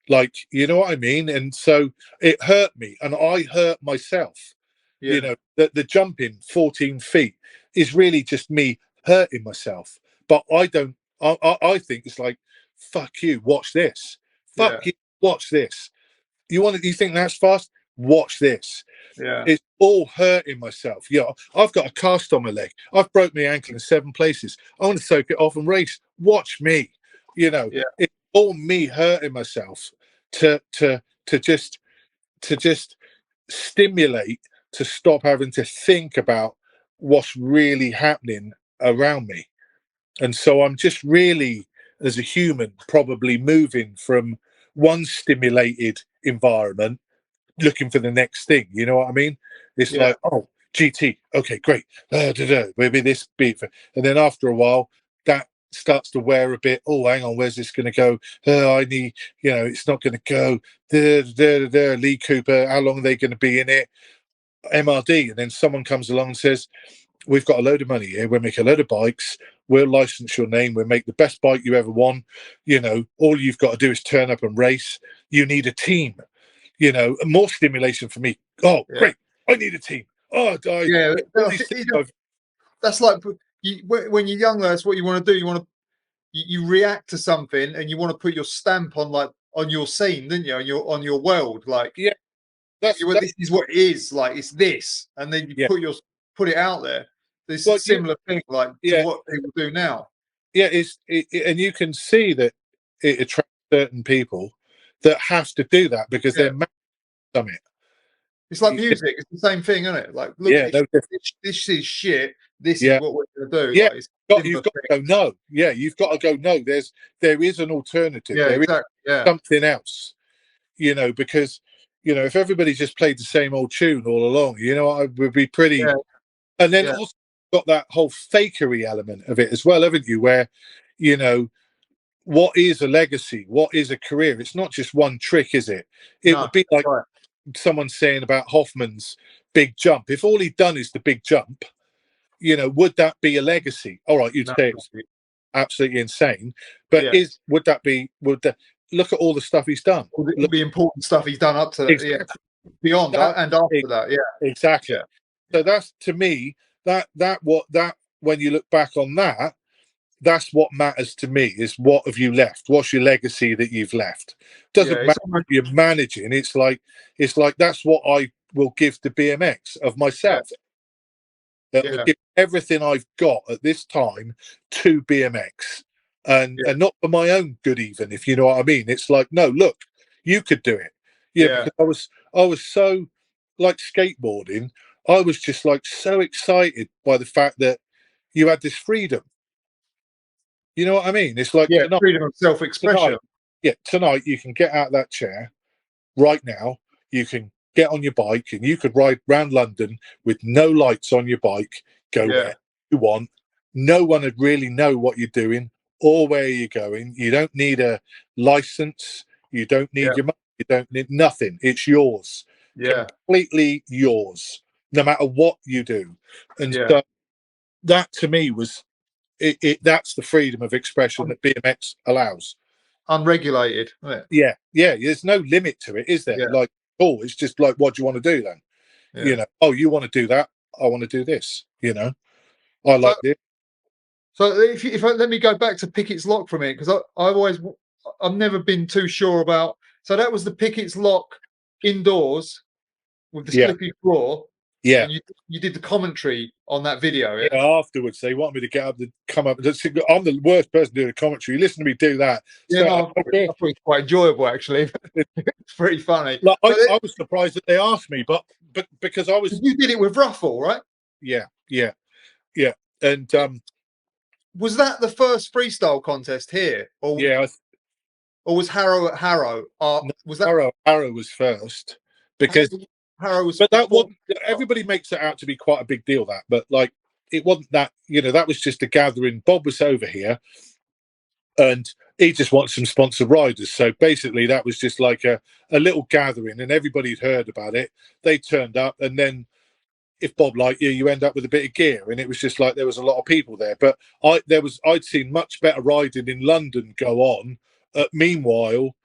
Like, you know what I mean? And so it hurt me, and I hurt myself. yeah, You know, the jumping 14 feet is really just me hurting myself. But I don't. I think it's like, fuck you. Watch this. yeah, Fuck you. Watch this. You think that's fast? Watch this. yeah, It's all hurting myself. Yeah, I've got a cast on my leg. I've broke my ankle in 7 places. I want to soak it off and race. Watch me. You know, yeah, it's all me hurting myself to just stimulate, to stop having to think about what's really happening around me. And so I'm just really, as a human, probably moving from one stimulated environment looking for the next thing. You know what I mean? It's yeah, like, oh, GT, okay, great. Maybe this beat, and then after a while, that starts to wear a bit. Oh, hang on, where's this going to go? I need, it's not going to go. Lee Cooper, how long are they going to be in it? MRD, and then someone comes along and says, we've got a load of money here. We'll make a load of bikes. We'll license your name. We'll make the best bike you ever want. All you've got to do is turn up and race. You need a team. More stimulation for me. Oh, yeah. great. I need a team. Oh, Yeah, that's like when you're younger. That's what you want to do. You want to you react to something, and you want to put your stamp on your scene, didn't you? On your world, like yeah. this is what it is. Like it's this, and then you put it out there. This similar thing, like to what people do now. Yeah, and you can see that it attracts certain people that have to do that because they're mad from it. It's like music. It's the same thing, isn't it? Like, look, this is shit. This is what we're going to do. Yeah, like, you've got to go, no. Yeah, you've got to go, no. There is an alternative. Yeah, there exactly. is something else. Because if everybody just played the same old tune all along, it would be pretty. Yeah. And then also got that whole fakery element of it as well, haven't you? Where, what is a legacy? What is a career? It's not just one trick, is it? It would be like someone saying about Hoffman's big jump. If all he'd done is the big jump, would that be a legacy? All right, you'd say it's absolutely insane, but would look at all the stuff he's done? All the important stuff he's done up to beyond and after that, exactly. Yeah. So that's, to me, that when you look back on that, that's what matters to me, is what have you left? What's your legacy that you've left? Doesn't matter if you're managing. It's like that's what I will give to BMX of myself. That will give everything I've got at this time to BMX, and not for my own good, even, if you know what I mean. It's like, no, look, you could do it. Because I was so, like, skateboarding, I was just like so excited by the fact that you had this freedom. You know what I mean? It's like tonight, freedom of self-expression. Tonight you can get out of that chair right now. You can get on your bike and you could ride around London with no lights on your bike, go where you want. No one would really know what you're doing or where you're going. You don't need a license. You don't need your money. You don't need nothing. It's yours. Completely yours, no matter what you do. And so that, to me, was that's the freedom of expression that BMX allows. Unregulated, isn't it? There's no limit to it, is there? Like, it's just like, what do you want to do then? You want to do that, I want to do this. I like this. So if let me go back to Pickett's Lock for a minute, because I've never been too sure about. So that was the Pickett's Lock indoors with the slippy floor. Yeah, and you did the commentary on that video. Afterwards they want me to get up to come up. I'm the worst person doing a commentary. You listen to me do that. I thought it was quite enjoyable, actually. It's pretty funny. Like, I was surprised that they asked me, but because you did it with Ruffell, right? Yeah. And was that the first freestyle contest here? Or was Harrow at Harrow? Was that Harrow was first, because Harrow was. But that one, everybody makes it out to be quite a big deal. But like, it wasn't that, you know, that was just a gathering. Bob was over here and he just wanted some sponsored riders. So basically that was just like a little gathering, and everybody'd heard about it. They turned up, and then if Bob liked you, you end up with a bit of gear. And it was just like there was a lot of people there. But I'd seen much better riding in London go on at Meanwhile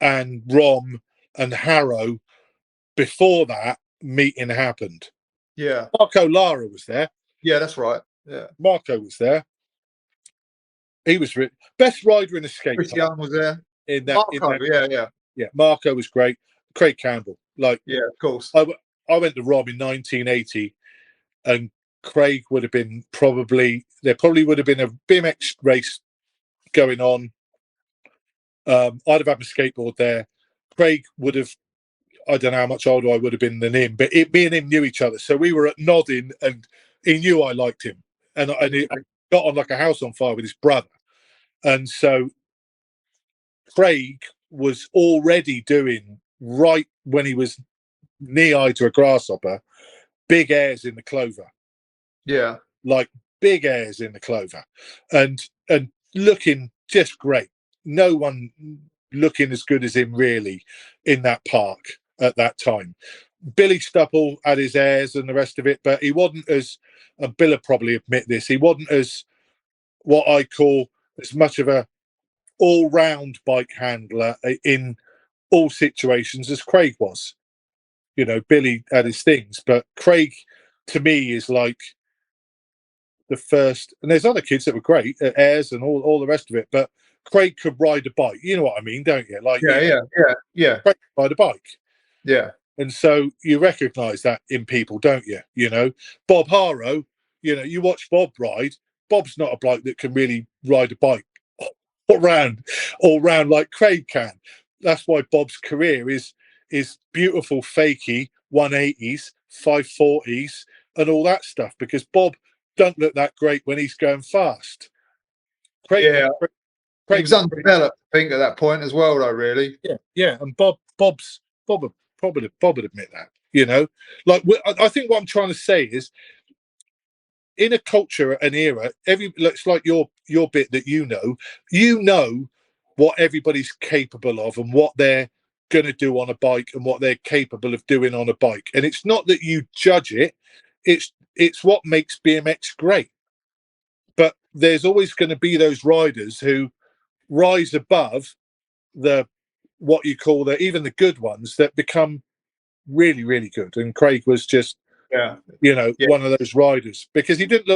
and Rom and Harrow before that meeting happened. Yeah. Marco Lara was there. Yeah, that's right. Yeah. Marco was there. He was best rider in a skate Chris park Young was there. in that. Marco, Yeah. Marco was great. Craig Campbell, like, yeah, of course. I went to Rob in 1980, and Craig would have been there probably would have been a BMX race going on. I'd have had my skateboard there. Craig would have, I don't know how much older I would have been than him, but me and him knew each other. So we were at nodding, and he knew I liked him. And I got on like a house on fire with his brother. And so Craig was already doing, right when he was knee-high to a grasshopper, big airs in the clover. Yeah. Like big airs in the clover. And looking just great. No one looking as good as him really in that park at that time. Billy Stupple had his airs and the rest of it, but he wasn't as, and Bill will probably admit this, he wasn't as what I call as much of a all-round bike handler in all situations as Craig was. You know, Billy had his things, but Craig to me is like the first, and there's other kids that were great at airs and all the rest of it, but Craig could ride a bike. You know what I mean, don't you? Like, yeah. Craig could ride a bike. Yeah. And so you recognise that in people, don't you? You know, Bob Harrow, you know, you watch Bob ride. Bob's not a bloke that can really ride a bike all round like Craig can. That's why Bob's career is beautiful, fakey 180s, 540s, and all that stuff, because Bob don't look that great when he's going fast. Craig was undeveloped, I think, at that point as well, though. Really. Yeah. And Bob would admit that. You know, like, I think what I'm trying to say is, in a culture, an era, it's like your bit that you know what everybody's capable of and what they're going to do on a bike and what they're capable of doing on a bike. And it's not that you judge it; it's what makes BMX great. But there's always going to be those riders who rise above what you call even the good ones that become really, really good. And Craig was just, one of those riders, because he didn't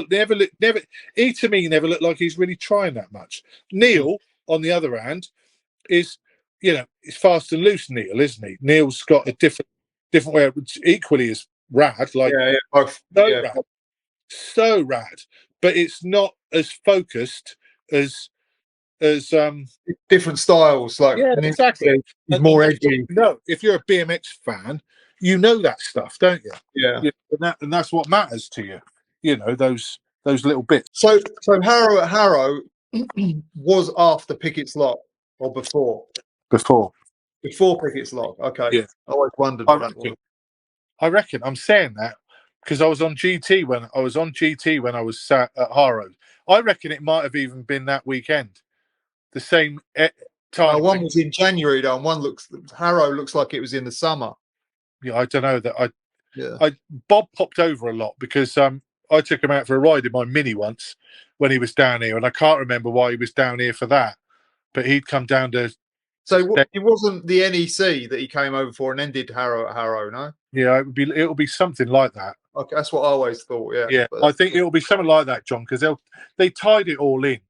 he to me never looked like he's really trying that much. Neil, on the other hand, is, he's fast and loose. Neil, isn't he? Neil's got a different way, equally as rad, like so rad, but it's not as focused as different styles, like exactly. He's more edgy. No, if you're a BMX fan, you know that stuff, don't you? Yeah. And that's what matters to you. You know, those little bits. So Harrow at Harrow was after Pickett's Lock or before? Before Pickett's Lock. Okay. Yeah. I always wondered. I reckon I'm saying that because I was on GT when I was sat at Harrow. I reckon it might have even been that weekend. The same time. One was in January though, and Harrow looks like it was in the summer. Yeah, I don't know that. Bob popped over a lot because I took him out for a ride in my Mini once when he was down here, and I can't remember why he was down here for that, but he'd come down to. So it wasn't the NEC that he came over for and then did Harrow at Harrow, no? Yeah, it'll be something like that. Okay, that's what I always thought. Yeah, I think it'll be something like that, John, because they tied it all in.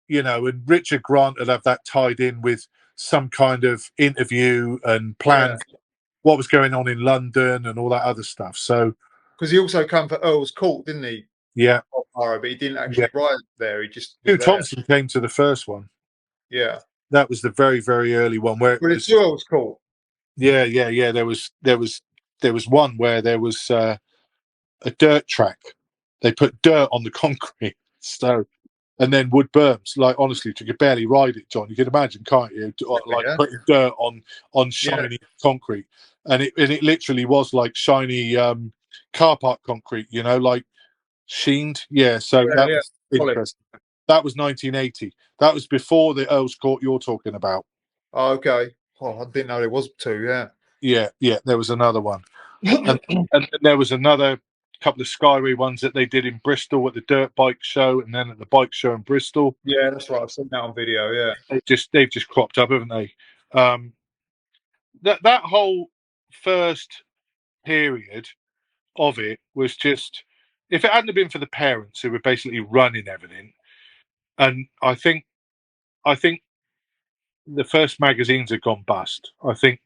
And Richard Grant would have that tied in with some kind of interview and plan what was going on in London and all that other stuff. So, because he also came for Earl's Court, didn't he? Yeah, but he didn't actually ride there. He just Hugh Thompson came to the first one. Yeah, that was the very, very early one where it's Earl's Court. Yeah. There was one where there was a dirt track. They put dirt on the concrete, and then wood berms. Like, honestly, you could barely ride it, John. You can imagine, can't you? Like putting dirt on shiny concrete, and it literally was like shiny car park concrete. Like Sheened, yeah. So Yeah, that yeah. was Solid. interesting. That was 1980. That was before the Earl's Court you're talking about. Oh, okay. Oh, I didn't know there was two. Yeah. Yeah. There was another one, and there was another couple of Skyway ones that they did in Bristol at the dirt bike show, and then at the bike show in Bristol. Yeah, that's right. I've seen that on video. Yeah. They've just cropped up, haven't they? That whole first period of it was just, if it hadn't been for the parents who were basically running everything, and I think the first magazines had gone bust. I think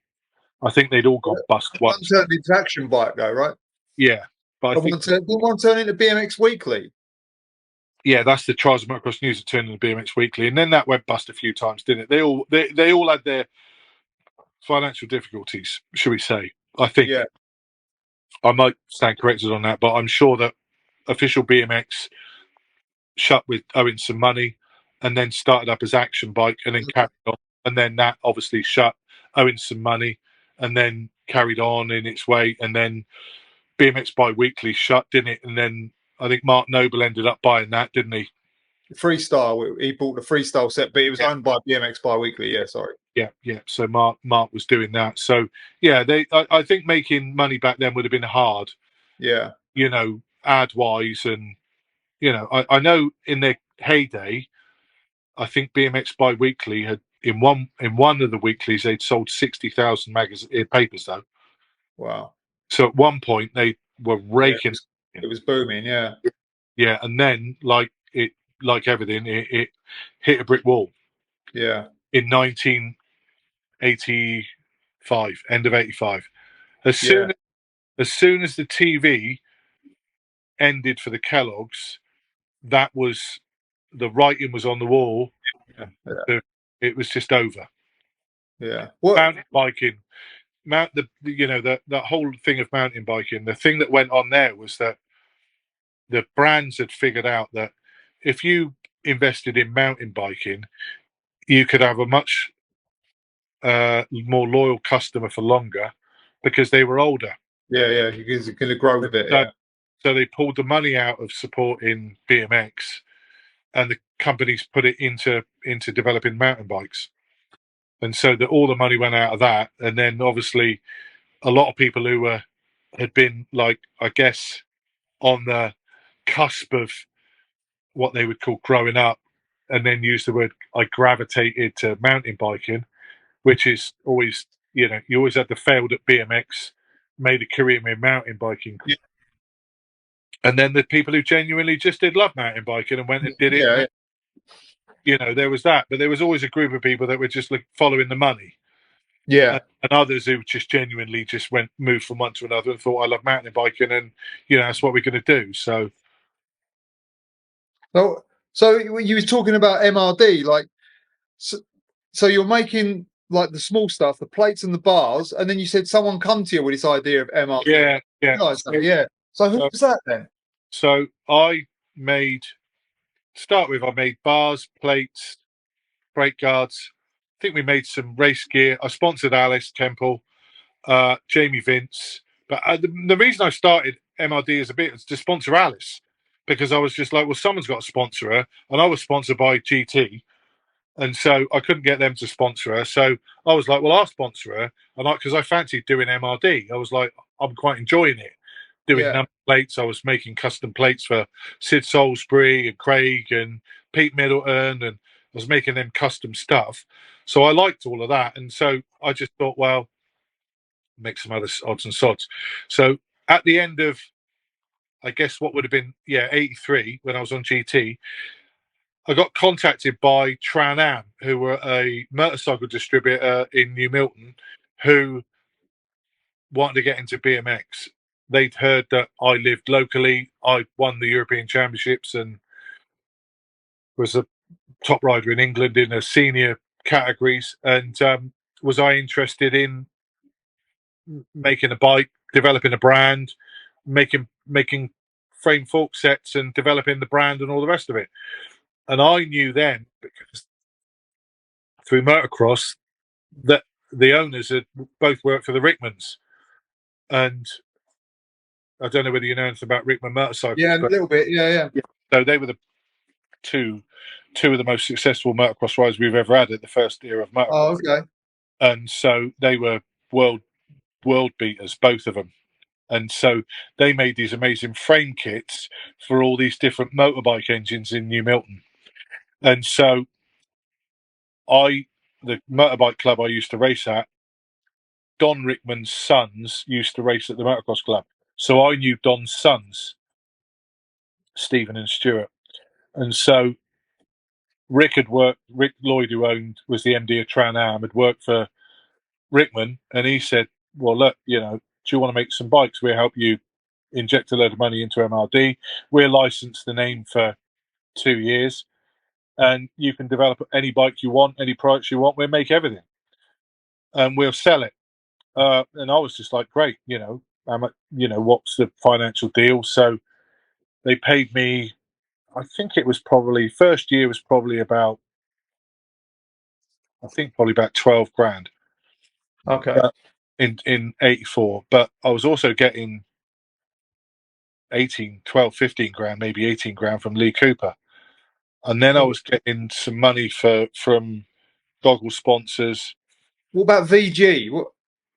they'd all gone bust One once. turned into Action Bike, though, right? Yeah, but I think Didn't one turn into BMX Weekly? yeah, that's the Trials of Motocross News that turned into BMX Weekly, and then that went bust a few times, didn't it? They all had their financial difficulties, shall we say? I think Yeah. I might stand corrected on that, but I'm sure that official BMX shut with owing some money, and then started up as Action Bike, and then carried on, and then that obviously shut owing some money, and then carried on in its way, and then BMX Bi-Weekly shut, didn't it? And then I think Mark Noble ended up buying that, didn't he? Freestyle. He bought the Freestyle set, but it was owned by BMX Bi-Weekly. Yeah, sorry. Yeah. So Mark was doing that. So yeah, I think making money back then would have been hard. Yeah. You know, ad wise, and I know in their heyday, I think BMX Bi-Weekly had in one of the weeklies they'd sold 60,000 papers though. Wow. So at one point they were Yeah, raking. it was booming. Yeah. Yeah, and then like everything, it hit a brick wall Yeah. in 1985, end of 85. As Yeah. soon as the TV ended for the Kellogg's, that was the writing was on the wall. Yeah. It was just over. Yeah. What? Mountain biking, that whole thing of mountain biking. The thing that went on there was that the brands had figured out that if you invested in mountain biking, you could have a much more loyal customer for longer because they were older. Yeah. Yeah. You're going to grow with it. So, Yeah. so they pulled the money out of supporting BMX, and the companies put it into developing mountain bikes. And so all the money went out of that, and then obviously a lot of people who had been like, I guess, on the cusp of what they would call growing up, and then use the word, I gravitated to mountain biking, which is always, you always had the failed at BMX, made a career in mountain biking. Yeah. And then the people who genuinely just did love mountain biking and went and did it. Yeah. There was that, but there was always a group of people that were just like following the money. Yeah. And others who just genuinely just moved from one to another and thought, I love mountain biking, and that's what we're going to do. So you were talking about MRD, like, so you're making like the small stuff, the plates and the bars, and then you said someone come to you with this idea of MRD. yeah. So who was that then? So I made bars, plates, brake guards. I think we made some race gear. I sponsored Alice Temple, Jamie Vince. But the reason I started MRD as a bit is to sponsor Alice, because I was just like, well, someone's got to sponsor her, and I was sponsored by GT, and so I couldn't get them to sponsor her. So I was like, well, I'll sponsor her, and because I fancied doing MRD, I was like, I'm quite enjoying it. Doing number plates, I was making custom plates for Sid Salisbury and Craig and Pete Middleton, and I was making them custom stuff. So I liked all of that, and so I just thought, well, make some other odds and sods. So at the end of, I guess what would have been 83, when I was on GT, I got contacted by Tran Am, who were a motorcycle distributor in New Milton, who wanted to get into BMX. They'd heard that I lived locally. I won the European Championships and was a top rider in England in the senior categories. And was I interested in making a bike, developing a brand, making frame fork sets, and developing the brand and all the rest of it? And I knew then, because through motocross, that the owners had both worked for the Rickmans, and I don't know whether you know anything about Rickman motorcycles. Yeah, a But little bit. Yeah. so they were the two of the most successful motocross riders we've ever had at the first era of motocross. Oh, okay. And so they were world beaters, both of them. And so they made these amazing frame kits for all these different motorbike engines in New Milton. And so the motorbike club I used to race at, Don Rickman's sons used to race at the motocross club. So I knew Don's sons, Stephen and Stuart. And so Rick Lloyd, who was the MD of Tran Am, had worked for Rickman, and he said, well, look, do you want to make some bikes? We'll help you inject a load of money into MRD. We'll license the name for 2 years, and you can develop any bike you want, any products you want. We'll make everything, and we'll sell it. And I was just like, great, how much, what's the financial deal? So they paid me, I think it was probably, first year was probably about, probably about 12 grand. Okay. In 84, but I was also getting 15 grand, maybe 18 grand from Lee Cooper. And then I was getting some money from goggle sponsors. What about VG? What?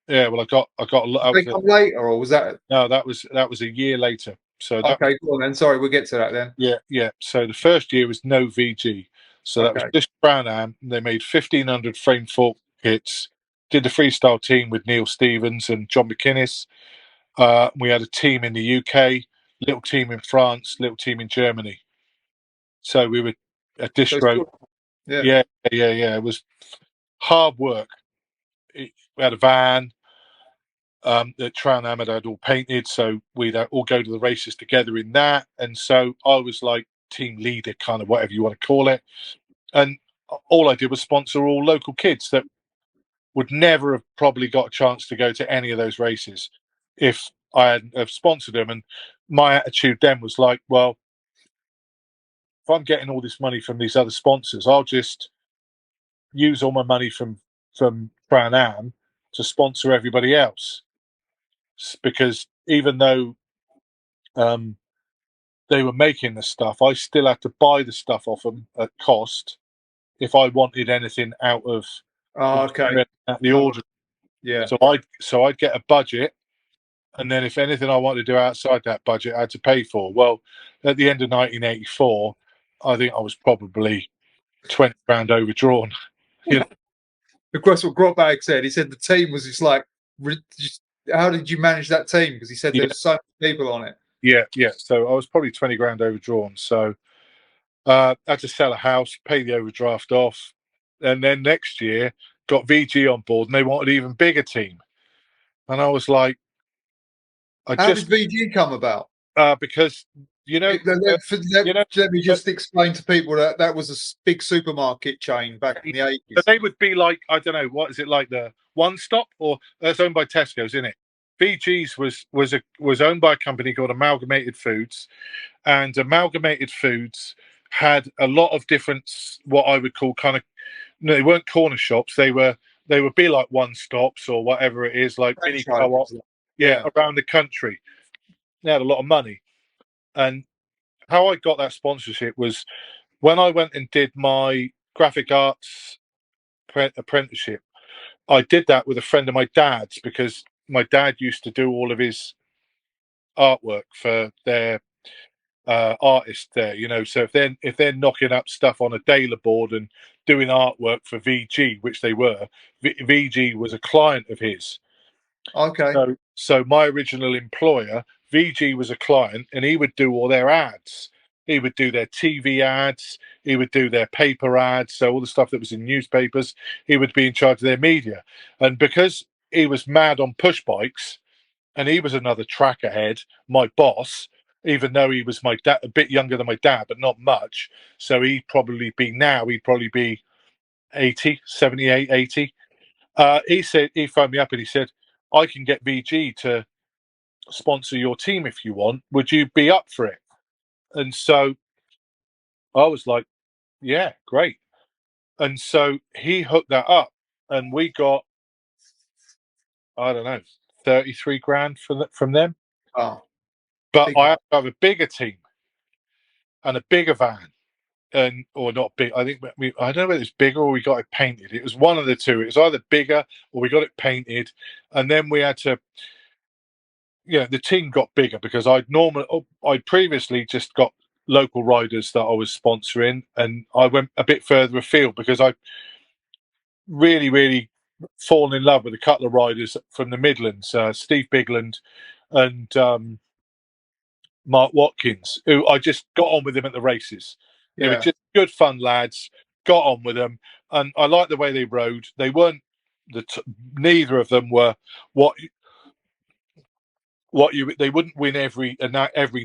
Yeah, well, I got a lot. Did they come later, or was that? No, that was a year later. So Okay, go on then. Sorry, we'll get to that then. Yeah. So the first year was no VG. So that was just Tran Am. They made 1,500 frame fork kits. Did the freestyle team with Neil Stevens and John McInnes. We had a team in the UK, little team in France, little team in Germany. So we were a distro. Yeah. It was hard work. We had a van that Tran Am had all painted, so we'd all go to the races together in that. And so I was like team leader, kind of whatever you want to call it. And all I did was sponsor all local kids that would never have probably got a chance to go to any of those races if I hadn't have sponsored them. And my attitude then was like, well, if I'm getting all this money from these other sponsors, I'll just use all my money from Tran Am to sponsor everybody else. Because even though they were making the stuff, I still had to buy the stuff off them at cost if I wanted anything out of the order. Yeah. So I'd get a budget, and then if anything I wanted to do outside that budget, I had to pay for. Well, at the end of 1984, I think I was probably 20 grand overdrawn. Of course, what Grotbag said, he said the team was just like, how did you manage that team? Because he said there's so many people on it. Yeah. So I was probably 20 grand overdrawn. So I had to sell a house, pay the overdraft off, and then next year got VG on board, and they wanted an even bigger team. And I was like, How did VG come about? Because let me just explain to people that was a big supermarket chain back in the 80s. But they would be like, I don't know, what is it, like the One Stop, or that's owned by Tesco's, isn't it? VG's was owned by a company called Amalgamated Foods, and Amalgamated Foods had a lot of different, what I would call kind of, no, they weren't corner shops. They would be like One Stops or whatever it is, like mini co-op, around the country. They had a lot of money. And how I got that sponsorship was when I went and did my graphic arts apprenticeship. I did that with a friend of my dad's, because my dad used to do all of his artwork for their artists there. So if they're knocking up stuff on a Dela board and doing artwork for VG, which they were, VG was a client of his. Okay. So my original employer, VG, was a client, and he would do all their ads. He would do their TV ads. He would do their paper ads. So all the stuff that was in newspapers, he would be in charge of their media. And because he was mad on push bikes, and he was another track ahead, my boss, even though he was my dad, a bit younger than my dad, but not much. So he'd probably be 80, 78, 80. He phoned me up and he said, I can get VG to sponsor your team if you want. Would you be up for it? And so I was like, yeah, great. And so he hooked that up, and we got, I don't know, 33 grand from them. Oh. But Big I van. had to have a bigger team and a bigger van. And or not big. I think I don't know whether it's bigger or we got it painted. It was one of the two. It was either bigger or we got it painted, and then we had to. The team got bigger because I'd previously just got local riders that I was sponsoring, and I went a bit further afield because I really fallen in love with a couple of riders from the Midlands, Steve Bigland and Mark Watkins, who I just got on with them at the races. They were Yeah. just good fun lads, got on with them, and I liked the way they rode. They weren't neither of them were what they wouldn't win every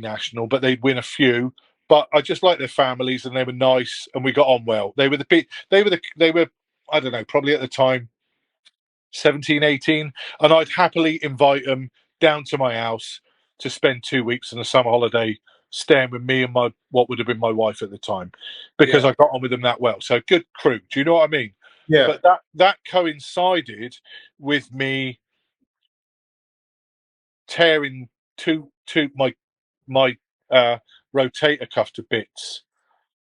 national, but they'd win a few. But I just liked their families, and they were nice, and we got on well. They were I don't know, probably at the time 17, 18, and I'd happily invite them down to my house to spend 2 weeks in a summer holiday staying with me and my what would have been my wife at the time, because Yeah. I got on with them that well. So good crew. Do you know what I mean? Yeah. But that coincided with me tearing my rotator cuff to bits,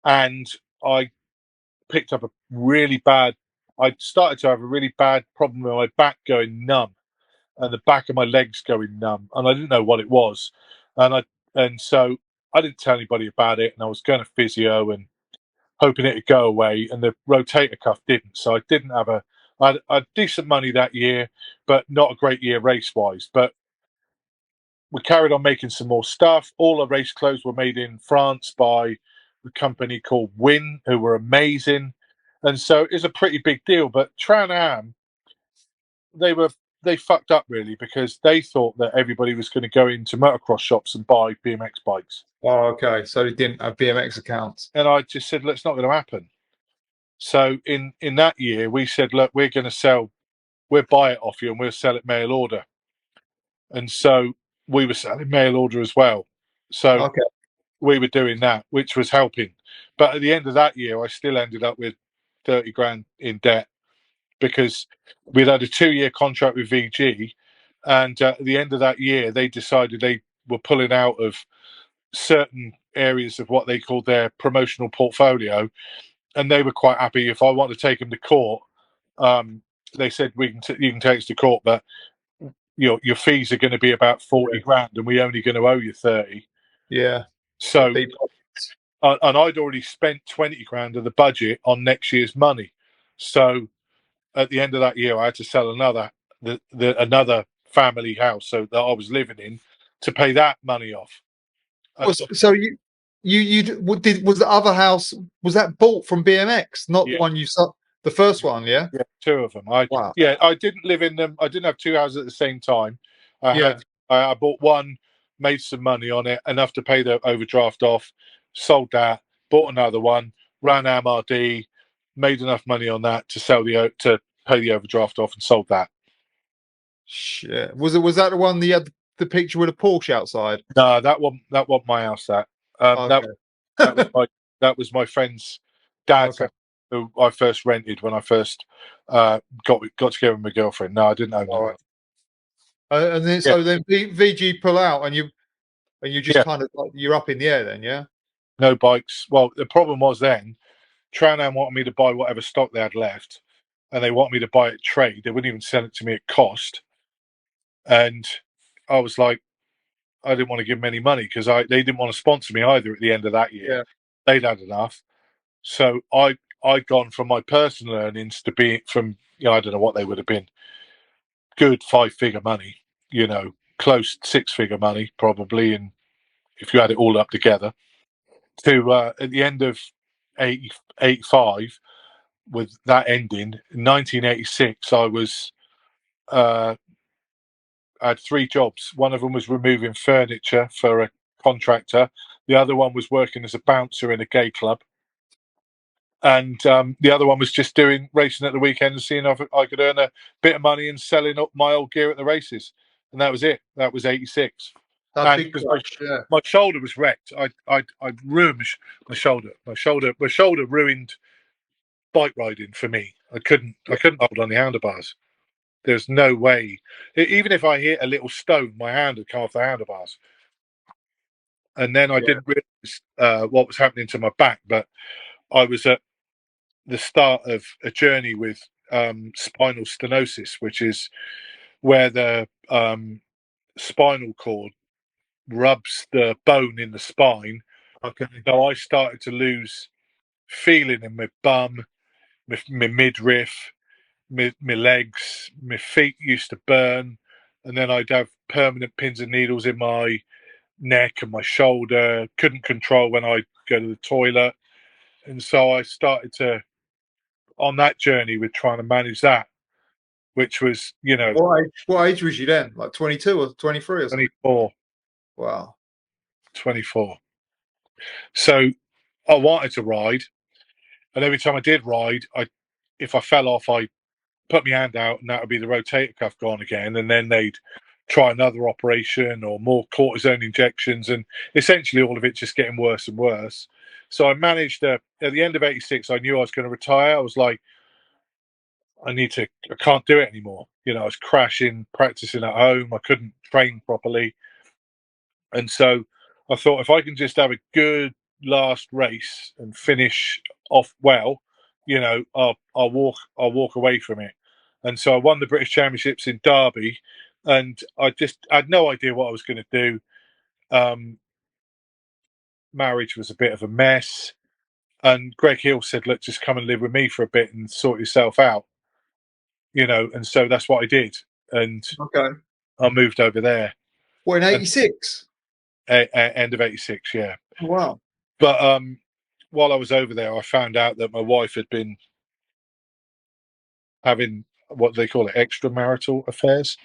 and I picked up a really bad. I started to have a really bad problem with my back going numb and the back of my legs going numb, and I didn't know what it was, and so I didn't tell anybody about it, and I was going to physio and hoping it'd go away, and the rotator cuff didn't, so I didn't have I had decent money that year, but not a great year race wise. But we carried on making some more stuff. All the race clothes were made in France by a company called Win, who were amazing, and so it's a pretty big deal. But Tran Am, they fucked up really because they thought that everybody was going to go into motocross shops and buy BMX bikes. Oh, okay. So they didn't have BMX accounts. And I just said, look, it's not going to happen. So in that year, we said, look, we'll buy it off you and we'll sell it mail order. And so we were selling mail order as well. So Okay. we were doing that, which was helping. But at the end of that year, I still ended up with 30 grand in debt because we'd had a 2-year contract with VG. And at the end of that year, they decided they were pulling out of certain areas of what they called their promotional portfolio. And they were quite happy if I wanted to take them to court. They said, you can take us to court, but your fees are going to be about 40 grand and we're only going to owe you 30. Yeah. So, and I'd already spent 20 grand of the budget on next year's money. So at the end of that year, I had to sell another family house so that I was living in to pay that money off. So was the other house, was that bought from BMX, not the Yeah. one you saw, the first one? Yeah. Yeah, 2 of them. Wow. I didn't live in them. I didn't have 2 houses at the same time. I bought one, made some money on it, enough to pay the overdraft off, sold that, bought another one, ran MRD, made enough money on that to pay the overdraft off, and sold that. Shit. Was that the one that had the picture with a Porsche outside? No, that wasn't my house. Okay. That was my friend's dad's Okay. house, who I first rented when I first got together with my girlfriend. No, I didn't own All that. right. And then so then VG pull out and you just kind of like, you're up in the air then, yeah? No bikes. Well, the problem was then Tran Am wanted me to buy whatever stock they had left, and they want me to buy it trade. They wouldn't even sell it to me at cost, and I was like, I didn't want to give them any money because they didn't want to sponsor me either. At the end of that year, they'd had enough. So I'd gone from my personal earnings to be from I don't know what they would have been, good 5-figure money, close 6-figure money probably, and if you add it all up together, to at the end of 85, with that ending, in 1986, I had 3 jobs. One of them was removing furniture for a contractor. The other one was working as a bouncer in a gay club. And the other one was just doing racing at the weekend and seeing if I could earn a bit of money and selling up my old gear at the races. And that was it. That was 86. That And big because crash, yeah. my shoulder was wrecked, I ruined my shoulder. My shoulder ruined bike riding for me. I couldn't hold on the handlebars. There's no way. Even if I hit a little stone, my hand would come off the handlebars. and then I didn't realise what was happening to my back, but I was at the start of a journey with spinal stenosis, which is where the spinal cord rubs the bone in the spine. Okay. So I started to lose feeling in my bum, my midriff, my legs, my feet used to burn, and then I'd have permanent pins and needles in my neck and my shoulder. Couldn't control when I go to the toilet, and so I started to on that journey with trying to manage that, which was What age was you then? Like 22 or 23 or something? 24, Wow. 24. So I wanted to ride, and every time I did ride, if I fell off, I put my hand out, and that would be the rotator cuff gone again, and then they'd try another operation or more cortisone injections, and essentially all of it just getting worse and worse. So I managed at the end of '86, I knew I was going to retire. I was like, I can't do it anymore. I was crashing, practicing at home. I couldn't train properly. And so I thought, if I can just have a good last race and finish off well, I'll walk away from it. And so I won the British Championships in Derby, and I had no idea what I was going to do. Marriage was a bit of a mess, and Greg Hill said, "Look, just come and live with me for a bit and sort yourself out." And so that's what I did, and Okay. I moved over there. What, in '86? End of '86, yeah. Oh, wow. But while I was over there, I found out that my wife had been having what they call it, extramarital affairs.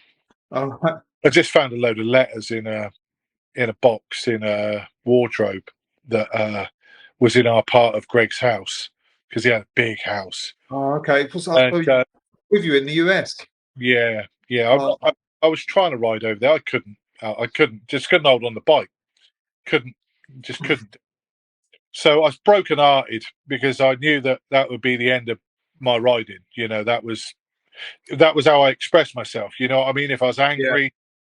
Oh, I just found a load of letters in a box in a wardrobe that was in our part of Greg's house, because he had a big house. oh, okay. And, With you in the US? yeah. Oh. I was trying to ride over there. I couldn't hold on the bike. Just couldn't. So I was broken-hearted because I knew that would be the end of my riding. That was how I expressed myself. You know what I mean? If I was angry,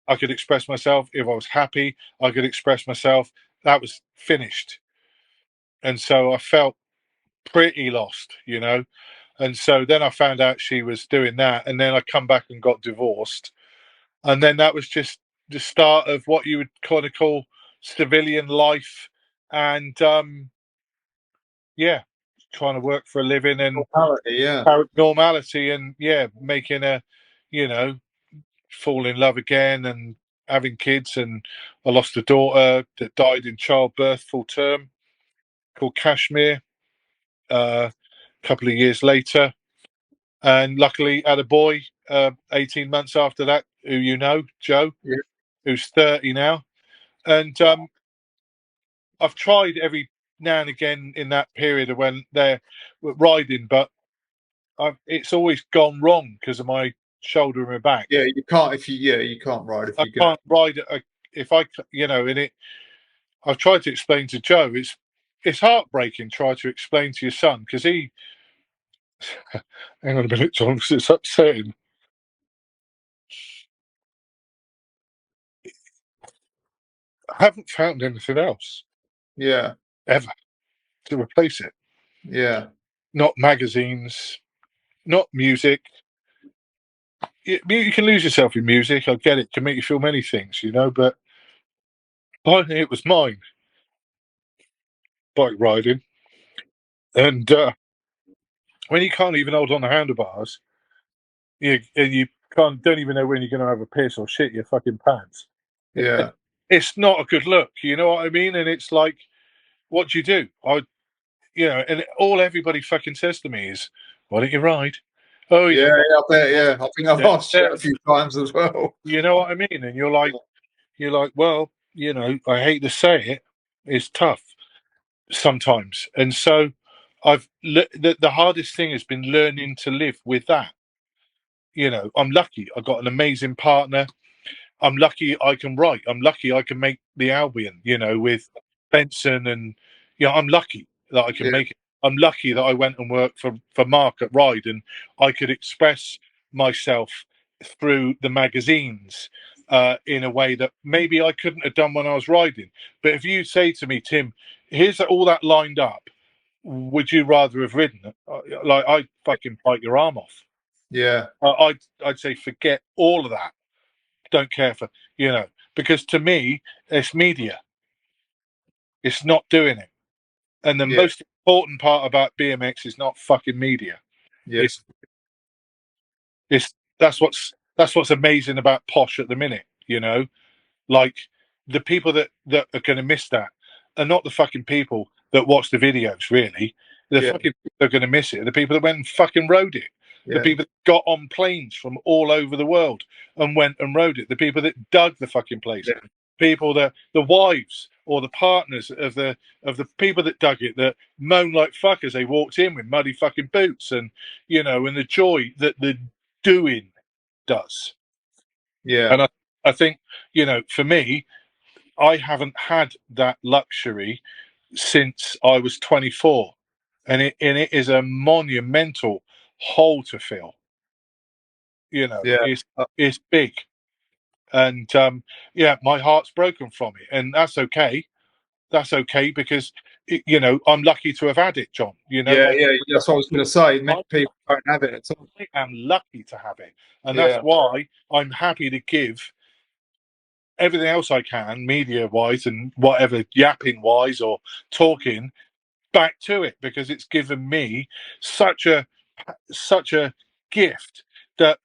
I could express myself. If I was happy, I could express myself. That was finished. And so I felt pretty lost, And so then I found out she was doing that, and then I come back and got divorced. And then that was just the start of what you would kind of call civilian life, and trying to work for a living and normality, and making fall in love again and having kids. And I lost a daughter that died in childbirth, full term, called Kashmir, a couple of years later. And luckily had a boy 18 months after that, who Joe, who's 30 now. And I've tried every now and again in that period of when they're riding, but it's always gone wrong because of my shoulder and my back. Yeah, you can't you can't ride if you can't ride if I and it. I've tried to explain to Joe, it's heartbreaking. Try to explain to your son, because he. Hang on a minute, John, because it's upsetting. I haven't found anything else. Yeah. Ever to replace it. Yeah. Not magazines, not music. You can lose yourself in music. I get it. Can make you feel many things, but finally it was mine. Bike riding. And when you can't even hold on the handlebars, and you don't even know when you're going to have a piss or shit your fucking pants. Yeah. It's not a good look. You know what I mean? And it's like, what do you do? And all everybody fucking says to me is, "Why don't you ride?" Oh, yeah, I bet. Yeah, I think I've asked you a few times as well. You know what I mean? And you're like, well, I hate to say it, it's tough sometimes. And so the hardest thing has been learning to live with that. I'm lucky. I got an amazing partner. I'm lucky I can write. I'm lucky I can make the Albion, with Benson, and I'm lucky that I can make it. I'm lucky that I went and worked for Mark at Ride, and I could express myself through the magazines. in a way that maybe I couldn't have done when I was riding. But if you say to me, Tim, here's all that lined up, would you rather have ridden it? Like, I'd fucking bite your arm off. Yeah. I'd say forget all of that. Don't care for, because to me, it's media. It's not doing it. And the Yeah. most important part about BMX is not fucking media. Yeah. It's that's what's amazing about Posh at the minute, Like, the people that are going to miss that are not the fucking people that watch the videos, really. The Yeah. fucking people that are going to miss it are the people that went and fucking rode it. The Yeah. people that got on planes from all over the world and went and rode it. The people that dug the fucking place. Yeah. People that the wives or the partners of the people that dug it, that moan like fuck as they walked in with muddy fucking boots, and and the joy that the doing does. Yeah. And I think, for me, I haven't had that luxury since I was 24, and it is a monumental hole to fill. Yeah. It's big, and my heart's broken from it, and that's okay. That's okay, because I'm lucky to have had it, John. Yeah. Yeah. That's what I was going to say. Many I people don't have it at all. am lucky to have it, and that's Yeah. why I'm happy to give everything else I can, media wise and whatever, yapping wise or talking, back to it, because it's given me such a gift that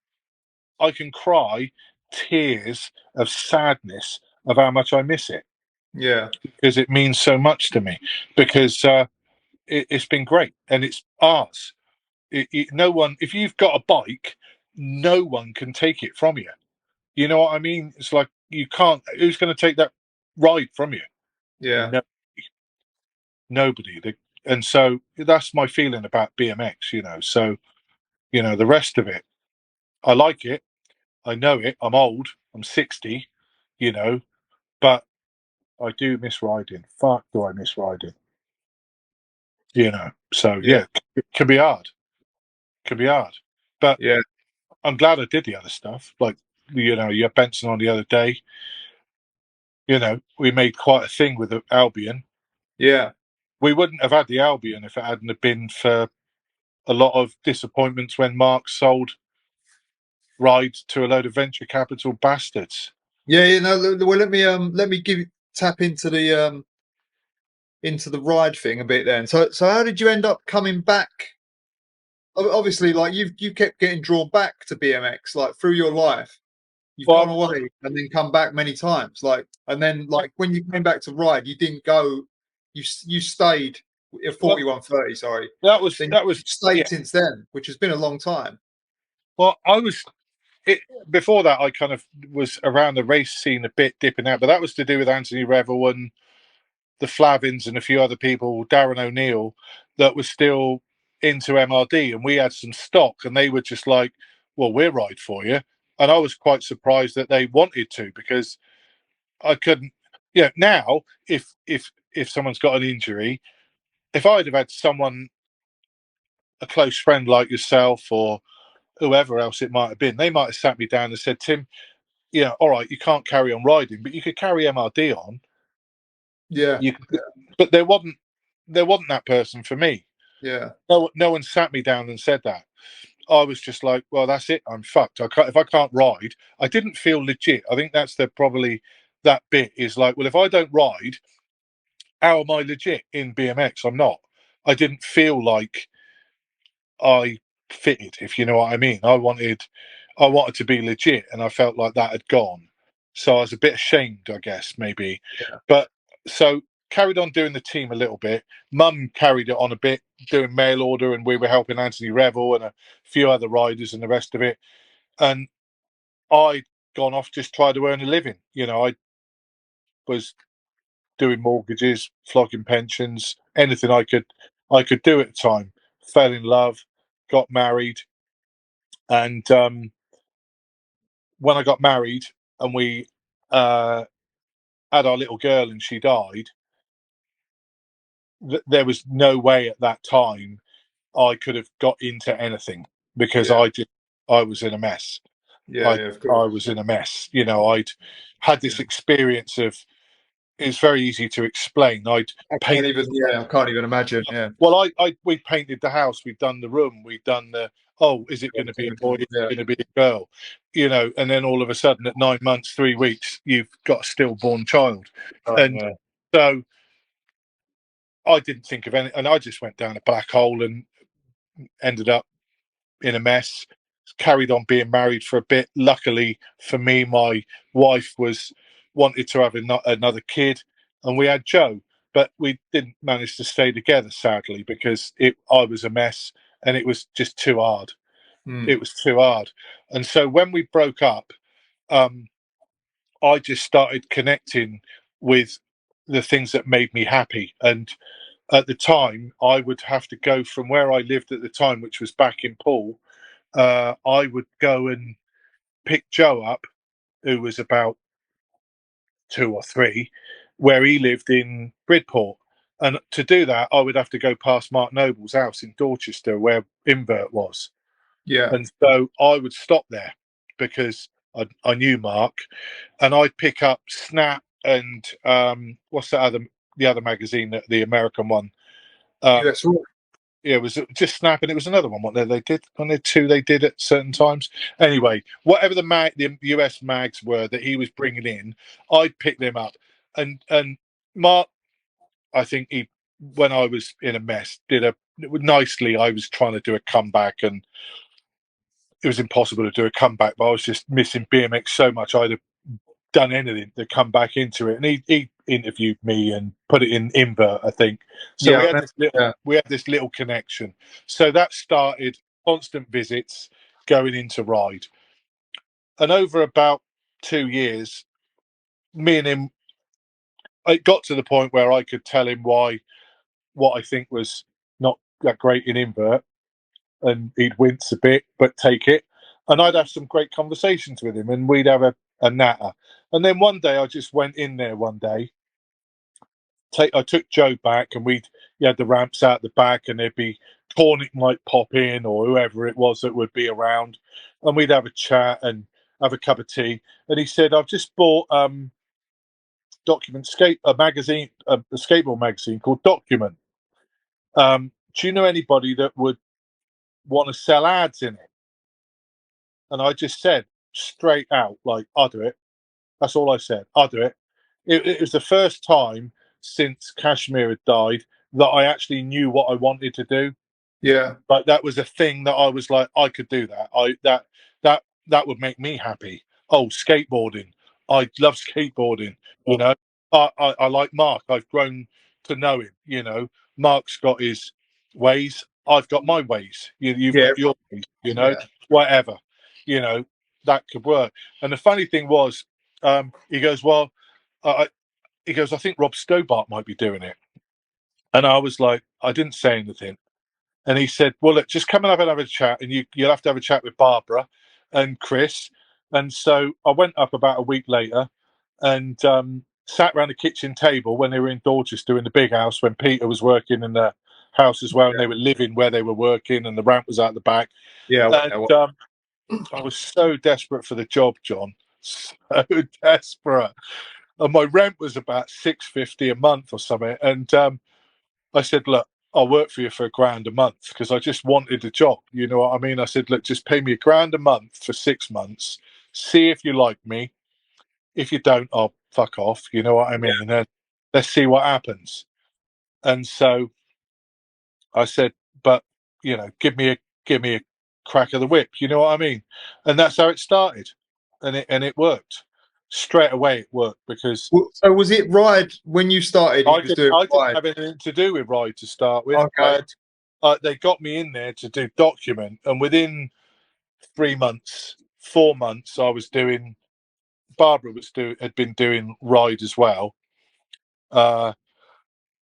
I can cry tears of sadness of how much I miss it, Yeah. because it means so much to me, because it's been great and it's ours. No one, if you've got a bike, no one can take it from you. You know what I mean? It's like, you can't. Who's going to take that ride from you? Yeah. No, nobody. And so that's my feeling about BMX. So the rest of it, I like it. I know it. I'm old. I'm 60. But I do miss riding. Fuck, do I miss riding? So Yeah. it can be hard. Can be hard. But Yeah. I'm glad I did the other stuff. Like, you had Benson on the other day. We made quite a thing with the Albion. Yeah. We wouldn't have had the Albion if it hadn't have been for a lot of disappointments when Mark sold rides to a load of venture capital bastards. Yeah. Well, let me tap into the ride thing a bit then. So how did you end up coming back? Obviously, like you kept getting drawn back to BMX, like through your life. You've gone away and then come back many times. And then when you came back to ride, you didn't go. You stayed at 4130. Sorry, That was stayed since then, which has been a long time. Well, before that, I kind of was around the race scene a bit, dipping out, but that was to do with Anthony Revel and the Flavins and a few other people, Darren O'Neill, that was still into MRD, and we had some stock, and they were just like, "Well, we'll ride for you," and I was quite surprised that they wanted to, because I couldn't. Now if someone's got an injury, if I'd have had someone, a close friend like yourself or whoever else it might have been, they might have sat me down and said, Tim, all right, you can't carry on riding, but you could carry MRD on. Yeah. But there wasn't that person for me. Yeah. No one sat me down and said that. I was just like, well, that's it. I'm fucked. If I can't ride, I didn't feel legit. I think that's probably that bit is like, well, if I don't ride, how am I legit in BMX? I'm not. I didn't feel like I fitted, if you know what I mean. I wanted to be legit, and I felt like that had gone. So I was a bit ashamed, I guess, maybe. Yeah. But so carried on doing the team a little bit. Mum carried it on a bit, doing mail order, and we were helping Anthony Revel and a few other riders and the rest of it. And I'd gone off just try to earn a living. I was doing mortgages, flogging pensions, anything I could do at the time. Fell in love, got married, and when I got married and we had our little girl and she died, there was no way at that time I could have got into anything, because Yeah. I was in a mess. Yeah, yeah, of I course. was in a mess. You know, I'd had this experience of. It's very easy to explain. I'd I can't painted. even. Yeah, I can't even imagine. Yeah. Well, we painted the house. We've done the room. We've done the. Oh, is it going to be a boy? Is Yeah. it going to be a girl? You know, and then all of a sudden, at 9 months, 3 weeks, you've got a stillborn child, and Yeah. so I didn't think of any, and I just went down a black hole and ended up in a mess. Carried on being married for a bit. Luckily for me, my wife wanted to have another kid, and we had Joe. But we didn't manage to stay together, sadly, because I was a mess, and it was just too hard. It was too hard. And so when we broke up, I just started connecting with the things that made me happy. And at the time, I would have to go from where I lived at the time, which was back in Poole. I would go and pick Joe up, who was about 2 or 3, where he lived in Bridport. And to do that, I would have to go past Mark Noble's house in Dorchester, where Invert was. Yeah. And so I would stop there because I knew Mark, and I'd pick up Snap and what's the other magazine, the American one. US Raw. Yeah, it was just Snap, and it was another one. What they did, on there two they did at certain times. Anyway, whatever the US mags were that he was bringing in, I'd pick them up. And Mark, I think when I was in a mess, did a nicely. I was trying to do a comeback, and it was impossible to do a comeback. But I was just missing BMX so much. I'd have done anything to come back into it. And he interviewed me and put it in Invert, I think. So Yeah. we had this little connection. So that started constant visits going into ride. And over about 2 years, me and him, it got to the point where I could tell him why what I think was not that great in Invert, and he'd wince a bit, but take it. And I'd have some great conversations with him, and we'd have a natter. And then one day, I just went in there one day. I took Joe back, and you had the ramps out the back, and there'd be Cornick might pop in, or whoever it was that would be around, and we'd have a chat and have a cup of tea. And he said, "I've just bought a magazine, a skateboard magazine called Document. Do you know anybody that would want to sell ads in it?" And I just said straight out, like, "I'll do it." That's all I said. "I'll do it." It was the first time since Kashmir had died that I actually knew what I wanted to do. Yeah. Like, that was a thing that I was like, I could do that. That would make me happy. Oh, skateboarding. I love skateboarding. You know, I like Mark. I've grown to know him. You know, Mark's got his ways. I've got my ways. You've Yeah. got your ways. You know, Yeah. whatever. You know, that could work. And the funny thing was, he goes, "Well," he goes, "I think Rob Stobart might be doing it." And I was like, I didn't say anything. And he said, "Well, look, just come and have a chat, and you'll have to have a chat with Barbara and Chris." And so I went up about a week later and sat around the kitchen table when they were in Dorchester in the big house, when Peter was working in the house as well, and they were living where they were working, and the ramp was out the back. Yeah. And I was so desperate for the job, John, so desperate. And my rent was about $650 a month or something. And I said, "Look, I'll work for you for £1,000 a month," because I just wanted a job. You know what I mean? I said, "Look, just pay me £1,000 a month for 6 months. See if you like me. If you don't, I'll fuck off." You know what I mean? And let's see what happens. And so I said, "But give me a crack of the whip." You know what I mean? And that's how it started, and it worked straight away. It worked because So was it Ride when you started? You was doing I didn't Ride. have anything to do with Ride to start with. Okay. They got me in there to do Document, and within 3 months, 4 months, I was doing. Barbara had been doing Ride as well, but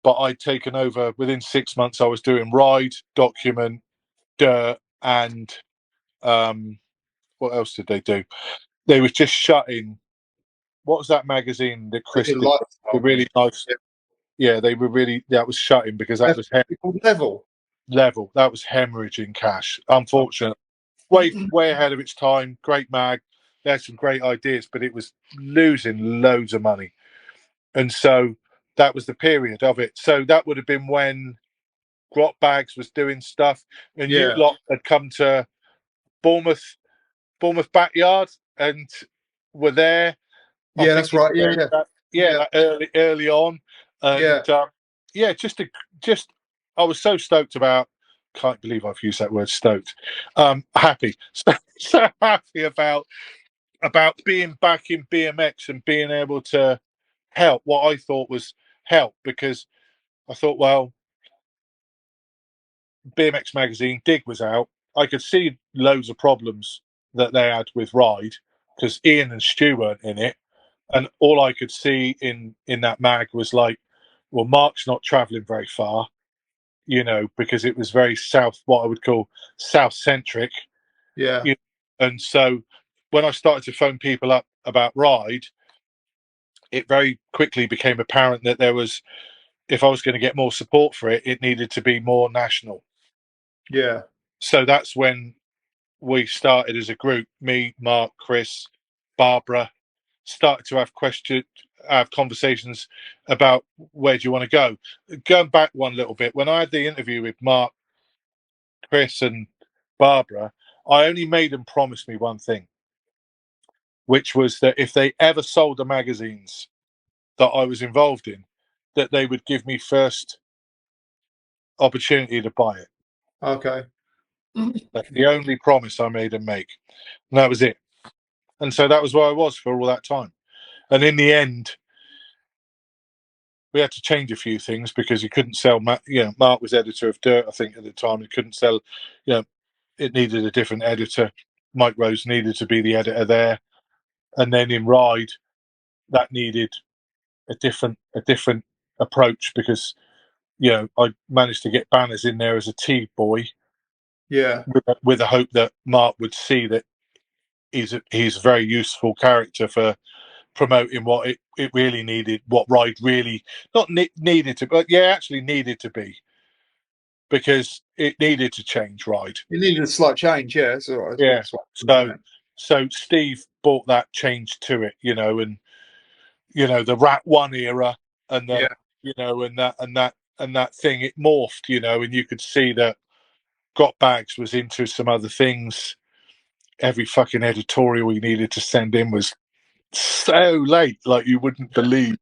I'd taken over within 6 months. I was doing Ride, Document, Dirt, and what else did they do? They was just shutting. What was that magazine that Chris did? The really nice. Yeah, they were really. That was shutting because that was Level. level. That was hemorrhaging cash. Unfortunately, way ahead of its time. Great mag. They had some great ideas, but it was losing loads of money. And so that was the period of it. So that would have been when Grot Bags was doing stuff, and you Yeah. lot had come to Bournemouth backyard and were there. I Yeah, think that's right. Yeah, yeah, that early on, and yeah. just I was so stoked about. Can't believe I've used that word stoked. Happy, so happy about being back in BMX and being able to help what I thought was help, because I thought, well, BMX magazine Dig was out. I could see loads of problems that they had with Ride because Ian and Stu weren't in it, and all I could see in that mag was like, well, Mark's not traveling very far, because it was very south, what I would call south centric. Yeah. And so when I started to phone people up about Ride, it very quickly became apparent that there was, if I was going to get more support for it, it needed to be more national. Yeah. So that's when we started as a group, me, Mark, Chris, Barbara, started to have conversations about where do you want to go. Going back one little bit, when I had the interview with Mark, Chris, and Barbara, I only made them promise me one thing, which was that if they ever sold the magazines that I was involved in, that they would give me first opportunity to buy it. Okay. That's the only promise I made them make. And that was it. And so that was where I was for all that time. And in the end, we had to change a few things because you couldn't sell. Mark was editor of Dirt, I think, at the time. He couldn't sell. It needed a different editor. Mike Rose needed to be the editor there, and then in Ride, that needed a different approach because I managed to get Banners in there as a tea boy. Yeah. With the hope that Mark would see that he's a very useful character for promoting what it really needed, what Ride really not needed to, but actually needed to be, because it needed to change Ride. You needed a slight change, yeah. That's all right. That's what So Steve brought that change to it, and the Rat One era, and the and that thing, it morphed, and you could see that Got Bags was into some other things. Every fucking editorial we needed to send in was so late, like you wouldn't believe,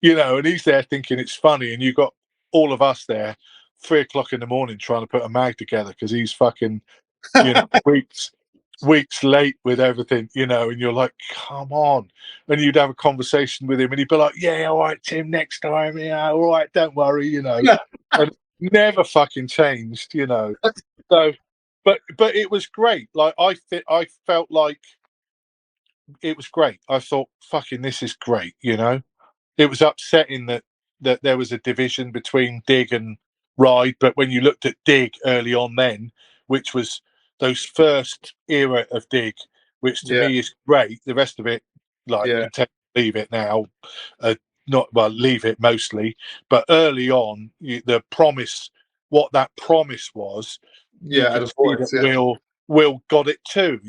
and he's there thinking it's funny, and you got all of us there 3 o'clock in the morning trying to put a mag together because he's fucking weeks late with everything, and you're like, come on. And you'd have a conversation with him and he'd be like, yeah, all right, Tim, next time, yeah, all right, don't worry, and never fucking changed, so but it was great. Like I felt like it was great. I thought, fucking, this is great, It was upsetting that there was a division between Dig and Ride, but when you looked at Dig early on then, which was those first era of Dig, which to me is great, the rest of it, like, you can leave it now, leave it mostly, but early on, the promise, what that promise was, you can see that Will got it too,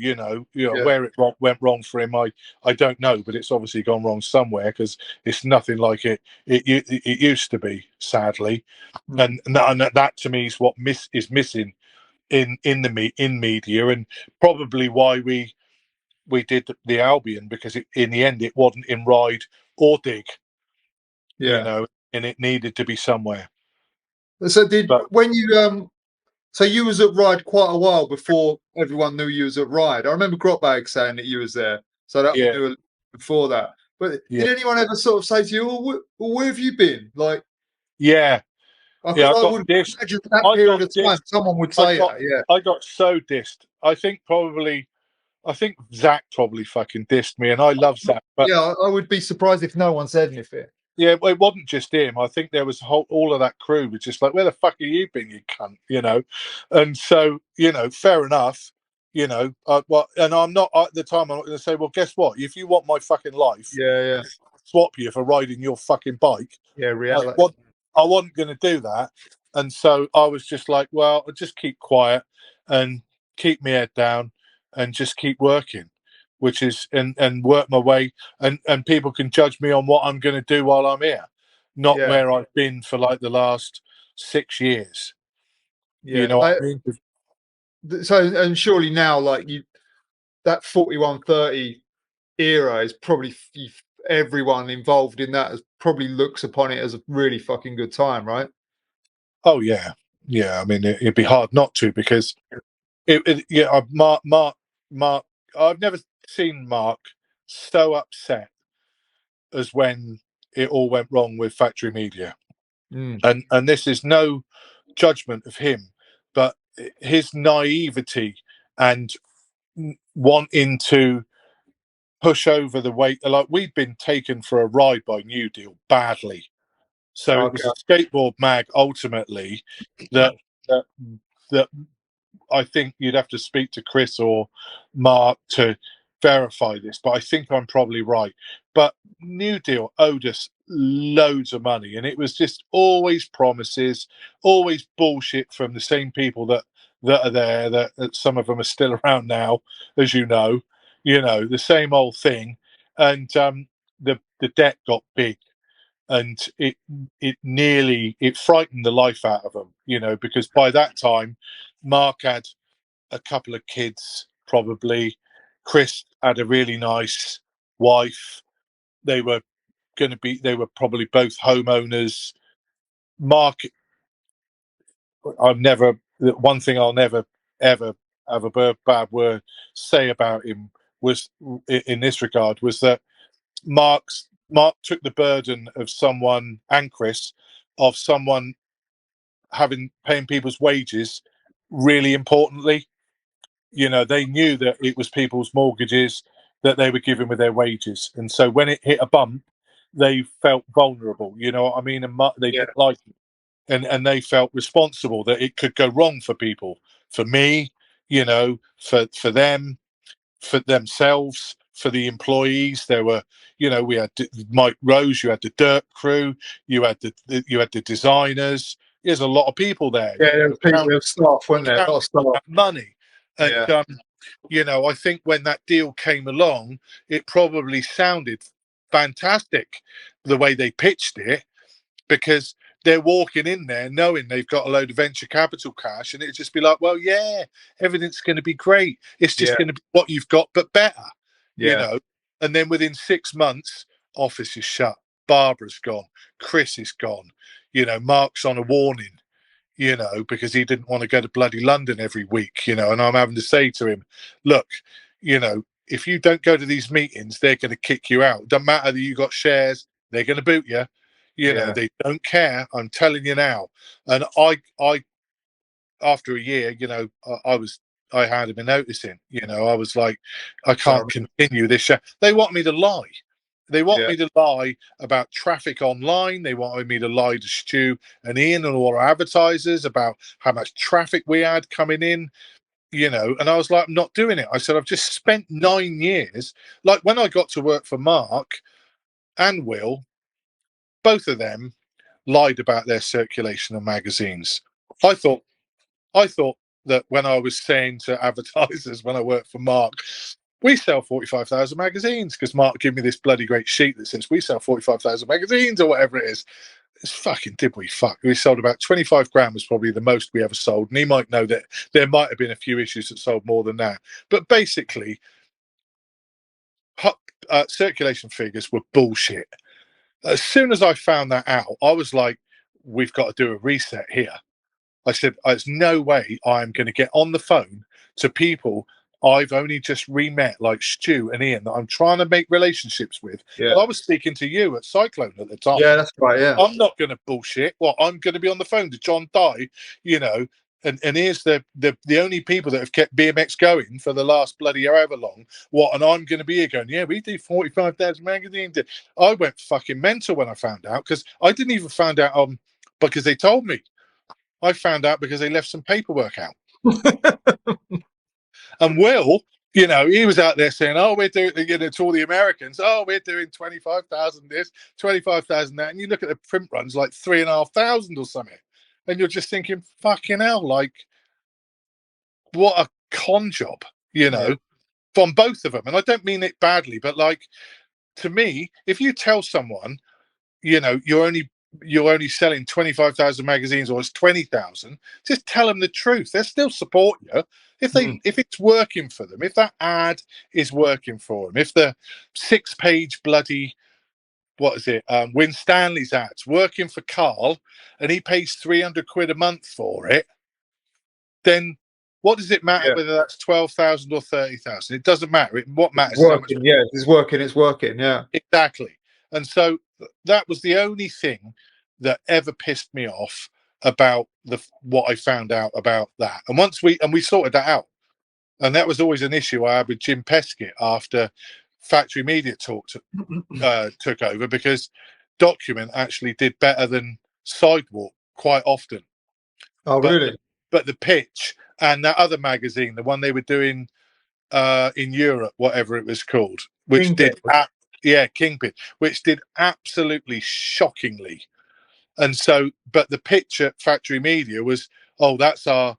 where it went wrong for him, I don't know, but it's obviously gone wrong somewhere because it's nothing like it used to be, sadly. And that to me is what is missing in media, and probably why we did the Albion, because in the end it wasn't in Ride or Dig, and it needed to be somewhere. So so you was at Ride quite a while before everyone knew you was at Ride. I remember Grotbag saying that you was there, so that we knew before that. But did anyone ever sort of say to you, where have you been? Like, I would imagine that period of time someone would say that. I got so dissed. I think Zach probably fucking dissed me, and I love Zach. But I would be surprised if no one said anything. Yeah, well, it wasn't just him. I think there was all of that crew was just like, where the fuck have you been, you cunt, And so, fair enough, and I'm not, at the time, I'm not going to say, well, guess what? If you want my fucking life, I'll swap you for riding your fucking bike. Yeah, reality. I wasn't going to do that. And so I was just like, well, I'll just keep quiet and keep my head down. and just keep working, which is and work my way, and people can judge me on what I'm going to do while I'm here, not Yeah. where I've been for like the last 6 years. You Yeah. know what I mean? So, and surely now, like that 4130 era is probably everyone involved in that has probably looks upon it as a really fucking good time, right? Oh yeah, yeah. I mean, it'd be hard not to, because Mark. I've never seen Mark so upset as when it all went wrong with Factory Media. And this is no judgment of him, but his naivety and wanting to push over the weight. Like, we'd been taken for a ride by New Deal badly, so it was Okay. a skateboard mag ultimately that that, that I think you'd have to speak to Chris or Mark to verify this, but I think I'm probably right. But New Deal owed us loads of money, and it was just always promises, always bullshit from the same people that are there. That some of them are still around now, as you know. You know, the same old thing, and the debt got big, and it frightened the life out of them. You know, because by that time, Mark had a couple of kids, probably. Chris had a really nice wife. They were they were probably both homeowners. Mark, one thing I'll never, ever have a bad word say about him was, in this regard, was that Mark took the burden of someone, and Chris, of someone paying people's wages really importantly. You know, they knew that it was people's mortgages that they were giving with their wages, and so when it hit a bump, they felt vulnerable. You know what I mean? And they didn't like it, and they felt responsible that it could go wrong for people, for me, you know, for them, for themselves, for the employees. There were, you know, we had Mike Rose, you had the dirt crew, you had the designers. There's a lot of people there. Yeah, You there know, was people of staff, weren't there? A lot of staff. money. And Yeah. you know, I think when that deal came along, it probably sounded fantastic the way they pitched it, because they're walking in there knowing they've got a load of venture capital cash, and it'd just be like, well, yeah, everything's going to be great. It's just going to be what you've got, but better, you know. And then within 6 months, office is shut, Barbara's gone, Chris is gone, you know, Mark's on a warning, you know, because he didn't want to go to bloody London every week, you know. And I'm having to say to him, look, you know, if you don't go to these meetings, they're going to kick you out. Doesn't matter that you got shares, they're going to boot you. You know, they don't care. I'm telling you now. And I, after a year, you know, I handed me noticing. You know, I was like, I can't continue this show. They want me to lie. They want me to lie about traffic online. They wanted me to lie to Stu and Ian and all our advertisers about how much traffic we had coming in, you know. And I was like, I'm not doing it. I said, I've just spent 9 years. Like, when I got to work for Mark and Will, both of them lied about their circulation of magazines. I thought that when I was saying to advertisers when I worked for Mark, we sell 45,000 magazines, because Mark gave me this bloody great sheet that says we sell 45,000 magazines or whatever it is. It's fucking, did we fuck? We sold about 25 grand was probably the most we ever sold. And he might know that there might have been a few issues that sold more than that. But basically, circulation figures were bullshit. As soon as I found that out, I was like, we've got to do a reset here. I said, there's no way I'm going to get on the phone to people I've only just re-met, like Stu and Ian, that I'm trying to make relationships with. Yeah. And I was speaking to you at Cyclone at the time. Yeah, that's right. Yeah. I'm not going to bullshit. Well, I'm going to be on the phone to John Dye, you know, and here's the only people that have kept BMX going for the last bloody however long. What? And I'm going to be here going, yeah, we do 45,000 magazines. I went fucking mental when I found out, because I didn't even find out because they told me. I found out because they left some paperwork out. And Will, you know, he was out there saying, oh, we're doing, you know, to all the Americans, oh, we're doing 25,000 this, 25,000 that. And you look at the print runs, like 3,500 or something. And you're just thinking, fucking hell, like, what a con job. you know, from both of them. And I don't mean it badly, but like, to me, if you tell someone, you know, you're only selling 25,000 magazines, or it's 20,000, just tell them the truth. They'll still support you if it's working for them, if that ad is working for them, if the 6-page bloody, what is it, Win Stanley's ads working for Carl, and he pays 300 quid a month for it, then what does it matter whether that's 12,000 or 30,000? It doesn't matter. What matters is how much. Yeah, it's working. It's working. Yeah, exactly. And so that was the only thing that ever pissed me off about what I found out about that. And once we sorted that out, and that was always an issue I had with Jim Peskett after Factory Media took over, because Document actually did better than Sidewalk quite often. Oh, really? But the Pitch and that other magazine, the one they were doing in Europe, whatever it was called, which Kingpin. Kingpin, which did absolutely shockingly. And so, but the Pitch at Factory Media was, oh, that's our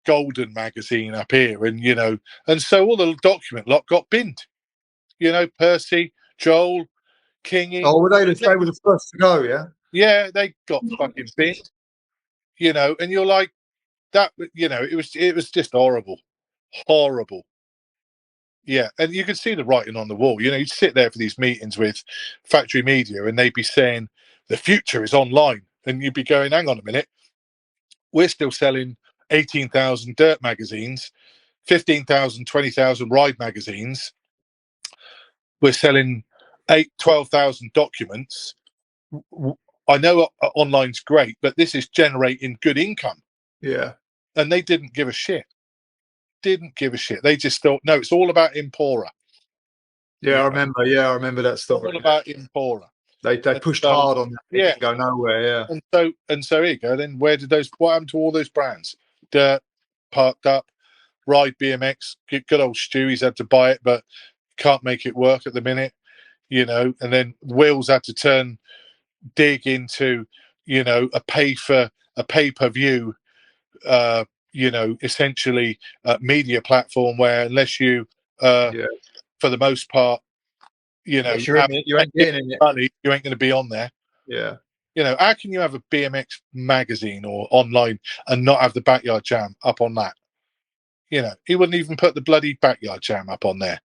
golden magazine up here, and you know, and so all the Document lot got binned. You know, Percy, Joel, Kingy. Oh, were they were the first to go? Yeah. Yeah, they got fucking binned. You know, and you're like that. You know, it was just horrible. Yeah, and you could see the writing on the wall. You know, you'd sit there for these meetings with Factory Media, and they'd be saying the future is online, and you'd be going, "Hang on a minute, we're still selling 18,000 dirt magazines, 15,000, 20,000 ride magazines. We're selling 12,000 documents. I know online's great, but this is generating good income." Yeah. And they didn't give a shit. They just thought, no, it's all about Empora. Yeah, I remember. Yeah, I remember that story. All about Empora. They pushed hard on that. It didn't go nowhere. Yeah. And so here you go. Then what happened to all those brands? Dirt, Parked Up, Ride BMX. Good old Stewie's had to buy it, but can't make it work at the minute. You know, and then Wheels had to dig into, you know, a pay-per-view, you know, essentially media platform where unless you, for the most part, you know, you ain't getting it. Money, you ain't going to be on there. Yeah. You know, how can you have a BMX magazine or online and not have the Backyard Jam up on that? You know, he wouldn't even put the bloody Backyard Jam up on there.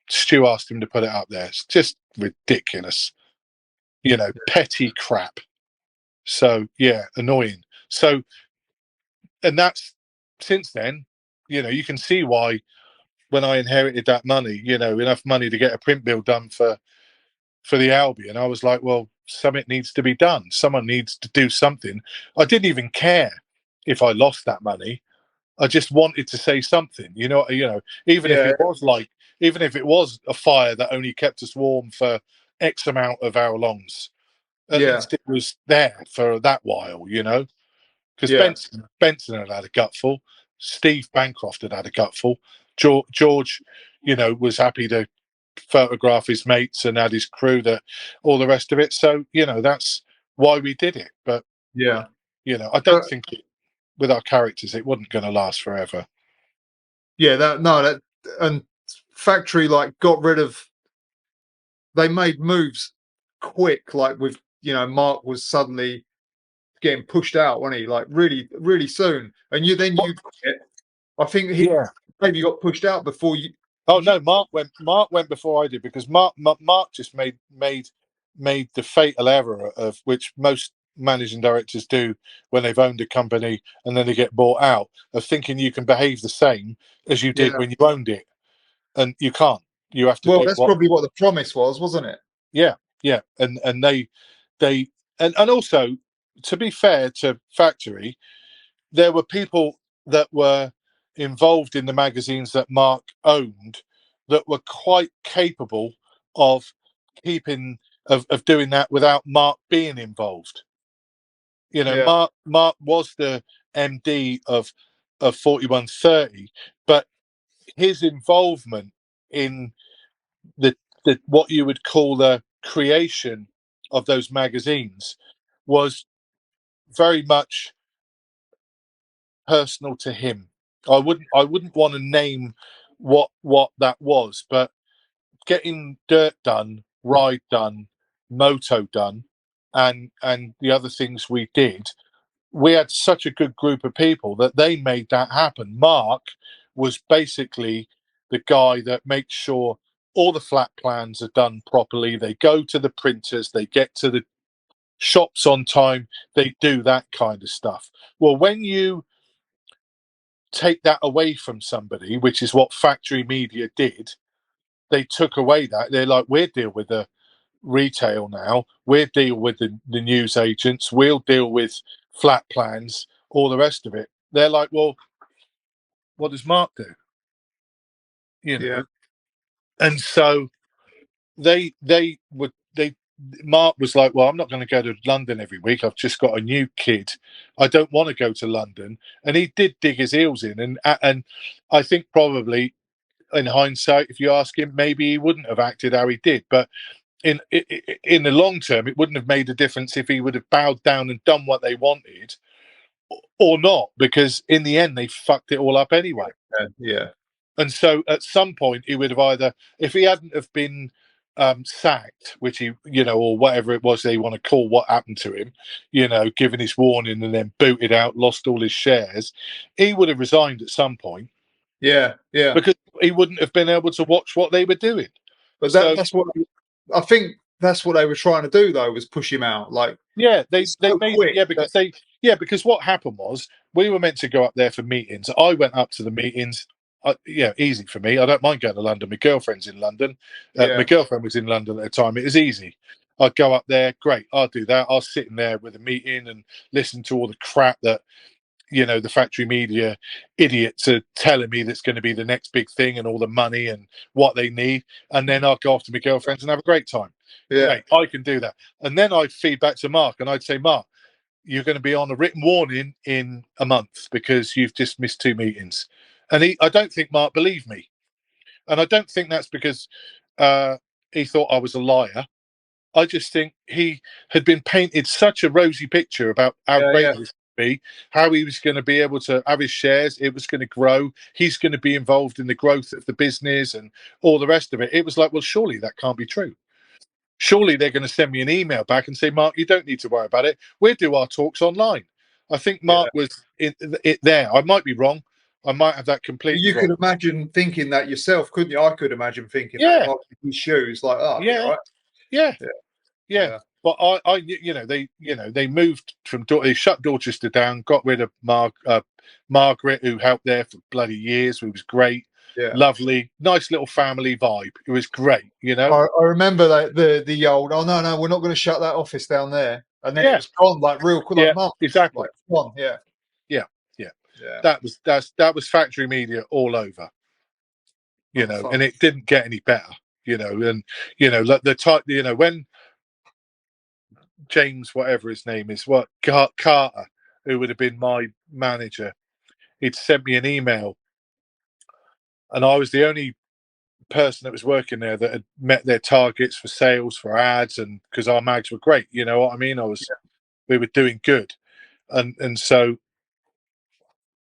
Stu asked him to put it up there. It's just ridiculous. You know, petty crap. So, yeah, annoying. So, and that's since then, you know, you can see why when I inherited that money, you know, enough money to get a print bill done for the Albion, I was like, well, something needs to be done. Someone needs to do something. I didn't even care if I lost that money. I just wanted to say something, you know, even if it was a fire that only kept us warm for X amount of hour longs, at least it was there for that while, you know, because Benson had a gutful, Steve Bancroft had a gutful, George, you know, was happy to photograph his mates and had his crew, that all the rest of it. So, you know, that's why we did it. But yeah, you know, I don't think with our characters it wasn't going to last forever. Yeah, and Factory got rid of. They made moves quick, with, you know, Mark was suddenly getting pushed out, wasn't he? Like really, really soon. And I think he maybe got pushed out before you. Oh no, Mark went before I did, because Mark just made the fatal error of which most managing directors do when they've owned a company and then they get bought out, of thinking you can behave the same as you did when you owned it, and you can't. You have to. Well, that's probably what the promise was, wasn't it? Yeah, and and also, to be fair to Factory, there were people that were involved in the magazines that Mark owned that were quite capable of doing that without Mark being involved. You know, Mark was the MD of 4130, but his involvement in the what you would call the creation of those magazines was very much personal to him. I wouldn't want to name what that was. But getting dirt done, ride done, moto done, and the other things we did, we had such a good group of people that they made that happen. Mark was basically the guy that makes sure all the flat plans are done properly. They go to the printers, they get to the shops on time, they do that kind of stuff. Well, when you take that away from somebody, which is what Factory Media did, they took away that. They're like, we'll deal with the retail now, we'll deal with the news agents, we'll deal with flat plans, all the rest of it. They're like, well, what does Mark do? You know? Yeah. And so they Mark was like, well, I'm not going to go to London every week. I've just got a new kid. I don't want to go to London. And he did dig his heels in. And I think probably in hindsight, if you ask him, maybe he wouldn't have acted how he did. But in the long term, it wouldn't have made a difference if he would have bowed down and done what they wanted or not, because in the end, they fucked it all up anyway. Yeah. And so at some point, he would have either, if he hadn't have been sacked, which he, or whatever it was they want to call what happened to him, given his warning and then booted out, lost all his shares, he would have resigned at some point. Yeah. Because he wouldn't have been able to watch what they were doing. But that's what I think. That's what they were trying to do, though, was push him out. Like, they made because what happened was we were meant to go up there for meetings. I went up to the meetings. Easy for me. I don't mind going to London. My girlfriend's in London. My girlfriend was in London at the time. It was easy. I'd go up there. Great. I'll do that. I'll sit in there with a meeting and listen to all the crap that the Factory Media idiots are telling me that's going to be the next big thing and all the money and what they need. And then I'll go off to my girlfriends and have a great time. Yeah. Great, I can do that. And then I'd feed back to Mark and I'd say, Mark, you're going to be on a written warning in a month because you've just missed 2 meetings. And I don't think Mark believed me. And I don't think that's because he thought I was a liar. I just think he had been painted such a rosy picture about how great it was going to be, how he was going to be able to have his shares, it was going to grow, he's going to be involved in the growth of the business and all the rest of it. It was like, well, surely that can't be true. Surely they're going to send me an email back and say, Mark, you don't need to worry about it. We'll do our talks online. I think Mark was in it there. I might be wrong. I might have that completely You wrong. could imagine thinking that yourself, couldn't you? I could imagine thinking that in his shoes, like, oh, yeah. But I they moved from they shut Dorchester down, got rid of Margaret, who helped there for bloody years, who was great. Yeah. Lovely, nice little family vibe. It was great, I remember that the old, oh no, we're not going to shut that office down there, and then it was gone like real quick, like months. Exactly. Like, gone. Yeah. That was Factory Media all over, and it didn't get any better, and like the type, when James, whatever his name is, Carter, who would have been my manager, he'd sent me an email, and I was the only person that was working there that had met their targets for sales, for ads, and because our mags were great, you know what I mean? We were doing good, and so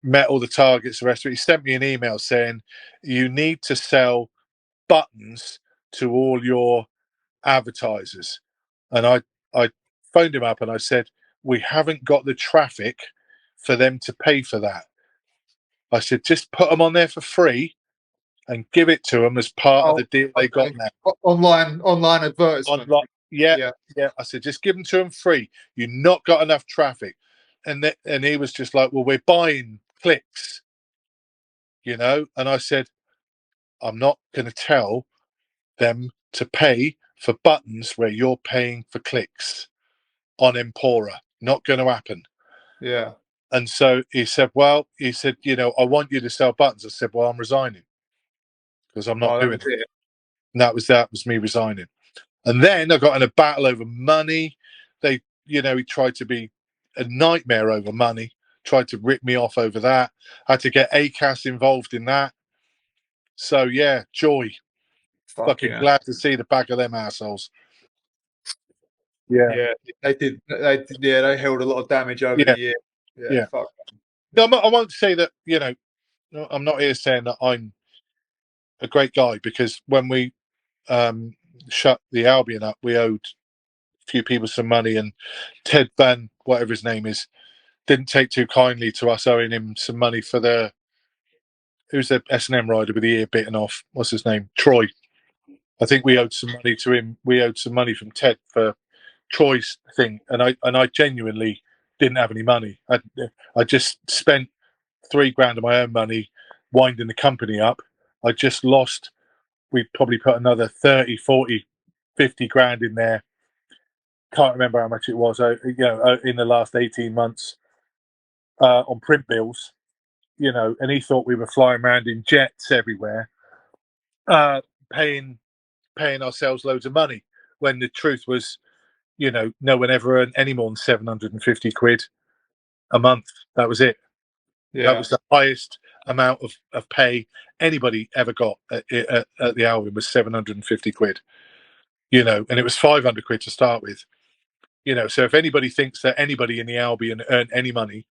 met all the targets. The rest of it. He sent me an email saying you need to sell buttons to all your advertisers, and I phoned him up and I said, we haven't got the traffic for them to pay for that. I said, just put them on there for free and give it to them as part of the deal they got now. Online advertisement. Yeah. I said, just give them to them free. You've not got enough traffic. And he was just like, well, we're buying clicks, And I said, I'm not going to tell them to pay for buttons where you're paying for clicks on Empora. Not going to happen. Yeah. And so he said, I want you to sell buttons. I said, well, I'm resigning because I'm not doing it. And that was me resigning. And then I got in a battle over money. He tried to be a nightmare over money, tried to rip me off over that. I had to get ACAS involved in that. So yeah, joy. Fucking glad to see the back of them assholes. Yeah, they did. They held a lot of damage over the year. Yeah. Fuck. No, I won't say that. I'm not here saying that I'm a great guy, because when we shut the Albion up, we owed a few people some money, and Ted Van, whatever his name is, didn't take too kindly to us owing him some money for who's the S&M rider with the ear bitten off? What's his name? Troy. I think we owed some money to him. We owed some money from Ted for Troy's thing, and I genuinely didn't have any money. I just spent $3,000 of my own money winding the company up. I just lost. We probably put another 30, 40, 50 grand in there. Can't remember how much it was. In the last 18 months on print bills. And he thought we were flying around in jets everywhere, paying ourselves loads of money, when the truth was, no one ever earned any more than 750 quid a month. That was it. Yeah. That was the highest amount of pay anybody ever got at the Albion, was 750 quid. And it was 500 quid to start with. So if anybody thinks that anybody in the Albion earned any money,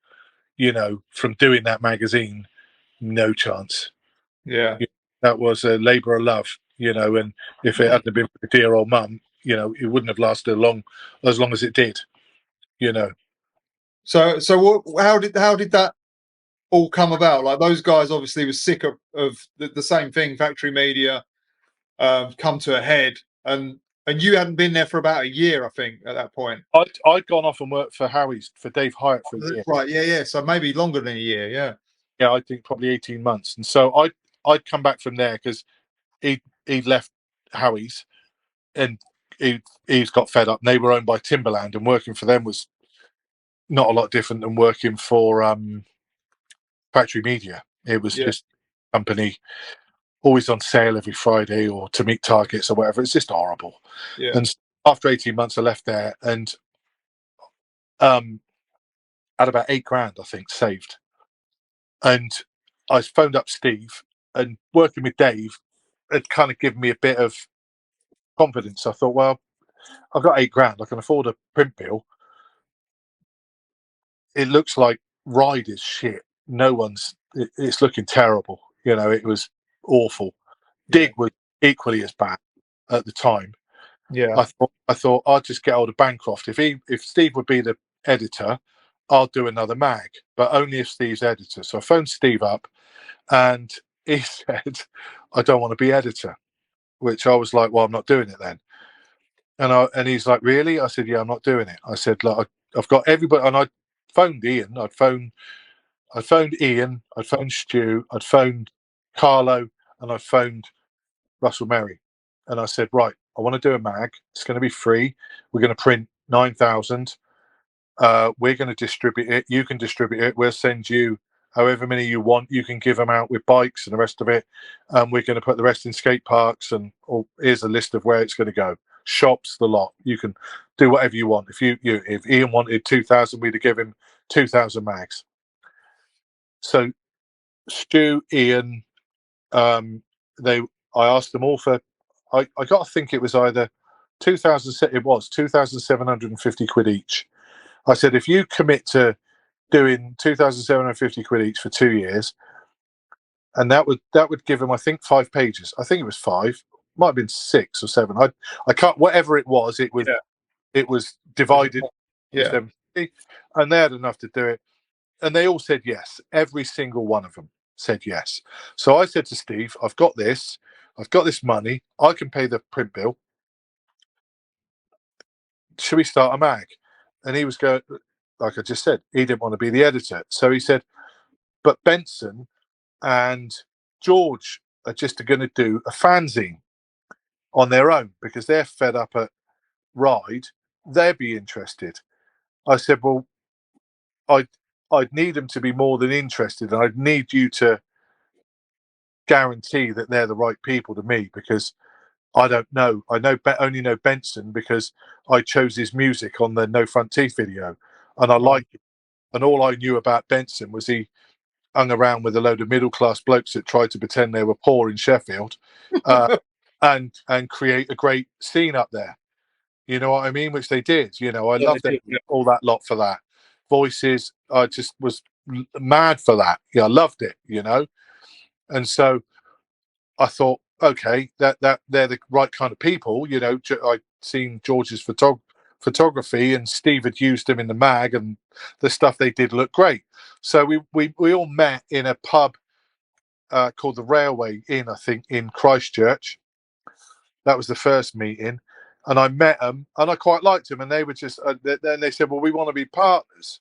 from doing that magazine, no chance. Yeah. That was a labour of love, and if it hadn't been for the dear old mum, it wouldn't have lasted as long as it did, So how did that all come about? Like, those guys obviously were sick of the same thing, factory media, come to a head, and you hadn't been there for about a year, I think, at that point. I'd gone off and worked for Harry's, for Dave Hyatt, for a year. Right, yeah. So maybe longer than a year, yeah. Yeah, I think probably 18 months. And so I'd come back from there because he'd left Harry's, and he's got fed up. And they were owned by Timberland, and working for them was not a lot different than working for factory media. It was just a company always on sale every Friday, or to meet targets or whatever. It's just horrible. Yeah. And after 18 months, I left there, and had about $8,000, I think, saved. And I phoned up Steve, and working with Dave had kind of given me a bit of confidence. I thought, well, I've got $8,000. I can afford a print bill. It looks like Ride is shit. It's looking terrible. It was awful. Dig was equally as bad at the time. Yeah. I thought I'd just get hold of Bancroft. If Steve would be the editor, I'll do another mag, but only if Steve's editor. So I phoned Steve up, and he said, I don't want to be editor, which I was like, well, I'm not doing it then. And he's like, really? I said, yeah, I'm not doing it. I said, look, I've got everybody. And I phoned Ian. I'd phoned Ian. I'd phoned Stu. I'd phoned Carlo, and I phoned Russell Merry. And I said, right, I want to do a mag. It's going to be free. We're going to print 9,000. We're going to distribute it. You can distribute it. We'll send you however many you want. You can give them out with bikes and the rest of it. We're going to put the rest in skate parks. And here's a list of where it's going to go. Shops, the lot. You can do whatever you want. If Ian wanted 2,000, we'd have given him 2,000 mags. So Stu, Ian, I asked them all for. I got to think it was either 2,000. It was 2,750 quid each. I said, if you commit to doing 2,750 quid each for 2 years, and that would give him, I think, 5 pages. I think it was 5, might have been 6 or 7. I can't, whatever it was. It was divided. Yeah. And they had enough to do it, and they all said yes. Every single one of them said yes. So I said to Steve, I've got this money. I can pay the print bill. Should we start a mag? And he was going, like I just said, he didn't want to be the editor. So he said, but Benson and George are just going to do a fanzine on their own because they're fed up at Ride. They'd be interested. I said, well, I'd need them to be more than interested, and I'd need you to guarantee that they're the right people to me, because I don't know. Only know Benson because I chose his music on the No Front Teeth video, and I like it. And all I knew about Benson was he hung around with a load of middle class blokes that tried to pretend they were poor in Sheffield, and create a great scene up there. You know what I mean? Which they did. I loved all that lot for that. Voices, I just was mad for that. Yeah, I loved it. And so I thought, okay, that they're the right kind of people. You know, I'd seen George's photography, and Steve had used them in the mag, and the stuff they did looked great. So we all met in a pub called the Railway Inn, I think, in Christchurch. That was the first meeting, and I met them, and I quite liked them, and they were just. Then they said, "Well, we want to be partners,"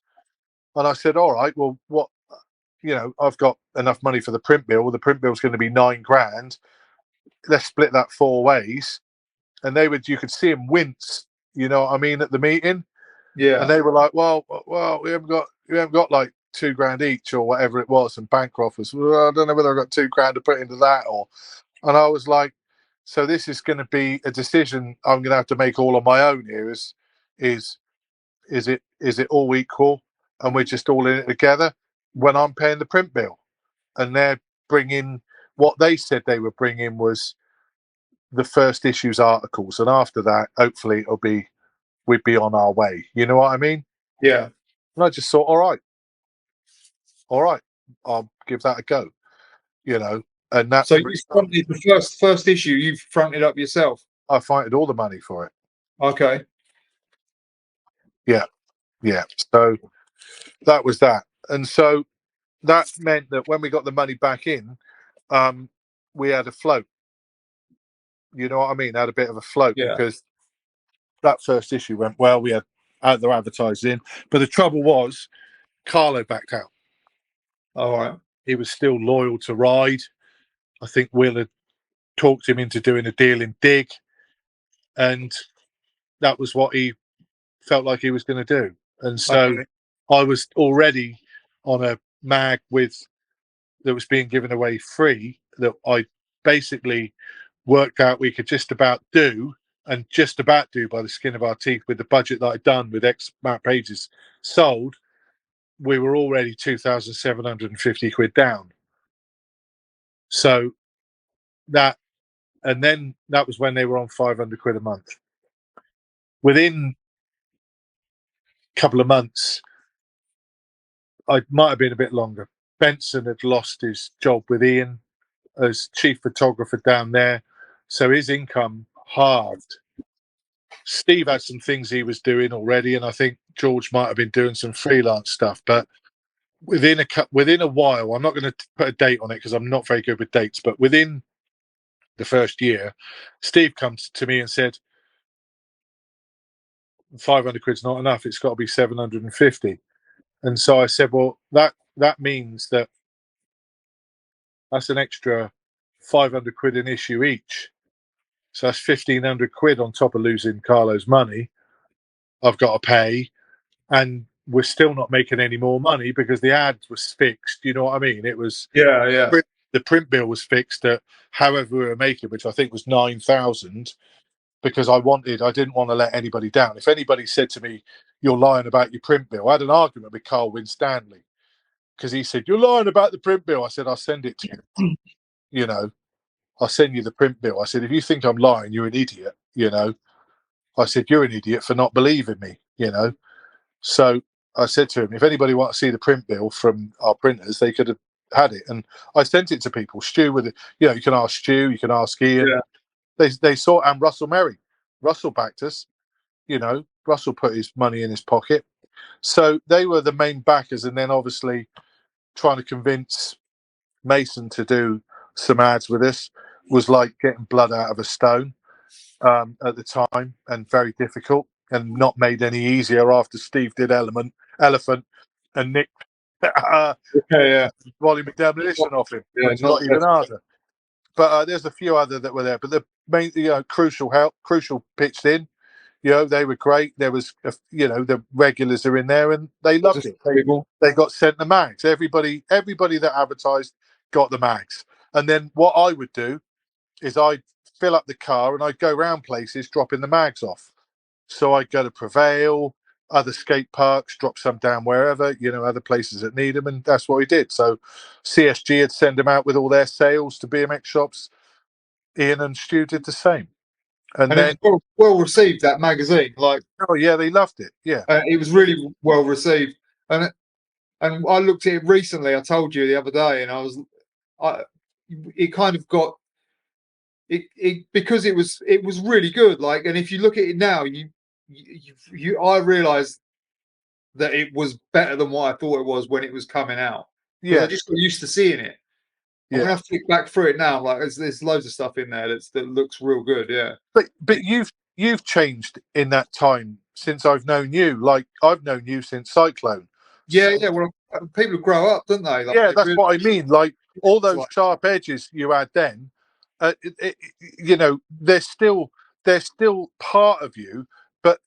and I said, "All right, well, what?" You know, I've got enough money for the print bill. Well, the print bill's going to be £9,000. Let's split that 4 ways. And you could see them wince, you know what I mean, at the meeting. Yeah. And they were like, well, we haven't got like £2,000 each or whatever it was. And bank offers, well, I don't know whether I got £2,000 to put into that and I was like, so this is going to be a decision I'm going to have to make all on my own here. Is it all equal? And we're just all in it together when I'm paying the print bill. And they're bringing, what they said they were bringing was the first issue's articles, and after that, hopefully we'd be on our way. You know what I mean? Yeah. And I just thought, all right, I'll give that a go. You know, and that's so you fronted the first issue. You fronted up yourself. I fronted all the money for it. Okay. Yeah. So that was that, and so that meant that when we got the money back in, we had a float. You know what I mean? Had a bit of a float because that first issue went well. We had out there advertising, but the trouble was Carlo backed out. All right. He was still loyal to Ride. I think Will had talked him into doing a deal in Dig, and that was what he felt like he was going to do. And so I was already on a mag that was being given away free that I basically worked out we could just about do by the skin of our teeth with the budget that I'd done with X amount of pages sold. We were already 2,750 quid down. So that, and then that was when they were on 500 quid a month. Within a couple of months, I might have been a bit longer, Benson had lost his job with Ian as chief photographer down there. So his income halved. Steve had some things he was doing already, and I think George might have been doing some freelance stuff. But within a while, I'm not going to put a date on it because I'm not very good with dates, but within the first year, Steve comes to me and said, 500 quid's not enough. It's got to be 750. And so I said, well, that means that's an extra 500 quid an issue each. So that's 1,500 quid on top of losing Carlo's money. I've got to pay, and we're still not making any more money because the ad was fixed. You know what I mean? It was the print bill was fixed at however we were making, which I think was 9,000. Because I didn't want to let anybody down. If anybody said to me, "You're lying about your print bill," I had an argument with Carl Winstanley because he said, "You're lying about the print bill." I said, "I'll send it to you. You know, I'll send you the print bill." I said, "If you think I'm lying, you're an idiot." You know, I said, "You're an idiot for not believing me." You know, so I said to him, "If anybody wants to see the print bill from our printers, they could have had it." And I sent it to people. Stu with it. You know, you can ask Stu, you can ask Ian. Yeah. They saw, and Russell Merry. Russell backed us. You know, Russell put his money in his pocket. So they were the main backers. And then obviously trying to convince Mason to do some ads with us was like getting blood out of a stone at the time, and very difficult, and not made any easier after Steve did Elephant and Nick volume examination off him. Yeah, it's not even harder. But there's a few other that were there. But the main, Crucial pitched in. You know, they were great. There was, the regulars are in there, and they loved it. They got sent the mags. Everybody that advertised got the mags. And then what I would do is I'd fill up the car and I'd go around places dropping the mags off. So I'd go to Prevail, other skate parks, drop some down wherever, other places that need them, and that's what we did. So CSG would send them out with all their sales to BMX shops. Ian and Stu did the same. And then it was well received, that magazine. Like, oh yeah, they loved it. Yeah, it was really well received. And I looked at it recently. I told you the other day, and it kind of got because it was really good. Like, and if you look at it now, I realised that it was better than what I thought it was when it was coming out, because I just got used to seeing it. I'm gonna have to flick back through it now. Like, there's loads of stuff in there that looks real good. Yeah. But you've changed in that time since I've known you. Like, I've known you since Cyclone. Yeah, yeah. Well, people grow up, don't they? Like, Yeah, that's really, what I mean. Like, all those like, sharp edges you had then, you know, they're still part of you. But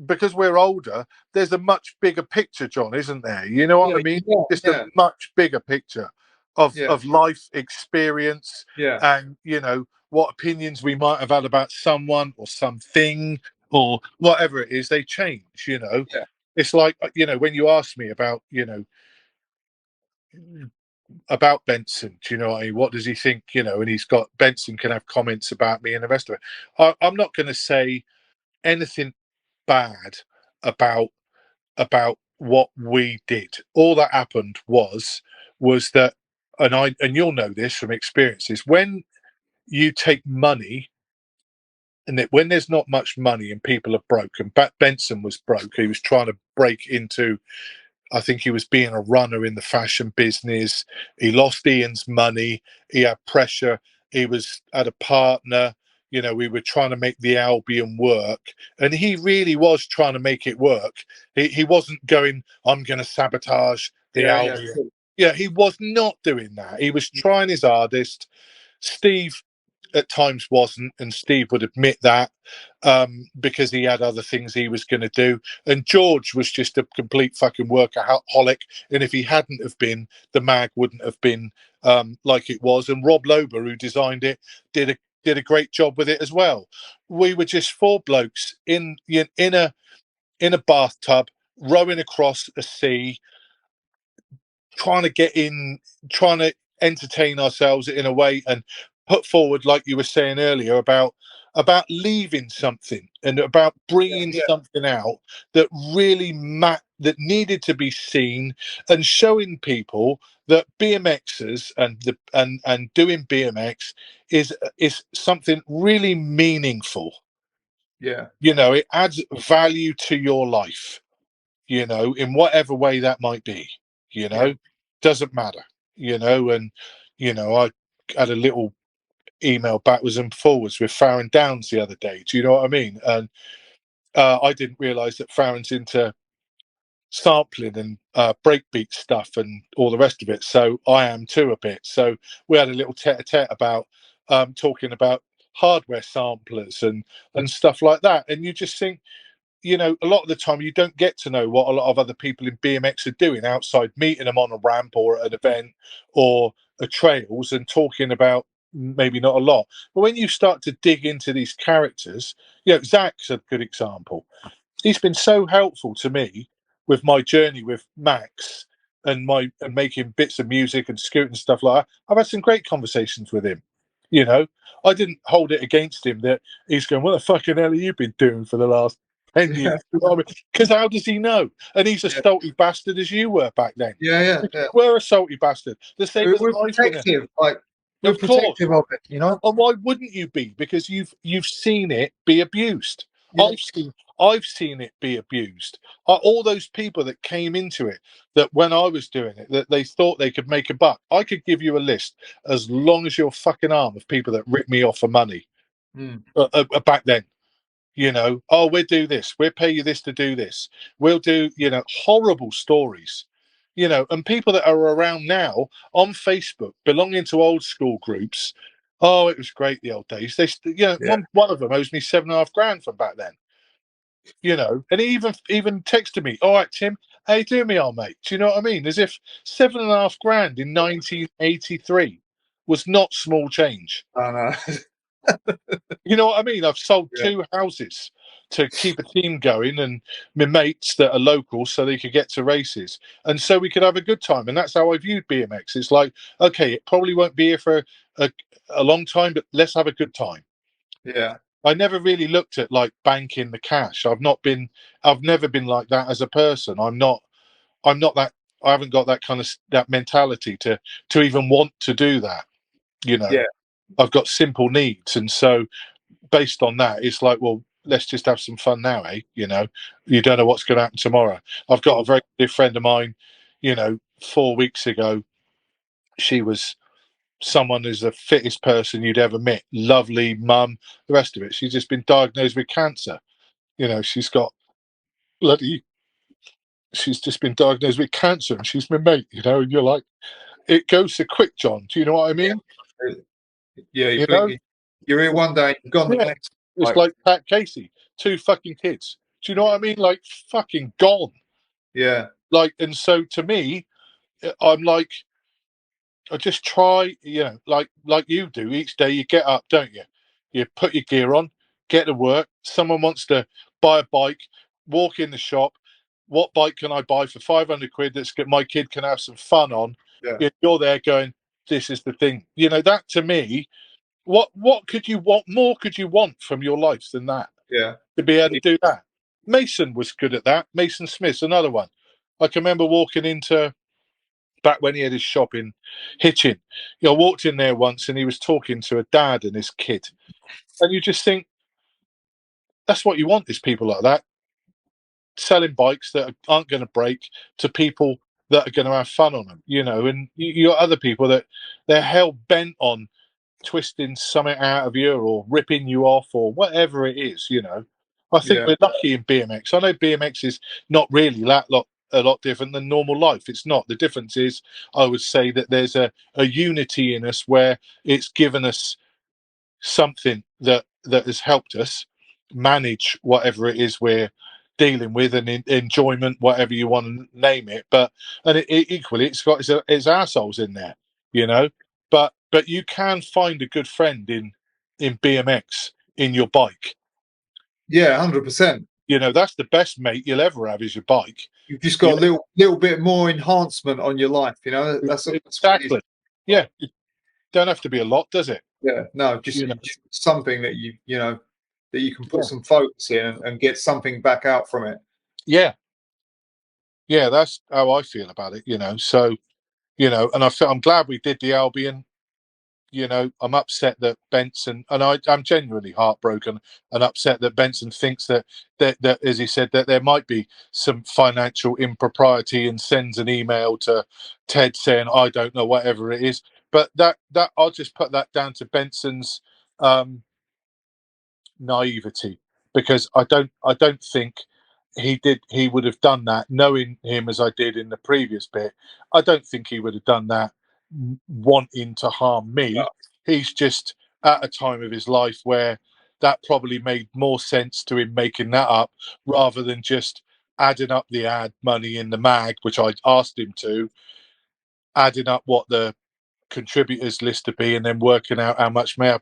because we're older, there's a much bigger picture, John, isn't there? You know what I mean? Just a much bigger picture of life experience, yeah, and you know what opinions we might have had about someone or something or whatever it is. They change. You know, yeah, it's like, you know, when you ask me about, about Benson, do you know what I mean? What does he think? You know, and Benson can have comments about me and the rest of it. I'm not going to say anything bad about what we did. All that happened was that, and you'll know this from experiences, when you take money, and that when there's not much money and people are broken. Benson was broke. He was trying to break into, I think he was being a runner in the fashion business. He lost Ian's money. He had pressure. He had a partner. You know, we were trying to make the Albion work, and he really was trying to make it work. He wasn't going, I'm going to sabotage the Albion. cool. Yeah, he was not doing that. He was trying his hardest. Steve at times wasn't, and Steve would admit that, because he had other things he was going to do. And George was just a complete fucking workaholic, and if he hadn't have been, the mag wouldn't have been like it was. And Rob Lober, who designed it, did a great job with it as well. We were just four blokes in a bathtub rowing across a sea, trying to entertain ourselves in a way, and put forward, like you were saying earlier, about leaving something and about bringing something out that really that needed to be seen, and showing people that BMXers and doing BMX is something really meaningful. Yeah, You know, it adds value to your life, you know, in whatever way that might be, you know, doesn't matter, you know. And, you know, I had a little email backwards and forwards with Farron Downs the other day. Do you know what I mean? And I didn't realise that Farron's into sampling and breakbeat stuff and all the rest of it. So I am too a bit. So we had a little tete-a-tete about talking about hardware samplers and stuff like that. And you just think, you know, a lot of the time you don't get to know what a lot of other people in BMX are doing outside meeting them on a ramp or at an event or a trails and talking about maybe not a lot. But when you start to dig into these characters, you know, Zach's a good example. He's been so helpful to me with my journey with Max and making bits of music and scooting and stuff like that. I've had some great conversations with him. You know, I didn't hold it against him that he's going, what the fucking hell have you been doing for the last 10 years? Because how does he know? And he's a salty bastard as you were back then. yeah. You were a salty bastard. The same as We're protective, like we're of course. protective of it, you know. And why wouldn't you be? Because you've seen it be abused. Yeah. I've seen it be abused. All those people that came into it, that when I was doing it, that they thought they could make a buck. I could give you a list as long as your fucking arm of people that ripped me off for money back then. You know, oh, we'll do this. We'll pay you this to do this. We'll do, you know, horrible stories. You know, and people that are around now on Facebook belonging to old school groups. Oh, it was great the old days. One of them owes me $7.5 from back then. You know, and he even texted me, "All right, Tim, how you doing, me old mate?" Do you know what I mean? As if $7.5 in 1983 was not small change. I know. You know what I mean? I've sold two houses to keep a team going, and my mates that are local, so they could get to races, and so we could have a good time. And that's how I viewed BMX. It's like, okay, it probably won't be here for a long time, but let's have a good time. Yeah. I never really looked at like banking the cash. I've never been like that as a person. I'm not that. I haven't got that kind of that mentality to even want to do that. You know. Yeah. I've got simple needs, and so based on that, it's like, well, let's just have some fun now, eh? You know, you don't know what's going to happen tomorrow. I've got a very dear friend of mine. 4 weeks ago, she was someone who's the fittest person you'd ever met. Lovely mum, the rest of it. She's just been diagnosed with cancer. She's got bloody. She's just been diagnosed with cancer, and she's my mate. And you're like, it goes so quick, John. Do you know what I mean? Yeah, you You know? blink, you're here one day, you've gone the Yeah. next. It's like Pat Casey, 2 fucking kids. Do you know what I mean? Like, fucking gone. Yeah, Like, and so to me, I'm like, I just try, like you do each day. You get up, don't you? You put your gear on, get to work. Someone wants to buy a bike, walk in the shop. What bike can I buy for 500 quid that's my kid can have some fun on? yeah, You're there going, this is the thing. That to me, what could you want more? Could you want from your life than that? yeah, To be able to do that. Mason was good at that. Mason Smith's another one. I can remember walking into back when he had his shop in Hitchin. I walked in there once and he was talking to a dad and his kid. And you just think, that's what you want, is people like that, selling bikes that aren't going to break to people that are going to have fun on them, and you got other people that they're hell bent on twisting something out of you or ripping you off or whatever it is. I think yeah, we're lucky in BMX. I know BMX is not really a lot different than normal life. It's not. The difference is, I would say, that there's a unity in us where it's given us something that has helped us manage whatever it is we're dealing with, and enjoyment, whatever you want to name it. But equally, it's got its assholes in there, you know. But you can find a good friend in BMX in your bike. yeah, 100%. That's the best mate you'll ever have, is your bike. You've just got a little bit more enhancement on your life. That's Exactly. Yeah, it don't have to be a lot, does it? Yeah, no, just something that that you can put some focus in and get something back out from it. Yeah, that's how I feel about it. So and I'm glad we did the Albion. I'm upset that Benson, and I'm genuinely heartbroken and upset that Benson thinks that as he said, that there might be some financial impropriety, and sends an email to Ted saying, I don't know, whatever it is. But that I'll just put that down to Benson's naivety, because I don't think he would have done that, knowing him as I did in the previous bit. I don't think he would have done that wanting to harm me. No. He's just at a time of his life where that probably made more sense to him making that up, rather than just adding up the ad money in the mag, which I asked him to, adding up what the contributors list to be, and then working out how much may have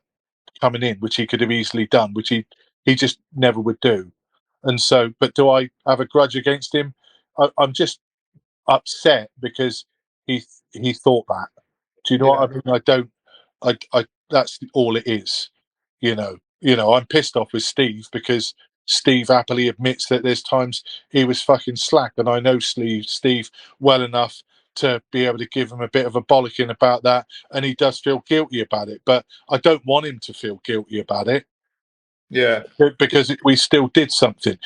coming in, which he could have easily done, which he just never would do. And so, but do I have a grudge against him? I'm just upset because he thought that. Do you know what I mean? I don't. I that's all it is. I'm pissed off with Steve, because Steve happily admits that there's times he was fucking slack, and I know Steve well enough to be able to give him a bit of a bollocking about that, and he does feel guilty about it. But I don't want him to feel guilty about it. Yeah, Because we still did something.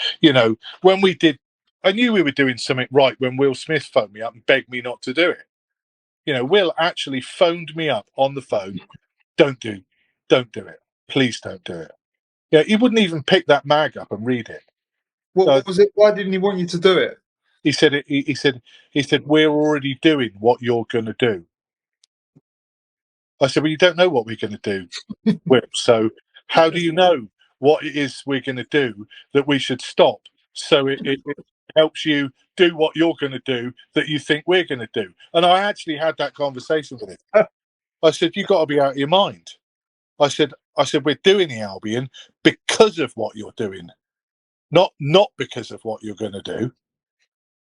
When we did, I knew we were doing something right when Will Smith phoned me up and begged me not to do it. Will actually phoned me up on the phone. Don't do it. Please don't do it. Yeah, he wouldn't even pick that mag up and read it. what was it? Why didn't he want you to do it? He said, he said, we're already doing what you're going to do. I said, well, you don't know what we're going to do, Will. So how do you know what it is we're going to do that we should stop? So it helps you do what you're going to do that you think we're going to do. And I actually had that conversation with him. I said, you've got to be out of your mind. I said, we're doing the Albion because of what you're doing, not because of what you're going to do.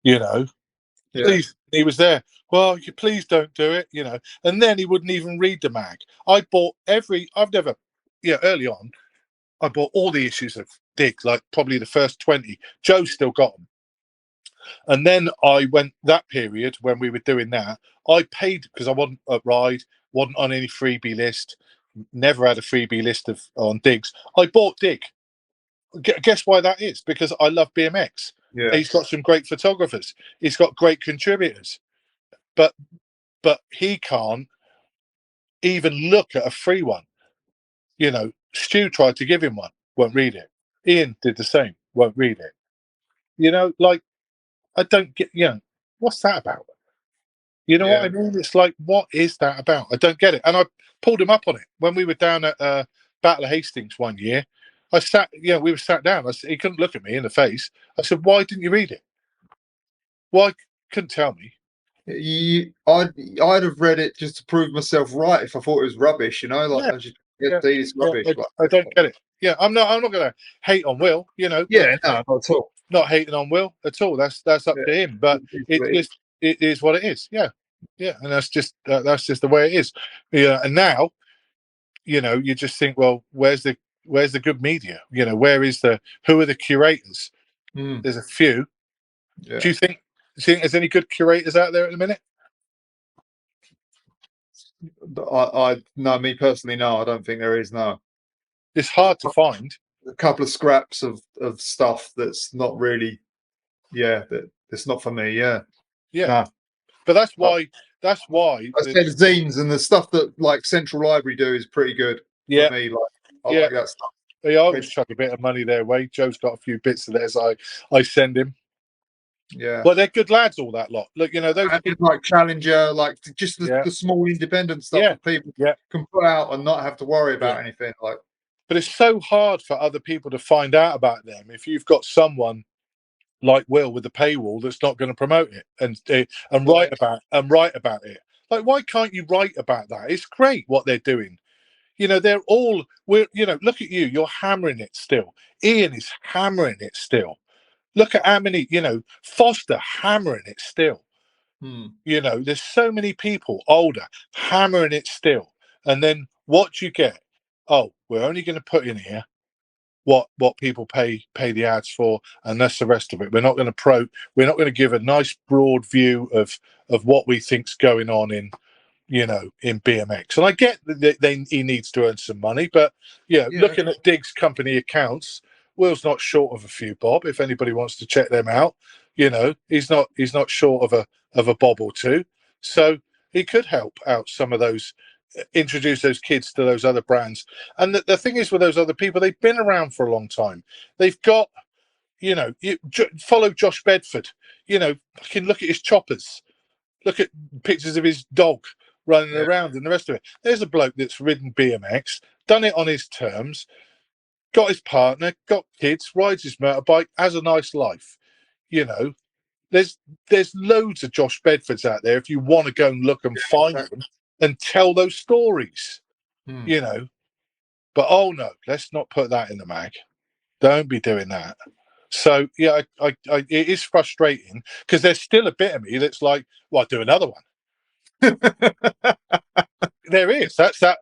Yeah. Please, he was there. Well, you please don't do it. And then he wouldn't even read the mag. I've never, early on, I bought all the issues of Dig, like probably the first 20. Joe's still got them. And then I went, that period when we were doing that, I paid, because I wasn't at Ride, wasn't on any freebie list. never had a freebie list on digs. I bought Dig. Guess why that is? Because I love BMX. Yeah. He's got some great photographers. He's got great contributors, but he can't even look at a free one. You know, Stu tried to give him one, won't read it. Ian did the same, won't read it. You know, like, I don't get. You know, what's that about? You know what I mean? It's like, what is that about? I don't get it. And I pulled him up on it when we were down at Battle of Hastings one year. I sat, we were sat down. I said, he couldn't look at me in the face. I said, why didn't you read it? Why couldn't tell me? I'd have read it just to prove myself right if I thought it was rubbish, like Yeah, I just it's rubbish. I don't get it. Yeah, I'm not going to hate on Will, Yeah, no, not at all. Not hating on Will at all. That's up to him. But it is what it is. Yeah, and that's just the way it is. Yeah, and now, you just think, well, where's the good media? Who are the curators? There's a few. Yeah. Do you think there's any good curators out there at the minute? No, me personally, no, I don't think there is. No, it's hard to find a couple of scraps of stuff that's not really, that's not for me. Yeah. No. But that's why I said zines and the stuff that like Central Library do is pretty good for me. I like that stuff. I always chuck a bit of money their way. Joe's got a few bits of theirs I send him. Yeah. Well, they're good lads, all that lot. Look, those people like Challenger, like just the small independent stuff that people can put out and not have to worry about anything. But it's so hard for other people to find out about them if you've got someone like Will with the paywall that's not going to promote it and write about it. Like, why can't you write about that? It's great what they're doing. They're all look at you. You're hammering it still. Ian is hammering it still. Look at how many, Foster hammering it still. There's so many people older hammering it still. And then what do you get? Oh, we're only going to put in here what people pay the ads for, and that's the rest of it. We're not going to give a nice broad view of what we think's going on in BMX. And I get that he needs to earn some money, but looking at Dig's company accounts, Will's not short of a few bob. If anybody wants to check them out, he's not short of a bob or two. So he could help out some of those, introduce those kids to those other brands. And the thing is, with those other people, they've been around for a long time. They've got, follow Josh Bedford. Can look at his choppers. Look at pictures of his dog running around and the rest of it. There's a bloke that's ridden BMX, done it on his terms, got his partner, got kids, rides his motorbike, has a nice life. There's loads of Josh Bedfords out there if you want to go and look and find them and tell those stories. But oh no, let's not put that in the mag. Don't be doing that. So I it is frustrating because there's still a bit of me that's like, well, I'll do another one. There is. That's that.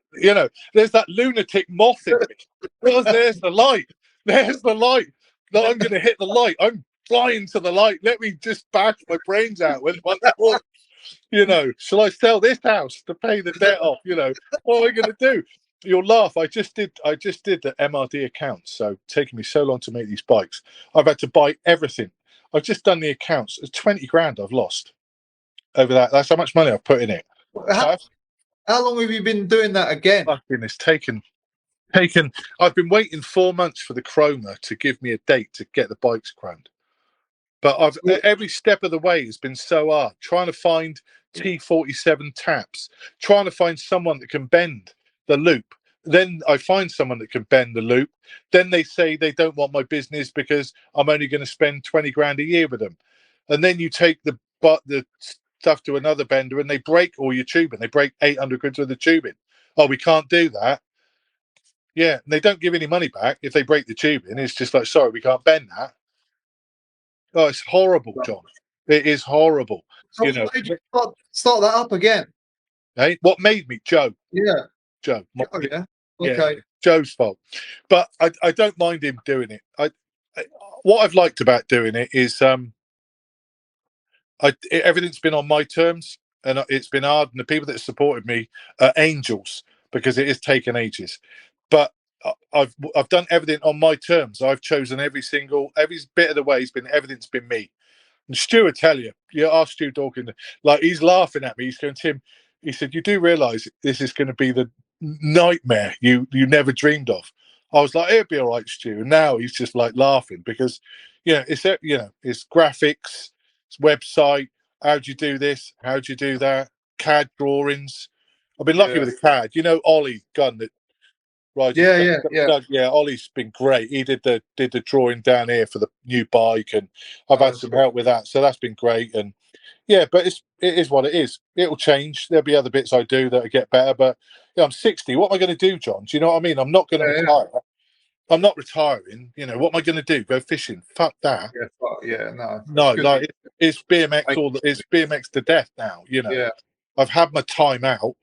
There's that lunatic moth in me. Well, there's the light. There's the light. No, I'm going to hit the light. I'm flying to the light. Let me just bash my brains out with one. Shall I sell this house to pay the debt off? What am I going to do? You'll laugh. I just did the MRD accounts. So taking me so long to make these bikes, I've had to buy everything. I've just done the accounts. It's 20 grand I've lost over that. That's how much money I've put in it. How long have you been doing that again? Fucking, it's taken. I've been waiting 4 months for the chroma to give me a date to get the bikes chromed. But every step of the way has been so hard. Trying to find T47 taps, trying to find someone that can bend the loop. Then I find someone that can bend the loop. Then they say they don't want my business because I'm only going to spend 20 grand a year with them. And then you take the stuff to another bender and they break all your tubing. They break 800 quid worth of tubing. Oh, we can't do that. Yeah, and they don't give any money back if they break the tubing. It's just like, sorry, we can't bend that. Oh, it's horrible, John. It is horrible. So why did you start that up again? Hey, what made me? Joe. Yeah. Joe. Okay. Yeah, Joe's fault. But I don't mind him doing it. What I've liked about doing it is everything's been on my terms and it's been hard, and the people that supported me are angels. because it has taken ages. But I've done everything on my terms. I've chosen every bit of the way. Everything's been me. And Stu would tell you, ask Stu Dawkins, like he's laughing at me. He's going, Tim, he said, you do realise this is going to be the nightmare you never dreamed of. I was like, it'll be all right, Stu. And now he's just like laughing because, it's graphics, it's website. How'd you do this? How'd you do that? CAD drawings. I've been lucky with the CAD. Ollie Gunn that rides. Yeah. Ollie's been great. He did the drawing down here for the new bike, and I've had some help with that, so that's been great. And but it is what it is. It'll change. There'll be other bits I do that get better, but I'm 60. What am I going to do, John? Do you know what I mean? I'm not going to retire. I'm not retiring. What am I going to do? Go fishing? Fuck that. No. Like it's BMX it's BMX to death now. I've had my time out.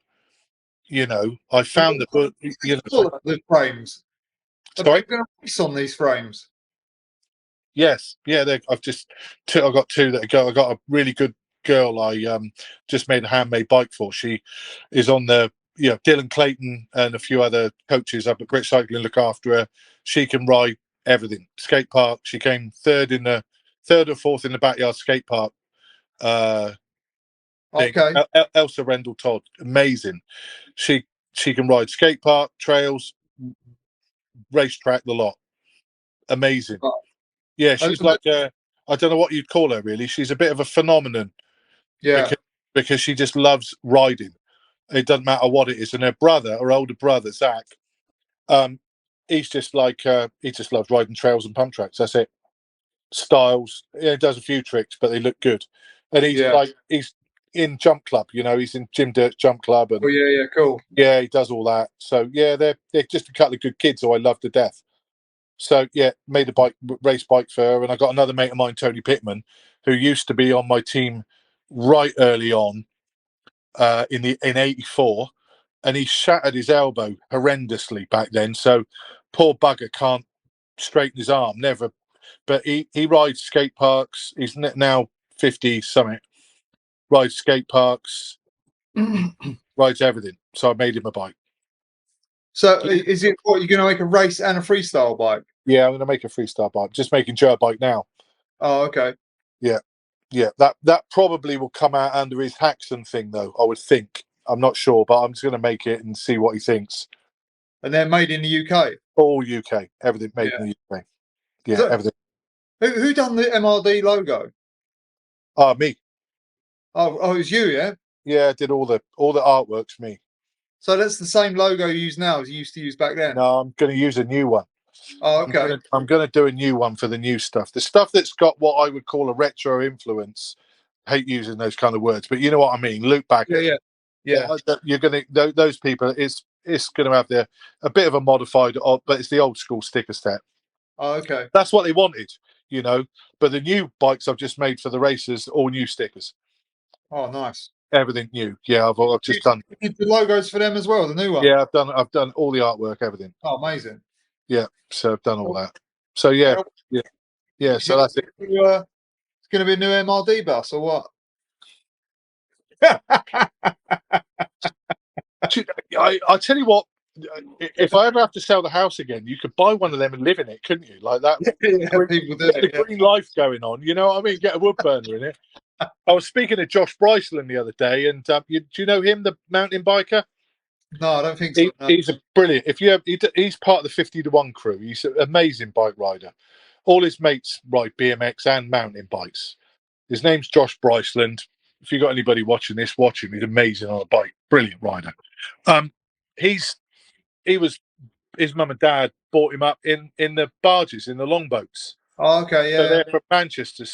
I found the book. The frames. Sorry, going to race on these frames. Yes, yeah. I've got two that go. I got a really good girl. I just made a handmade bike for. She is on the Dylan Clayton and a few other coaches up at Brit Cycling look after her. She can ride everything. Skate park. She came third or fourth in the backyard skate park. Okay. Elsa Rendell Todd, amazing. She can ride skate park, trails, racetrack, the lot. Amazing. Yeah, she's like I don't know what you'd call her really. She's a bit of a phenomenon. Yeah. Because she just loves riding. It doesn't matter what it is. And her older brother, Zach, he's just like he just loves riding trails and pump tracks. That's it. Styles. Yeah, he does a few tricks, but they look good. And he's in jump club, he's in Jim Dirt's jump club, and cool. Yeah, he does all that. So they're just a couple of good kids who I love to death. So made a race bike for her, and I got another mate of mine, Tony Pittman, who used to be on my team right early on in '84, and he shattered his elbow horrendously back then. So poor bugger can't straighten his arm, never. But he rides skate parks. He's now 50 something. Rides skate parks, rides everything. So I made him a bike. So is it what you're going to make a race and a freestyle bike? Yeah, I'm going to make a freestyle bike. Just making Joe a bike now. Oh, okay. Yeah. That probably will come out under his Haxon thing, though. I would think. I'm not sure, but I'm just going to make it and see what he thinks. And they're made in the UK. All UK, everything made in the UK. Yeah, everything. Who done the MRD logo? Me. Oh, it was you, yeah. Yeah, I did all the artworks. Me. So that's the same logo you use now as you used to use back then. No, I'm going to use a new one. Oh, okay. I'm going to do a new one for the new stuff. The stuff that's got what I would call a retro influence. I hate using those kind of words, but you know what I mean. Luke Backer. Yeah. You're going to those people. It's going to have a bit of a modified, but it's the old school sticker set. Oh, okay. That's what they wanted, But the new bikes I've just made for the racers, all new stickers. Oh, nice. Everything new. Yeah, I've just done. You did the logos for them as well, the new one. Yeah, I've done all the artwork, everything. Oh, amazing. Yeah, so I've done all that. So yeah. So that's it. It's going to be a new MRD bus or what? I tell you what, if I ever have to sell the house again, you could buy one of them and live in it, couldn't you? Like that. People do the green life going on. You know what I mean? Get a wood burner in it. I was speaking to Josh Bryceland the other day, and do you know him, the mountain biker? No, I don't think so. No. He's a brilliant. He's part of the 50 to 1 crew. He's an amazing bike rider. All his mates ride BMX and mountain bikes. His name's Josh Bryceland. If you got anybody watching this, watch him. He's amazing on a bike. Brilliant rider. His mum and dad brought him up in the barges, in the longboats. Oh, okay, yeah. So they're from Manchester.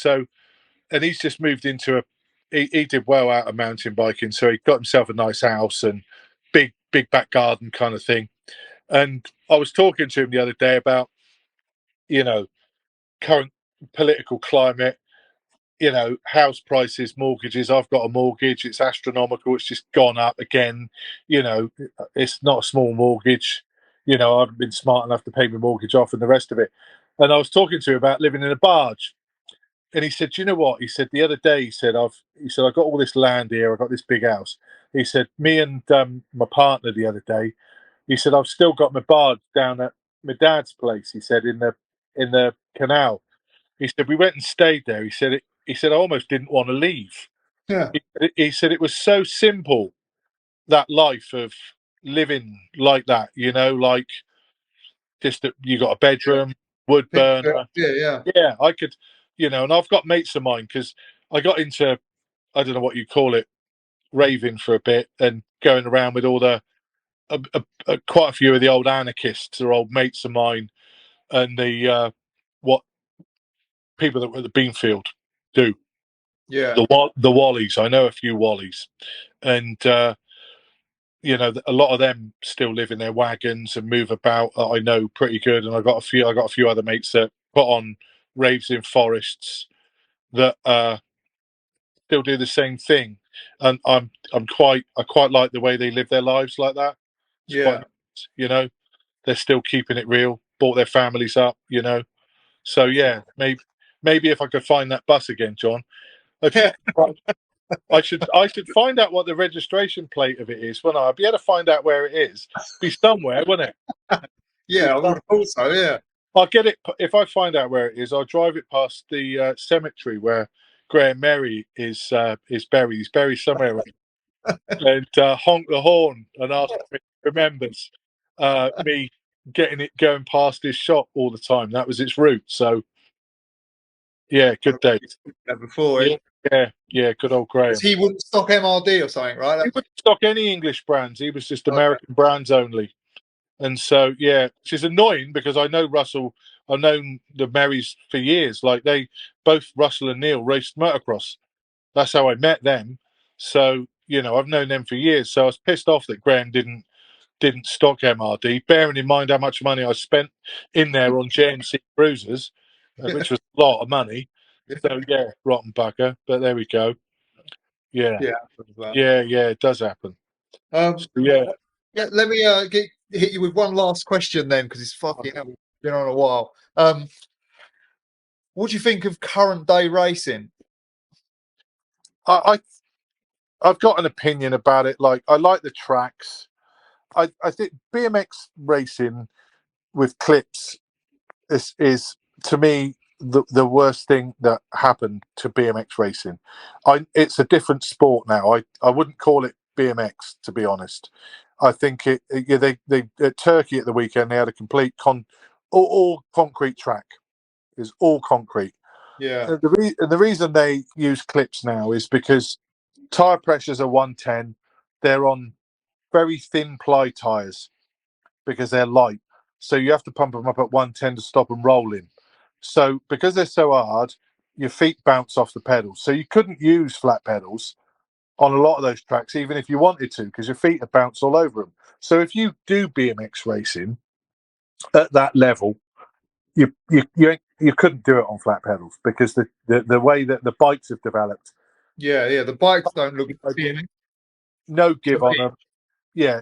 And he's just moved into he did well out of mountain biking. So he got himself a nice house and big back garden kind of thing. And I was talking to him the other day about, current political climate, house prices, mortgages. I've got a mortgage. It's astronomical. It's just gone up again. It's not a small mortgage. I haven't been smart enough to pay my mortgage off and the rest of it. And I was talking to him about living in a barge. And he said, "Do you know what?" He said the other day. He said, "I've got all this land here. I've got this big house." He said, me and my partner the other day, he said, I've still got my barge down at my dad's place. He said, in the canal. He said, we went and stayed there. He said, I almost didn't want to leave. Yeah. He said it was so simple, that life of living like that, like just that you got a bedroom, wood burner. Yeah. Yeah, I could, and I've got mates of mine because I got into, I don't know what you call it, raving for a bit and going around with all the, quite a few of the old anarchists or old mates of mine and the, what people that were at the Beanfield do. Yeah. The Wallies. I know a few Wallies. And, a lot of them still live in their wagons and move about. I know pretty good, and I got a few other mates that put on raves in forests that still do the same thing, and I quite like the way they live their lives like that. It's quite nice, they're still keeping it real, brought their families up, So yeah, maybe if I could find that bus again, John, I should find out what the registration plate of it is. Well, I'd be able to find out where it is. Be somewhere, wouldn't it? Yeah, I would have thought so. Yeah. I'll get it if I find out where it is. I'll drive it past the cemetery where Graham Merry is buried. He's buried somewhere, and honk the horn and ask if he remembers me going past his shop all the time. That was its route. So yeah, good day. Before yeah, good old Graham. he wouldn't stock MRD or something, right? He wouldn't stock any English brands. He was just American brands only. And so, yeah, which is annoying because I know Russell. I've known the Merrys for years. Like both Russell and Neil raced motocross. That's how I met them. So, I've known them for years. So I was pissed off that Graham didn't stock MRD, bearing in mind how much money I spent in there on JNC cruisers, which was a lot of money. So yeah, rotten bugger. But there we go. Yeah, it does happen. Yeah. Let me hit you with one last question then, because it's fucking been on a while. What do you think of current day racing? I've got an opinion about it. Like, I like the tracks. I think BMX racing with clips is to me the worst thing that happened to BMX racing. It's a different sport now. I wouldn't call it BMX, to be honest. I think they at Turkey at the weekend they had a complete all concrete track. Is all concrete. Yeah. The reason they use clips now is because tire pressures are 110. They're on very thin ply tires because they're light. So you have to pump them up at 110 to stop them rolling. So because they're so hard, your feet bounce off the pedals. So you couldn't use flat pedals on a lot of those tracks, even if you wanted to, because your feet would bounce all over them. So if you do BMX racing at that level, you couldn't do it on flat pedals because the way that the bikes have developed. Yeah, the bikes don't look no give on them. Yeah,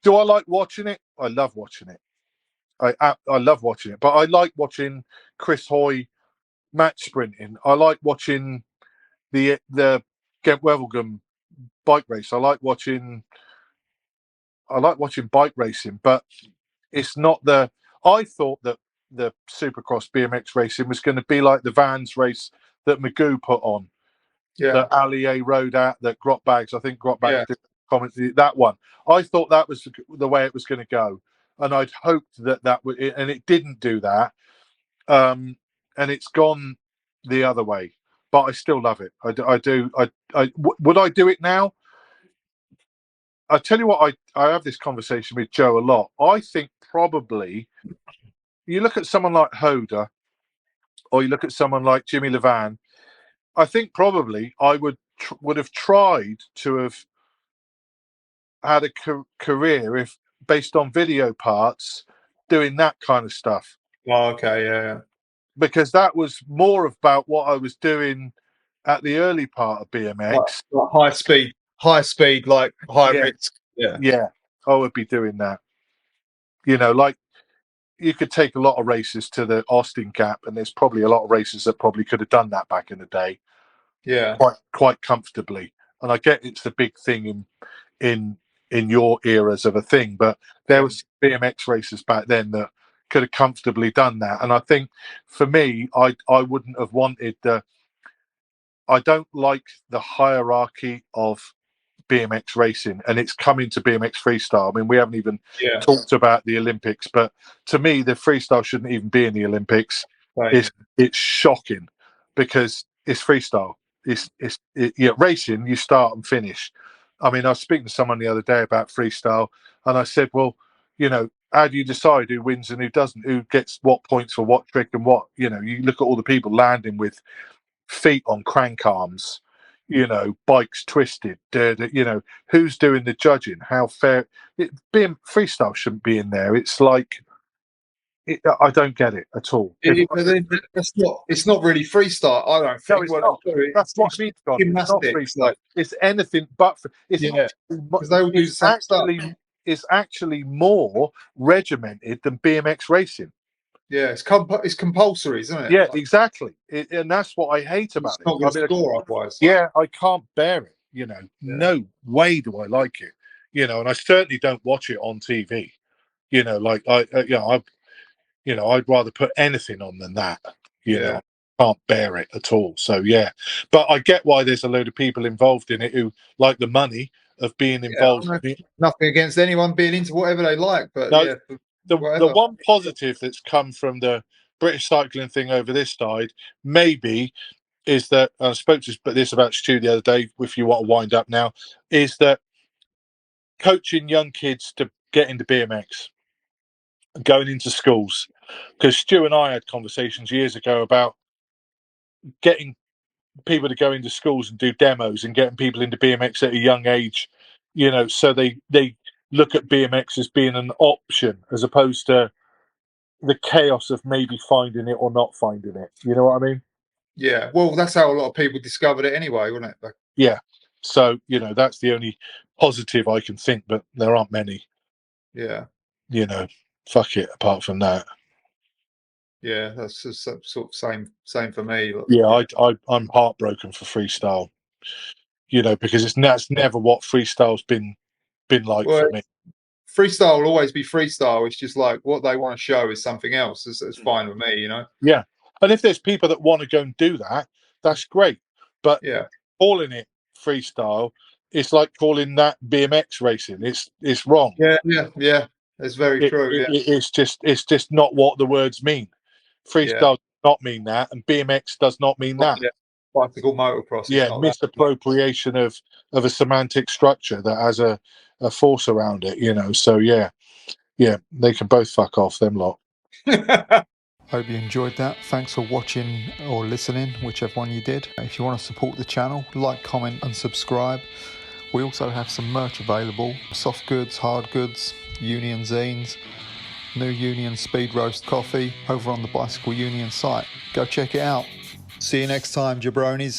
do I like watching it? I love watching it. I love watching it, but I like watching Chris Hoy match sprinting. I like watching the Gent Wevelgem bike race. I like watching bike racing, but it's not the. I thought that the Supercross BMX racing was going to be like the Vans race that Magoo put on. That Allier rode at, that Grotbags, I think Grotbags did comment that one. I thought that was the way it was going to go, and I'd hoped that would, and it didn't do that, and it's gone the other way. But I still love it. I do. Would I do it now? I tell you what, I have this conversation with Joe a lot. I think probably you look at someone like Hoda, or you look at someone like Jimmy Levan. I think probably I would have tried to have had a career if based on video parts, doing that kind of stuff. Oh, okay, yeah. Because that was more about what I was doing at the early part of BMX. Like high speed, like high risk. Yeah, I would be doing that. Like you could take a lot of races to the Austin Gap, and there's probably a lot of races that probably could have done that back in the day. Yeah, quite comfortably. And I get it's a big thing in your eras of a thing, but there was BMX racers back then that could have comfortably done that. And I think for me, I wouldn't have wanted I don't like the hierarchy of BMX racing, and it's coming to BMX freestyle. I mean, we haven't even talked about the Olympics, but to me, the freestyle shouldn't even be in the Olympics. Right. It's shocking because it's freestyle. Racing. You start and finish. I mean, I was speaking to someone the other day about freestyle, and I said, well, how do you decide who wins and who doesn't? Who gets what points for what trick and what? You look at all the people landing with feet on crank arms, bikes twisted, who's doing the judging, how fair being freestyle shouldn't be in there. It's like I don't get it at all. It's not really freestyle, I don't think. No, it's not. That's what I mean, Scott. It's not freestyle. It's anything but because they all do the same stuff. It's actually more regimented than BMX racing. Yeah, it's compulsory, isn't it? Yeah, exactly. And that's what I hate about it. Not going to score otherwise. Yeah, I can't bear it. No way do I like it. And I certainly don't watch it on TV. I'd rather put anything on than that. I can't bear it at all. So yeah, but I get why there's a load of people involved in it who like the money of being involved. Nothing against anyone being into whatever they like, but the one positive that's come from the British cycling thing over this side, maybe, is that I spoke to this about Stu the other day. If you want to wind up now, is that coaching young kids to get into BMX, going into schools, because Stu and I had conversations years ago about getting people to go into schools and do demos and getting people into BMX at a young age, so they look at BMX as being an option as opposed to the chaos of maybe finding it or not finding it. You know what I mean? Yeah. Well, that's how a lot of people discovered it anyway, wasn't it? Yeah. So, that's the only positive I can think, but there aren't many. Yeah. Fuck it, apart from that. Yeah, that's just sort of same for me. Yeah, I'm heartbroken for freestyle, because that's never what freestyle's been like for me. Freestyle will always be freestyle. It's just like what they want to show is something else. It's fine with me, Yeah, and if there's people that want to go and do that, that's great. But calling it freestyle, it's like calling that BMX racing. It's wrong. Yeah. It's very true. It's just not what the words mean. Freestyle does not mean that, and BMX does not mean that. Bicycle motocross. Yeah, misappropriation of a semantic structure that has a force around it. So yeah, they can both fuck off, them lot. Hope you enjoyed that. Thanks for watching or listening, whichever one you did. If you want to support the channel, like, comment and subscribe. We also have some merch available: soft goods, hard goods, Union zines, new Union Speed Roast coffee over on the Bicycle Union site. Go check it out. See you next time, jabronis.